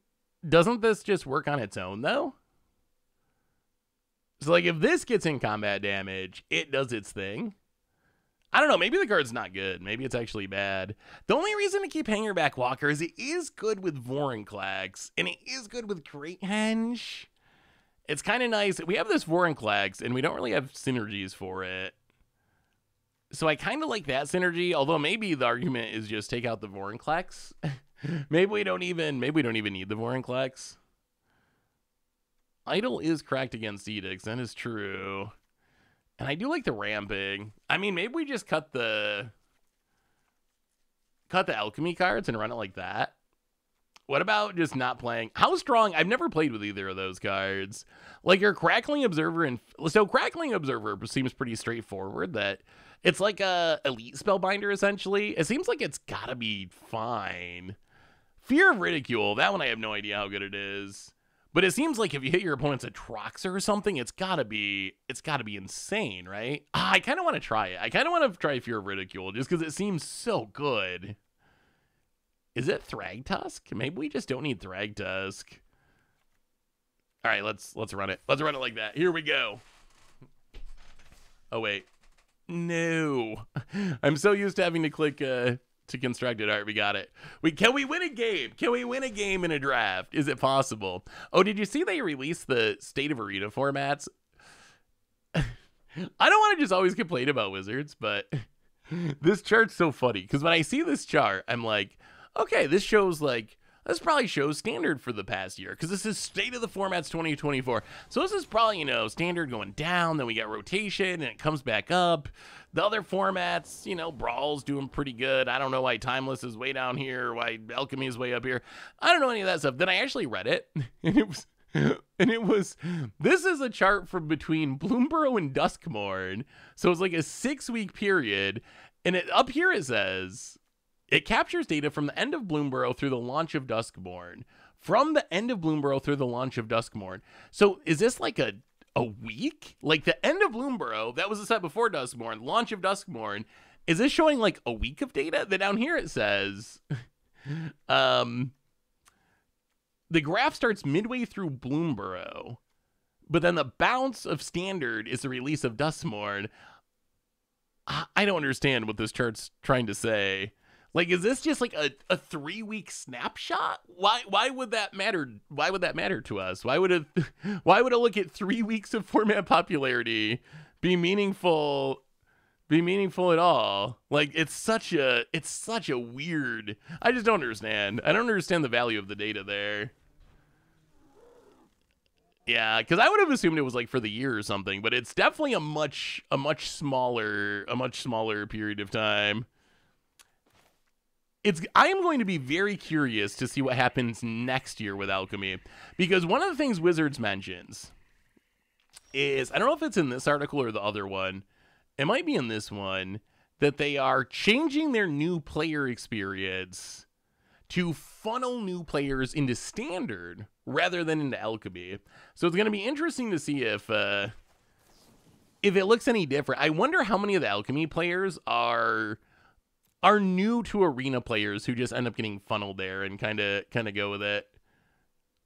doesn't this just work on its own, though? So, like, if this gets in combat damage, it does its thing. I don't know. Maybe the card's not good. Maybe it's actually bad. The only reason to keep Hangerback Walker is it is good with Vorinclex, and it is good with Great Henge. It's kind of nice. We have this Vorinclex, and we don't really have synergies for it. So I kind of like that synergy, although maybe the argument is just take out the Vorinclex. maybe we don't even need the Vorinclex. Idol is cracked against Edicts. That is true. And I do like the ramping. I mean, maybe we just cut the alchemy cards and run it like that. What about just not playing? How strong? I've never played with either of those cards. Like your Crackling Observer, and so Crackling Observer seems pretty straightforward. That it's like a elite spellbinder essentially. It seems like it's gotta be fine. Fear of Ridicule. That one I have no idea how good it is. But it seems like if you hit your opponent's Atroxa or something, it's gotta be insane, right? I kind of want to try it. I kind of want to try Fear of Ridicule just because it seems so good. Is it Thragtusk? Maybe we just don't need Thragtusk. All right, let's run it. Let's run it like that. Here we go. Oh wait, no. I'm so used to having to click to construct it. All right, we got it. Can we win a game? Can we win a game in a draft? Is it possible? Oh, did you see they released the State of Arena formats? I don't want to just always complain about Wizards, but this chart's so funny because when I see this chart, I'm like, okay, this probably shows standard for the past year because this is State of the Formats 2024. So this is probably, standard going down, then we got rotation and it comes back up. The other formats, Brawl's doing pretty good. I don't know why Timeless is way down here, why Alchemy is way up here. I don't know any of that stuff. Then I actually read it and it was this is a chart from between Bloomburrow and Duskmourn. So it's like a 6-week period. And up here it says it captures data from the end of Bloomburrow through the launch of Duskmourn. From the end of Bloomburrow through the launch of Duskmourn. So is this like a week? Like the end of Bloomburrow, that was the set before Duskmourn, launch of Duskmourn. Is this showing like a week of data? Then down here it says, the graph starts midway through Bloomburrow, but then the bounce of standard is the release of Duskmourn. I don't understand what this chart's trying to say. Like, is this just like a 3-week snapshot? Why would that matter? Why would that matter to us? Why would a look at 3 weeks of format popularity be meaningful at all? Like, it's such a weird, I just don't understand. I don't understand the value of the data there. Yeah, because I would have assumed it was like for the year or something, but it's definitely a much smaller period of time. I am going to be very curious to see what happens next year with Alchemy, because one of the things Wizards mentions is, I don't know if it's in this article or the other one, it might be in this one, that they are changing their new player experience to funnel new players into Standard rather than into Alchemy. So it's going to be interesting to see if it looks any different. I wonder how many of the Alchemy players are new to Arena players who just end up getting funneled there and kind of go with it.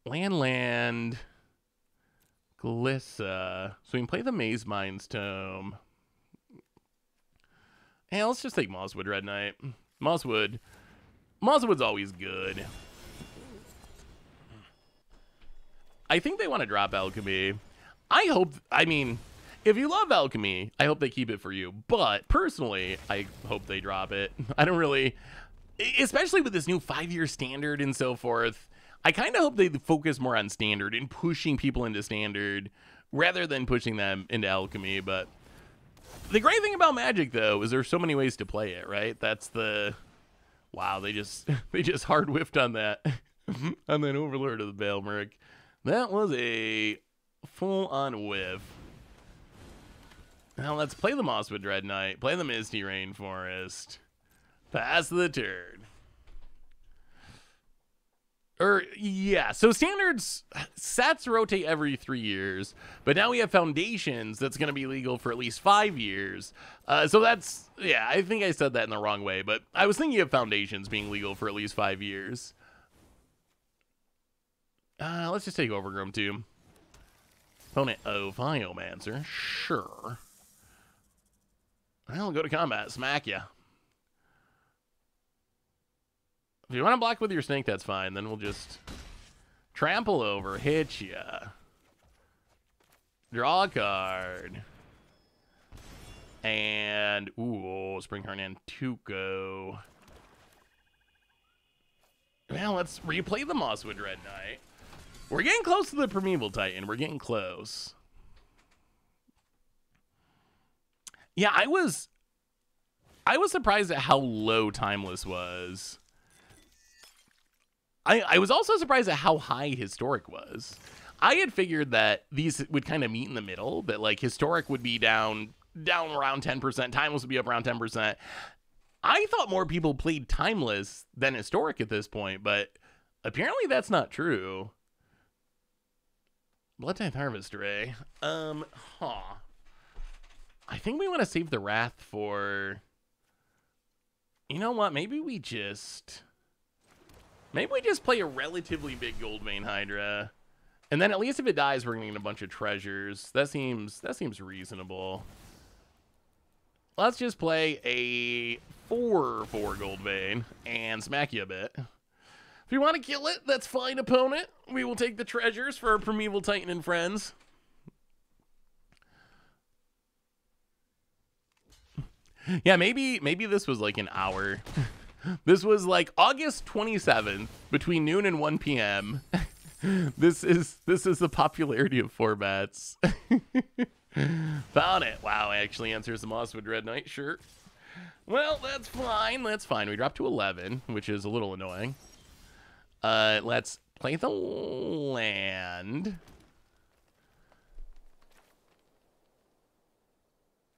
Land, Glissa. So we can play the Maze Mines Tome. Hey, let's just take Mosswood Red Knight. Mosswood's always good. I think they want to drop Alchemy. If you love Alchemy, I hope they keep it for you. But personally, I hope they drop it. I don't really, especially with this new 5-year standard and so forth, I kind of hope they focus more on Standard and pushing people into Standard rather than pushing them into Alchemy. But the great thing about Magic, though, is there's so many ways to play it, right? That's the, wow, they just hard whiffed on that, on that Overlord of the Baelmerk. That was a full-on whiff. Now let's play the Mosswood Dread Knight, play the Misty Rainforest, pass the turn. So standards sets rotate every 3 years, but now we have Foundations that's going to be legal for at least 5 years. So that's, I think I said that in the wrong way, but I was thinking of Foundations being legal for at least 5 years. Let's just take Overgrown too. Opponent of Biomancer, sure. Well, go to combat, smack ya. If you want to block with your Snake, that's fine. Then we'll just trample over, hit ya. Draw a card. And, ooh, Springheart Nantuko. Well, let's replay the Mosswood Red Knight. We're getting close to the Primeval Titan. We're getting close. Yeah, I was surprised at how low Timeless was. I was also surprised at how high Historic was. I had figured that these would kind of meet in the middle, that like Historic would be down around 10%, Timeless would be up around 10%. I thought more people played Timeless than Historic at this point, but apparently that's not true. Blood Tithe Harvester, eh? I think we want to save the Wrath for... You know what? Maybe we just play a relatively big Goldmane Hydra. And then at least if it dies, we're going to get a bunch of treasures. That seems reasonable. Let's just play a 4/4 Goldmane and smack you a bit. If you want to kill it, that's fine, opponent. We will take the treasures for our Primeval Titan and friends. Yeah, maybe this was like an hour. This was like August 27th between noon and 1 p.m. This is the popularity of formats. Found it. Wow, actually answers the Mosswood Red Knight. Sure. Well, that's fine. That's fine. We dropped to 11, which is a little annoying. Let's play the land.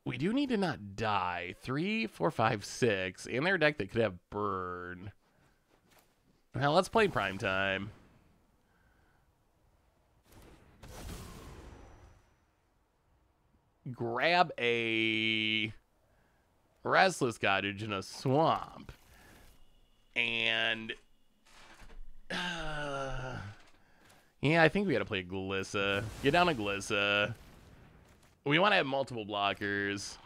We do need to not die. 3, 4, 5, 6. In their deck that could have burn. Now let's play Prime Time. Grab a Restless Cottage in a swamp. And... yeah, I think we gotta play Glissa. Get down a Glissa. We want to have multiple blockers.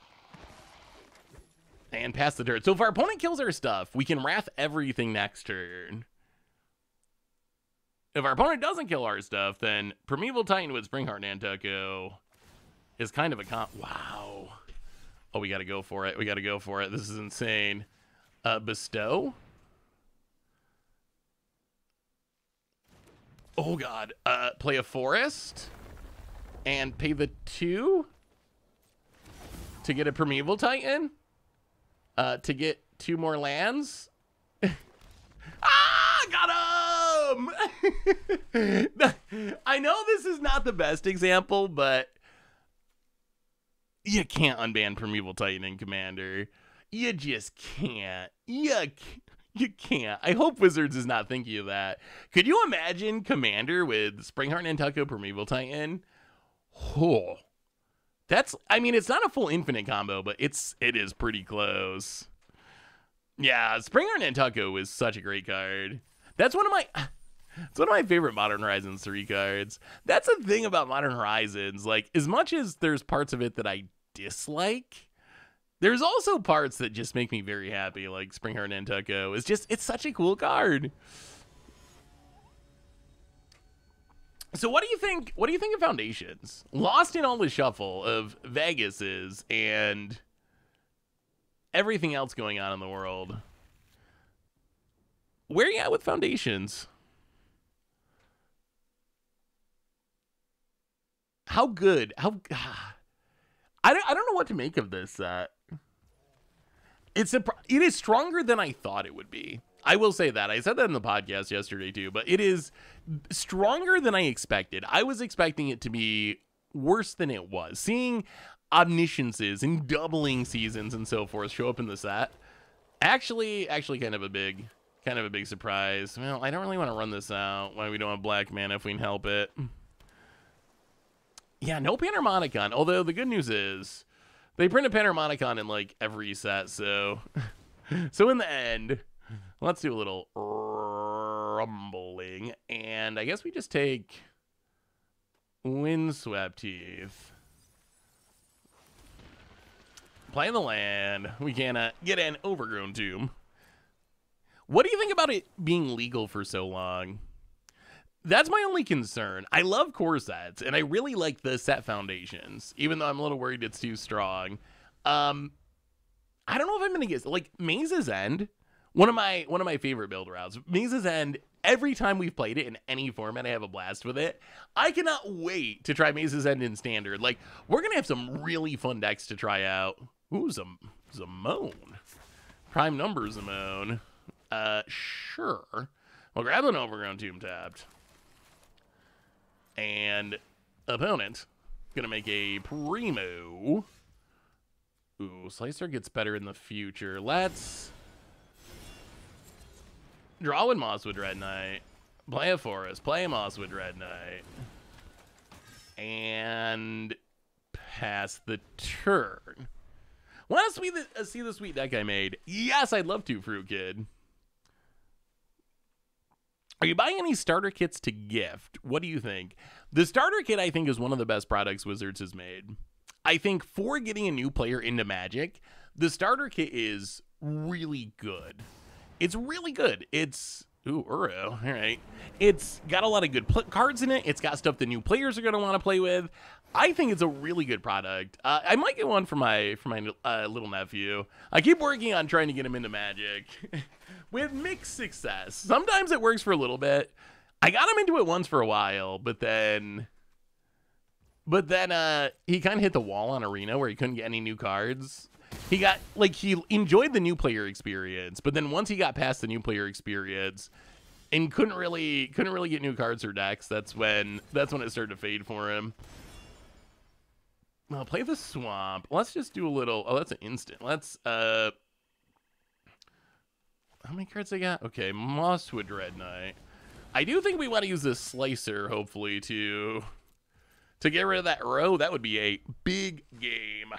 And pass the turn. So if our opponent kills our stuff, we can Wrath everything next turn. If our opponent doesn't kill our stuff, then Primeval Titan with Springheart Nantucket is kind of a wow. Oh, we got to go for it. We got to go for it. This is insane. Bestow. Oh, God. Play a forest. And pay the 2 to get a Primeval Titan. To get 2 more lands. Got him! I know this is not the best example, but you can't unban Primeval Titan in Commander. You just can't. You can't. I hope Wizards is not thinking of that. Could you imagine Commander with Springheart Nantucket Primeval Titan? Oh, that's, I mean, it's not a full infinite combo, but it is pretty close. Yeah, Springheart Nantucket was such a great card. It's one of my favorite Modern Horizons 3 cards. That's the thing about Modern Horizons. Like, as much as there's parts of it that I dislike, there's also parts that just make me very happy. Like Springheart Nantucket it's such a cool card. So what do you think? What do you think of Foundations? Lost in all the shuffle of Vegas's and everything else going on in the world. Where are you at with Foundations? How good? I don't know what to make of this set. It is stronger than I thought it would be. I will say that. I said that in the podcast yesterday too, but it is stronger than I expected. I was expecting it to be worse than it was. Seeing omnisciences and doubling seasons and so forth show up in the set, actually kind of a big surprise. Well, I don't really want to run this out. Why we don't have black mana if we can help it. Yeah, no Panharmonicon. Although the good news is they print a Panharmonicon in like every set, so so in the end, let's do a little rumbling, and I guess we just take Windswept Heath. Play the land. We can get an Overgrown Tomb. What do you think about it being legal for so long? That's my only concern. I love core sets, and I really like the set Foundations, even though I'm a little worried it's too strong. I don't know if I'm going to get, like, Maze's End, one of my favorite build routes. Maze's End, every time we've played it in any format, I have a blast with it. I cannot wait to try Maze's End in Standard. Like, we're going to have some really fun decks to try out. Ooh, Zamone. Prime number Zamone. Sure. We'll grab an Overgrown Tomb tapped. And opponent gonna make a Primo. Ooh, Slicer gets better in the future. Let's draw with Mosswood Red Knight. Play a Forest. Play a Mosswood Red Knight. And pass the turn. Want to see the sweet deck I made? Yes, I'd love to, Fruit Kid. Are you buying any starter kits to gift? What do you think? The starter kit, I think, is one of the best products Wizards has made. I think for getting a new player into Magic, the starter kit is really good. It's really good. It's... Ooh, Uro. All right. It's got a lot of good cards in it. It's got stuff that new players are going to want to play with. I think it's a really good product. I might get one for my little nephew. I keep working on trying to get him into Magic with mixed success. Sometimes it works for a little bit. I got him into it once for a while, but then he kind of hit the wall on Arena where he couldn't get any new cards. He enjoyed the new player experience, but then once he got past the new player experience and couldn't really get new cards or decks, that's when it started to fade for him. I'll play the Swamp. Let's just do a little... Oh, that's an instant. Let's... How many cards I got? Okay, Mosswood Dread Knight. I do think we want to use this Slicer, hopefully, to get rid of that row. That would be a big game.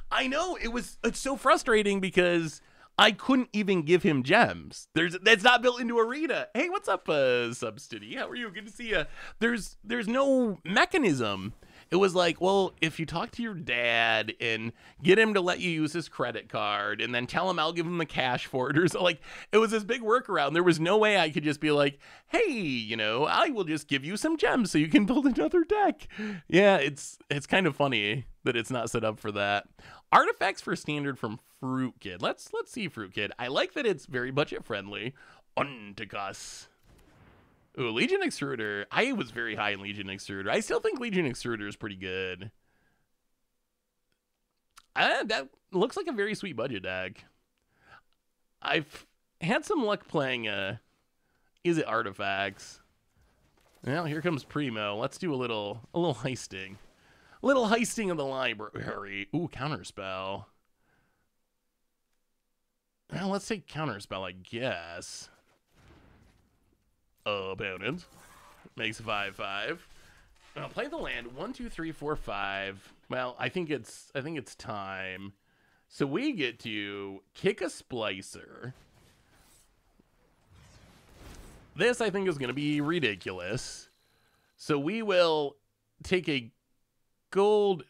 I know, it's so frustrating because I couldn't even give him gems. That's not built into Arena. Hey, what's up, Substity? How are you? Good to see you. There's no mechanism. It was like, well, if you talk to your dad and get him to let you use his credit card and then tell him I'll give him the cash for it, or so, like, it was this big workaround. There was no way I could just be like, hey, I will just give you some gems so you can build another deck. Yeah, it's kind of funny that it's not set up for that. Artifacts for standard from Fruit Kid. Let's see Fruit Kid. I like that it's very budget friendly. Onticus. Ooh, Legion Extruder. I was very high in Legion Extruder. I still think Legion Extruder is pretty good. That looks like a very sweet budget deck. I've had some luck playing, is it Artifacts? Well, here comes Primo. Let's do a little heisting. A little heisting of the library. Ooh, Counterspell. Well, let's take Counterspell, I guess. Opponent makes a 5/5. I'll play the land. 1, 2, 3, 4, 5. Well, I think it's time. So we get to kick a Splicer. This I think is going to be ridiculous. So we will take a gold.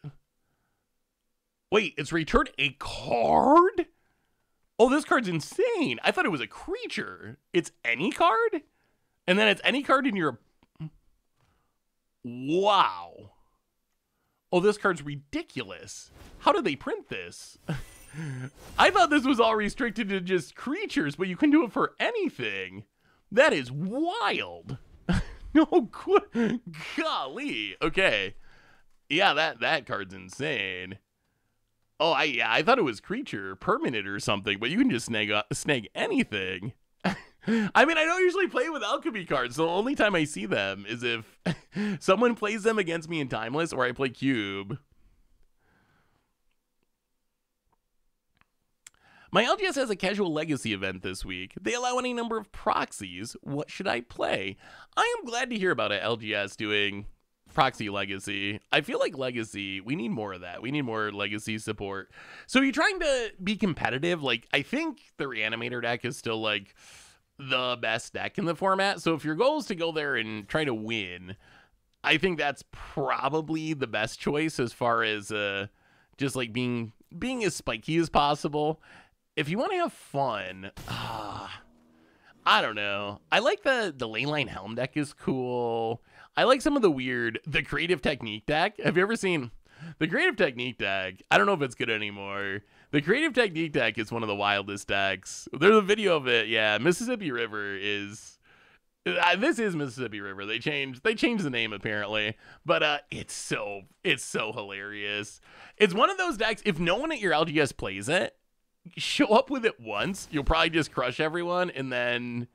Wait, it's returned a card? Oh, this card's insane. I thought it was a creature. It's any card? And then it's any card in your... Wow. Oh, this card's ridiculous. How did they print this? I thought this was all restricted to just creatures, but you can do it for anything. That is wild. No, golly. Okay. Yeah, that card's insane. Oh, I thought it was creature, permanent or something, but you can just snag anything. I mean, I don't usually play with alchemy cards, so the only time I see them is if someone plays them against me in Timeless or I play Cube. My LGS has a casual legacy event this week. They allow any number of proxies. What should I play? I am glad to hear about it, LGS doing proxy legacy. I feel like legacy, we need more of that. We need more legacy support. So you're trying to be competitive. Like, I think the Reanimator deck is still like the best deck in the format. So if your goal is to go there and try to win, I think that's probably the best choice as far as just like being as spiky as possible. If you want to have fun, I don't know. I like the Leyline Helm deck is cool. I like some of the Creative Technique deck. Have you ever seen the Creative Technique deck? I don't know if it's good anymore. The Creative Technique deck is one of the wildest decks. There's a video of it. Yeah, Mississippi River is... this is Mississippi River. They changed the name apparently, but it's so hilarious. It's one of those decks. If no one at your LGS plays it, show up with it once. You'll probably just crush everyone, and then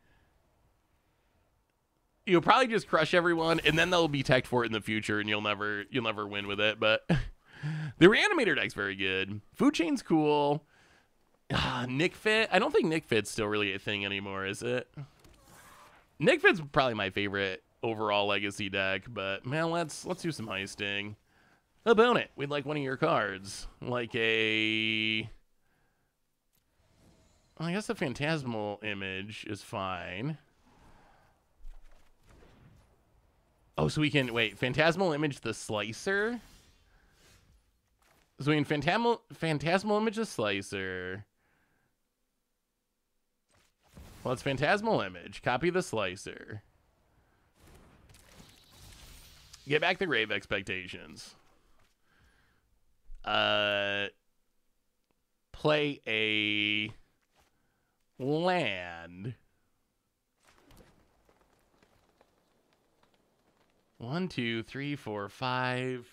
they'll be teched for it in the future, and you'll never win with it. But the Reanimator deck's very good. Food Chain's cool. Nick Fit. I don't think Nick Fit's still really a thing anymore, is it? Nick Fit's probably my favorite overall legacy deck, but man, let's do some heisting. Opponent, we'd like one of your cards. Like a... Well, I guess a Phantasmal Image is fine. Oh, so we can... Wait, Phantasmal Image the Slicer? So we can Phantasmal Image the Slicer. Well, it's Phantasmal Image. Copy the Slicer. Get back the Grave Expectations. Play a land. 1, 2, 3, 4, 5.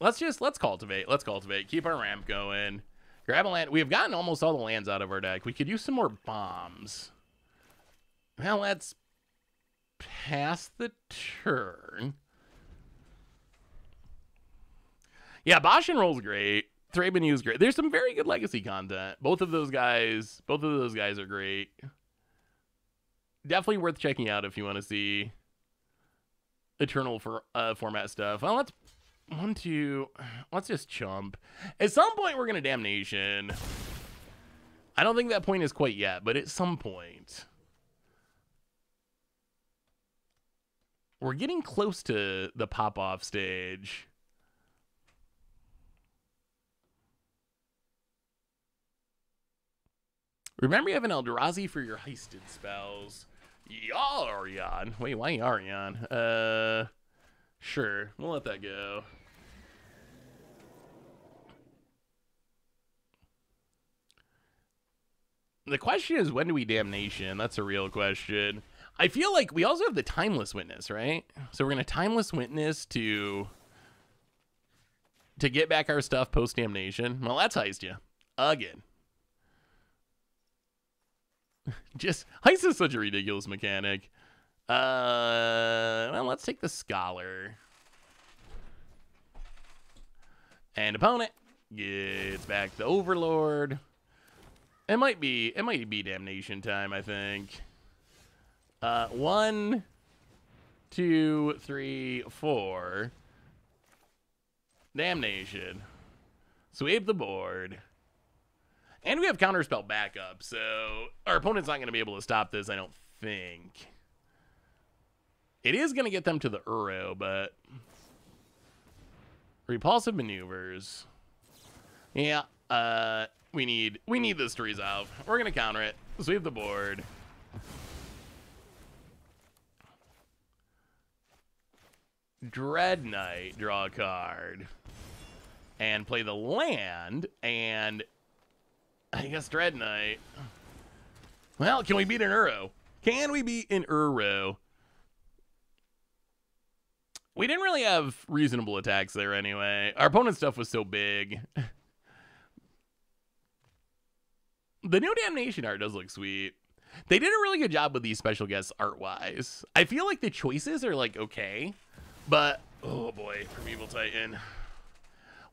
Let's cultivate. Let's cultivate. Keep our ramp going. Grab a land. We've gotten almost all the lands out of our deck. We could use some more bombs. Well, let's pass the turn. Yeah, Bosch and Roll's great. Thraben is great. There's some very good legacy content. Both of those guys are great. Definitely worth checking out if you want to see Eternal for format stuff. Well, let's just chump. At some point, we're gonna Damnation. I don't think that point is quite yet, but at some point, we're getting close to the pop-off stage. Remember, you have an Eldrazi for your heisted spells. Yarion. Wait, why Yarion? Sure, we'll let that go. The question is, when do we Damnation? That's a real question. I feel like we also have the Timeless Witness, right? So we're going to Timeless Witness to get back our stuff post-Damnation. Well, that's heist you. Again. Just, heist is such a ridiculous mechanic. Well, let's take the Scholar. And opponent gets back the Overlord. It might be Damnation time, I think. 1, 2, 3, 4. Damnation. Sweep the board. And we have Counterspell backup, so our opponent's not going to be able to stop this, I don't think. It is going to get them to the Uro, but... Repulsive Maneuvers. Yeah, we need this to resolve. We're going to counter it. Sweep the board. Dread Knight, draw a card. And play the land, and... I guess Dread Knight. Well, can we beat an Uro? Can we beat an Uro? We didn't really have reasonable attacks there anyway. Our opponent's stuff was so big. The new Damnation art does look sweet. They did a really good job with these special guests art-wise. I feel like the choices are, like, okay. But, oh boy, Primeval Titan.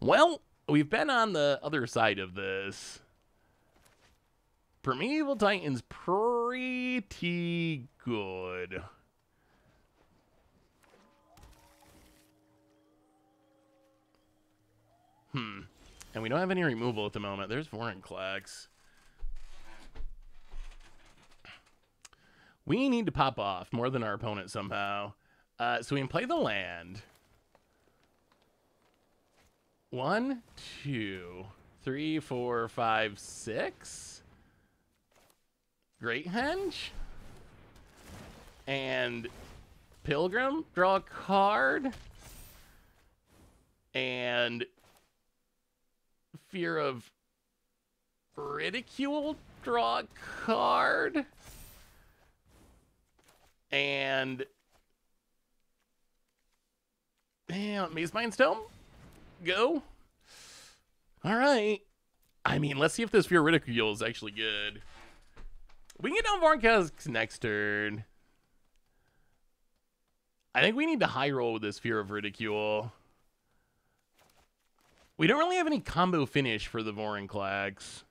Well, we've been on the other side of this. Primeval Titan's pretty good. And we don't have any removal at the moment. There's Vorinclex. We need to pop off more than our opponent somehow. So we can play the land. 1, 2, 3, 4, 5, 6. Great Henge. And Pilgrim, draw a card. And Fear of Ridicule, draw a card. And Maze Mind's Tome, go. All right. I mean, let's see if this Fear of Ridicule is actually good. We can get down Vorinclex next turn. I think we need to high roll with this Fear of Ridicule. We don't really have any combo finish for the Vorinclex.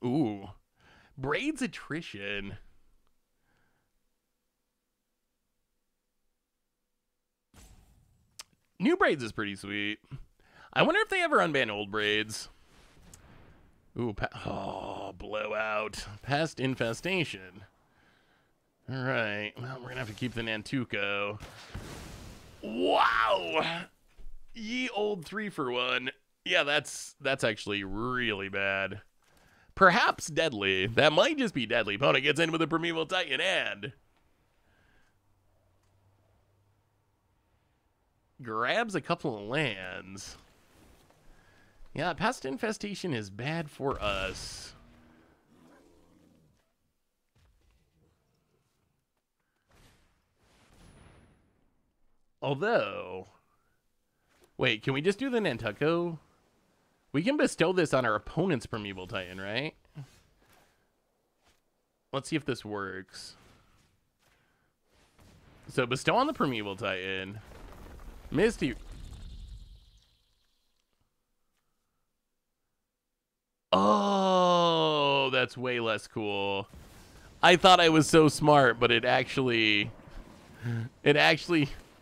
Ooh. Braids attrition. New Braids is pretty sweet. I wonder if they ever unban old Braids. Ooh, oh, blowout. Pest infestation. All right. Well, we're going to have to keep the Nantuko. Wow. Ye old 3-for-1. Yeah, that's actually really bad. Perhaps deadly. That might just be deadly. Opponent gets in with a Primeval Titan and grabs a couple of lands. Yeah, pest infestation is bad for us. Although, wait, can we just do the Nantuko? We can bestow this on our opponent's Primeval Titan, right? Let's see if this works. So bestow on the Primeval Titan. Misty. Oh, that's way less cool. I thought I was so smart, but it actually,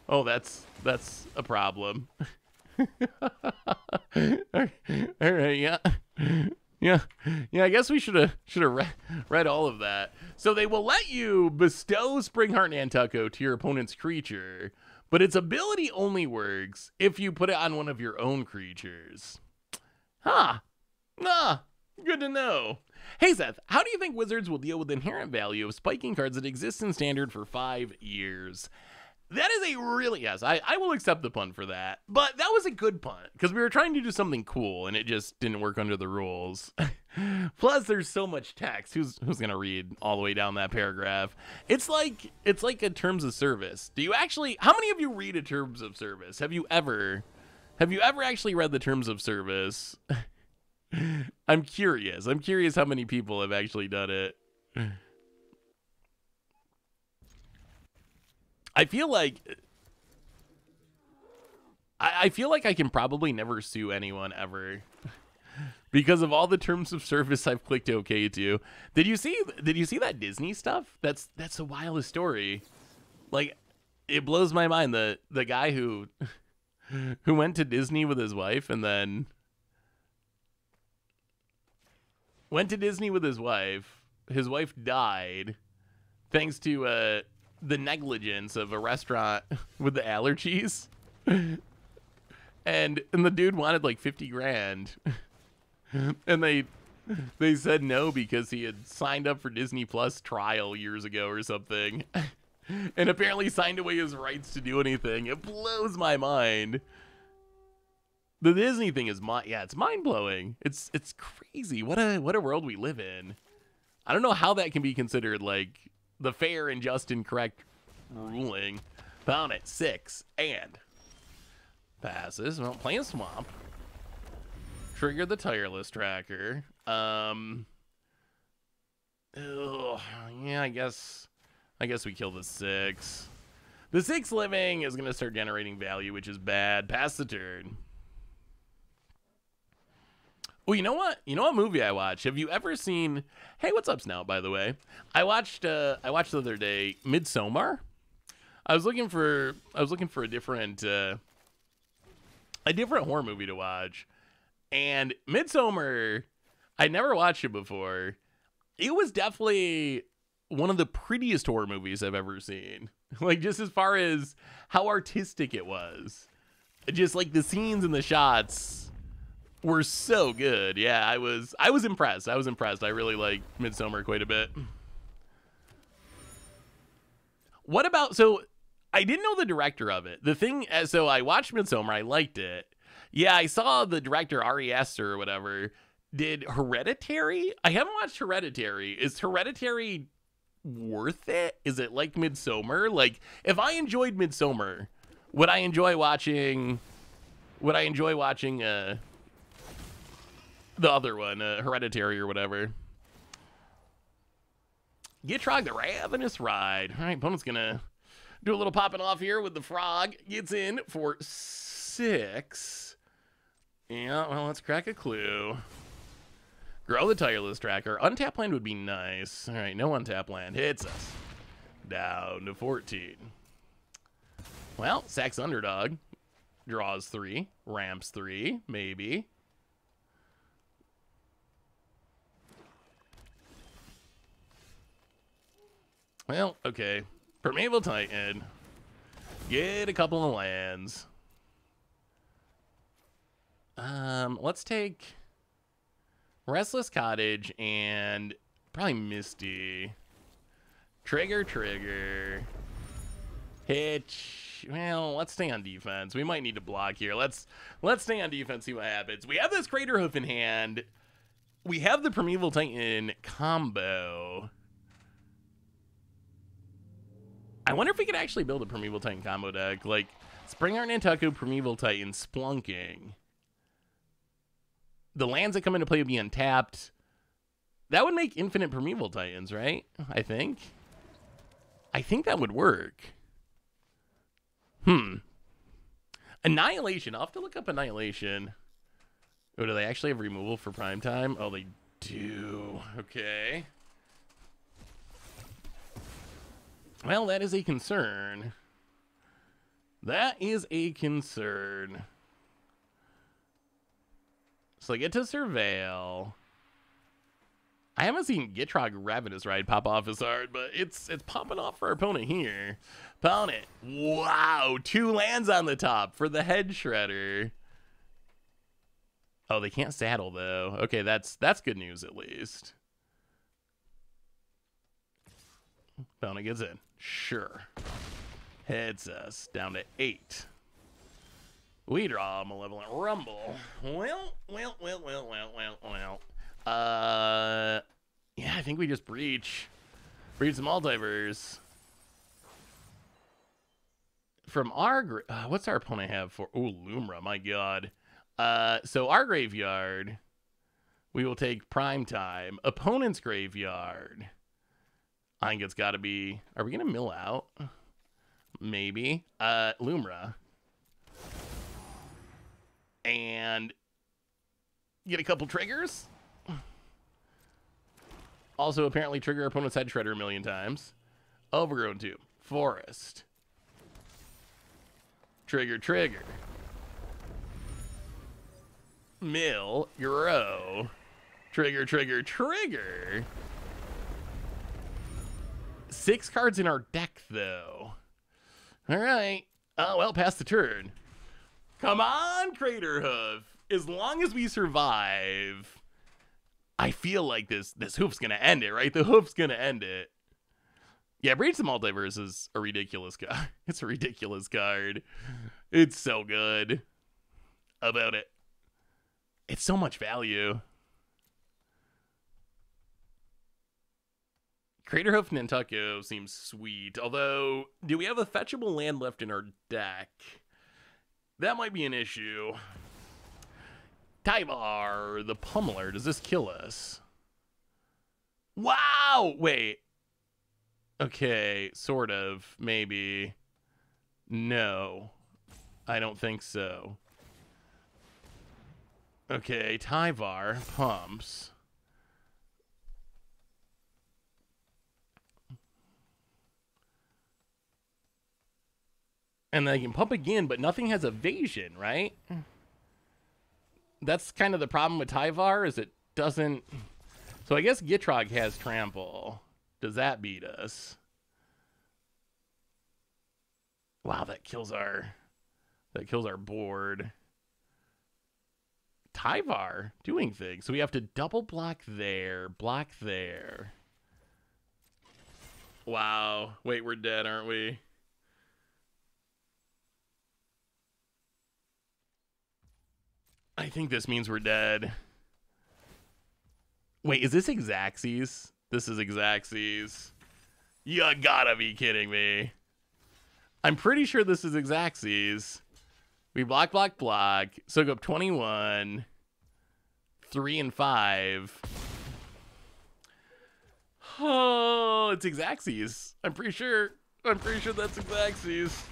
oh, that's a problem. All right, yeah. I guess we should have read all of that. So they will let you bestow Springheart Nantuko to your opponent's creature, but its ability only works if you put it on one of your own creatures. Huh. Ah, good to know. Hey Seth, how do you think Wizards will deal with the inherent value of spiking cards that exist in Standard for 5 years? That is a really, yes, I will accept the pun for that. But that was a good pun, because we were trying to do something cool, and it just didn't work under the rules. Plus, there's so much text. Who's going to read all the way down that paragraph? It's like a Terms of Service. Do you actually, how many of you read a Terms of Service? Have you ever actually read the Terms of Service? I'm curious how many people have actually done it. I feel like I can probably never sue anyone ever because of all the Terms of Service I've clicked OK to. Did you see that Disney stuff? That's the wildest story. Like, it blows my mind. The guy who went to Disney with his wife and then went to Disney with his wife. His wife died thanks to the negligence of a restaurant with the allergies. And the dude wanted like 50 grand. And they said no because he had signed up for Disney Plus trial years ago or something. And apparently signed away his rights to do anything. It blows my mind. The Disney thing is it's mind-blowing. It's crazy. What a world we live in. I don't know how that can be considered like the fair and just and correct ruling. Found it 6 and passes. Well, playing Swamp. Trigger the Tireless Tracker. Yeah, I guess we kill the 6. The 6 living is gonna start generating value, which is bad. Pass the turn. Oh, you know what movie I watched? Have you ever seen? Hey, what's up, Snout? By the way, I watched the other day Midsommar. I was looking for a different horror movie to watch, and Midsommar, I'd never watched it before. It was definitely one of the prettiest horror movies I've ever seen. Like, just as far as how artistic it was, just like the scenes and the shots were so good. Yeah, I was impressed. I really like Midsommar quite a bit. What about, so I didn't know the director of it. So I watched Midsommar, I liked it. Yeah, I saw the director, Ari Aster or whatever, did Hereditary. I haven't watched Hereditary. Is Hereditary worth it? Is it like Midsommar? Like, if I enjoyed Midsommar, would I enjoy watching the other one, Hereditary or whatever? Gitrog the Ravenous Ride. All right, opponent's gonna do a little popping off here with the frog. Gets in for 6. Yeah, well, let's crack a clue. Grow the Tireless Tracker. Untap land would be nice. All right, no untap land. Hits us. Down to 14. Well, sacks Underdog. Draws 3. Ramps 3. Maybe. Well, okay. Primeval Titan. Get a couple of lands. Let's take Restless Cottage and probably Misty. Trigger. Hitch. Well, let's stay on defense. We might need to block here. Let's stay on defense, see what happens. We have this Crater Hoof in hand. We have the Primeval Titan combo. I wonder if we could actually build a Primeval Titan combo deck. Like, Springheart Nantucket, Primeval Titan, Splunking. The lands that come into play would be untapped. That would make infinite Primeval Titans, right? I think that would work. Annihilation. I'll have to look up Annihilation. Oh, do they actually have removal for prime time? Oh, they do. Okay. Well, that is a concern. That is a concern. So I get to Surveil. I haven't seen Gitrog Ravenous Ride pop off as hard, but it's popping off for our opponent here. Opponent. Wow, 2 lands on the top for the Head Shredder. Oh, they can't saddle though. Okay, that's good news at least. Opponent gets in. Sure. Heads us down to 8. We draw a Malevolent Rumble. Well. Yeah, I think we just breach the Multiverse. From our, what's our opponent have for? Oh, Lumra, my God. So our graveyard, we will take Prime Time. Opponent's graveyard. I think it's got to be. Are we gonna mill out? Maybe. Lumra. And get a couple triggers. Also, apparently trigger opponent's Head Shredder a million times. Overgrown Tomb. Forest. Trigger. Mill. Grow. Trigger. 6 cards in our deck, though. All right. Oh, well, pass the turn. Come on, Crater Hoof. As long as we survive, I feel like this hoof's going to end it, right? The hoof's going to end it. Yeah, Breach the Multiverse is a ridiculous card. It's a ridiculous card. It's so good about it. It's so much value. Crater Hoof Nantucket seems sweet. Although, do we have a fetchable land left in our deck? That might be an issue. Tyvar, the Pummeler. Does this kill us? Wow! Wait. Okay, sort of. Maybe. No. I don't think so. Okay, Tyvar pumps. And they can pump again, but nothing has evasion, right? That's kind of the problem with Tyvar, is it doesn't... So I guess Gitrog has trample. Does that beat us? Wow, that kills our board. Tyvar doing things. So we have to double block there, block there. Wow. Wait, we're dead, aren't we? I think this means we're dead. Wait, is this Xaxes? This is Xaxes. You gotta be kidding me. I'm pretty sure this is Xaxes. We block. Soak up 21. 3 and 5. Oh, it's Xaxes. I'm pretty sure that's Xaxes.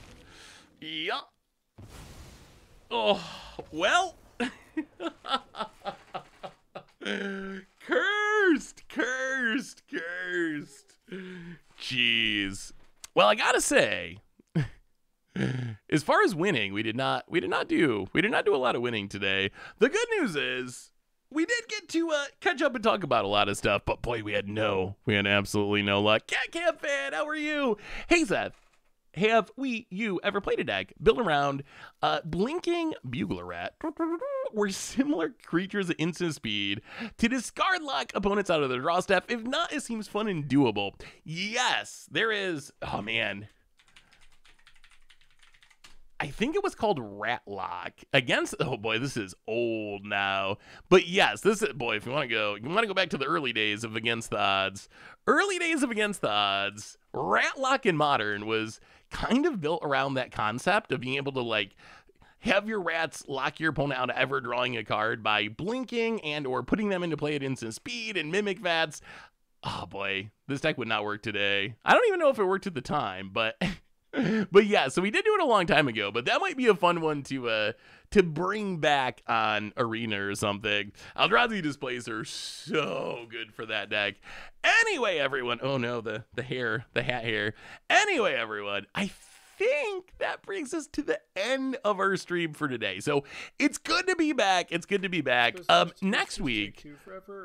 Yeah. Oh, well. Cursed. Jeez. Well, I gotta say, as far as winning, we did not do a lot of winning today. The good news is we did get to catch up and talk about a lot of stuff, but boy, we had absolutely no luck. Cat fan, how are you? Hey Seth, have you ever played a deck built around blinking bugler rat, where similar creatures at instant speed to discard lock opponents out of their draw step? If not, it seems fun and doable. Yes, there is. Oh man, I think it was called Rat Lock against. Oh boy, this is old now. But yes, this is, boy, if you want to go back to the early days of Against the Odds. Rat Lock in Modern was kind of built around that concept of being able to like have your rats lock your opponent out of ever drawing a card by blinking and or putting them into play at instant speed and mimic vats. Oh boy, this deck would not work today. I don't even know if it worked at the time, but but yeah, so we did do it a long time ago, but that might be a fun one to bring back on Arena or something. Eldrazi Displacer, so good for that deck. Anyway, everyone. Oh no, the hat hair. Anyway, everyone, I think that brings us to the end of our stream for today. So it's good to be back. Next week,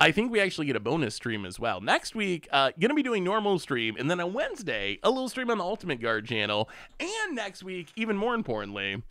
I think we actually get a bonus stream as well. Next week, gonna be doing normal stream, and then on Wednesday, a little stream on the Ultimate Guard channel. And next week, even more importantly,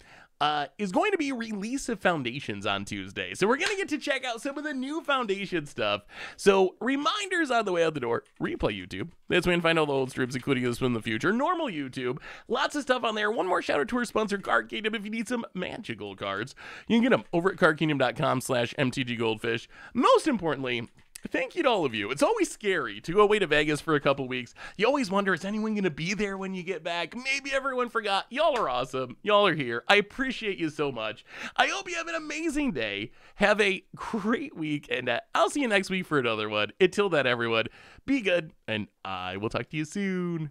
is going to be release of Foundations on Tuesday. So we're going to get to check out some of the new Foundation stuff. So reminders on the way out the door. Replay YouTube. That's where you can find all the old streams, including this one in the future. Normal YouTube. Lots of stuff on there. One more shout out to our sponsor, Card Kingdom. If you need some magical cards, you can get them over at cardkingdom.com/mtggoldfish. Most importantly, thank you to all of you. It's always scary to go away to Vegas for a couple weeks. You always wonder, is anyone going to be there when you get back? Maybe everyone forgot. Y'all are awesome. Y'all are here. I appreciate you so much. I hope you have an amazing day. Have a great week, and I'll see you next week for another one. Until then, everyone, be good, and I will talk to you soon.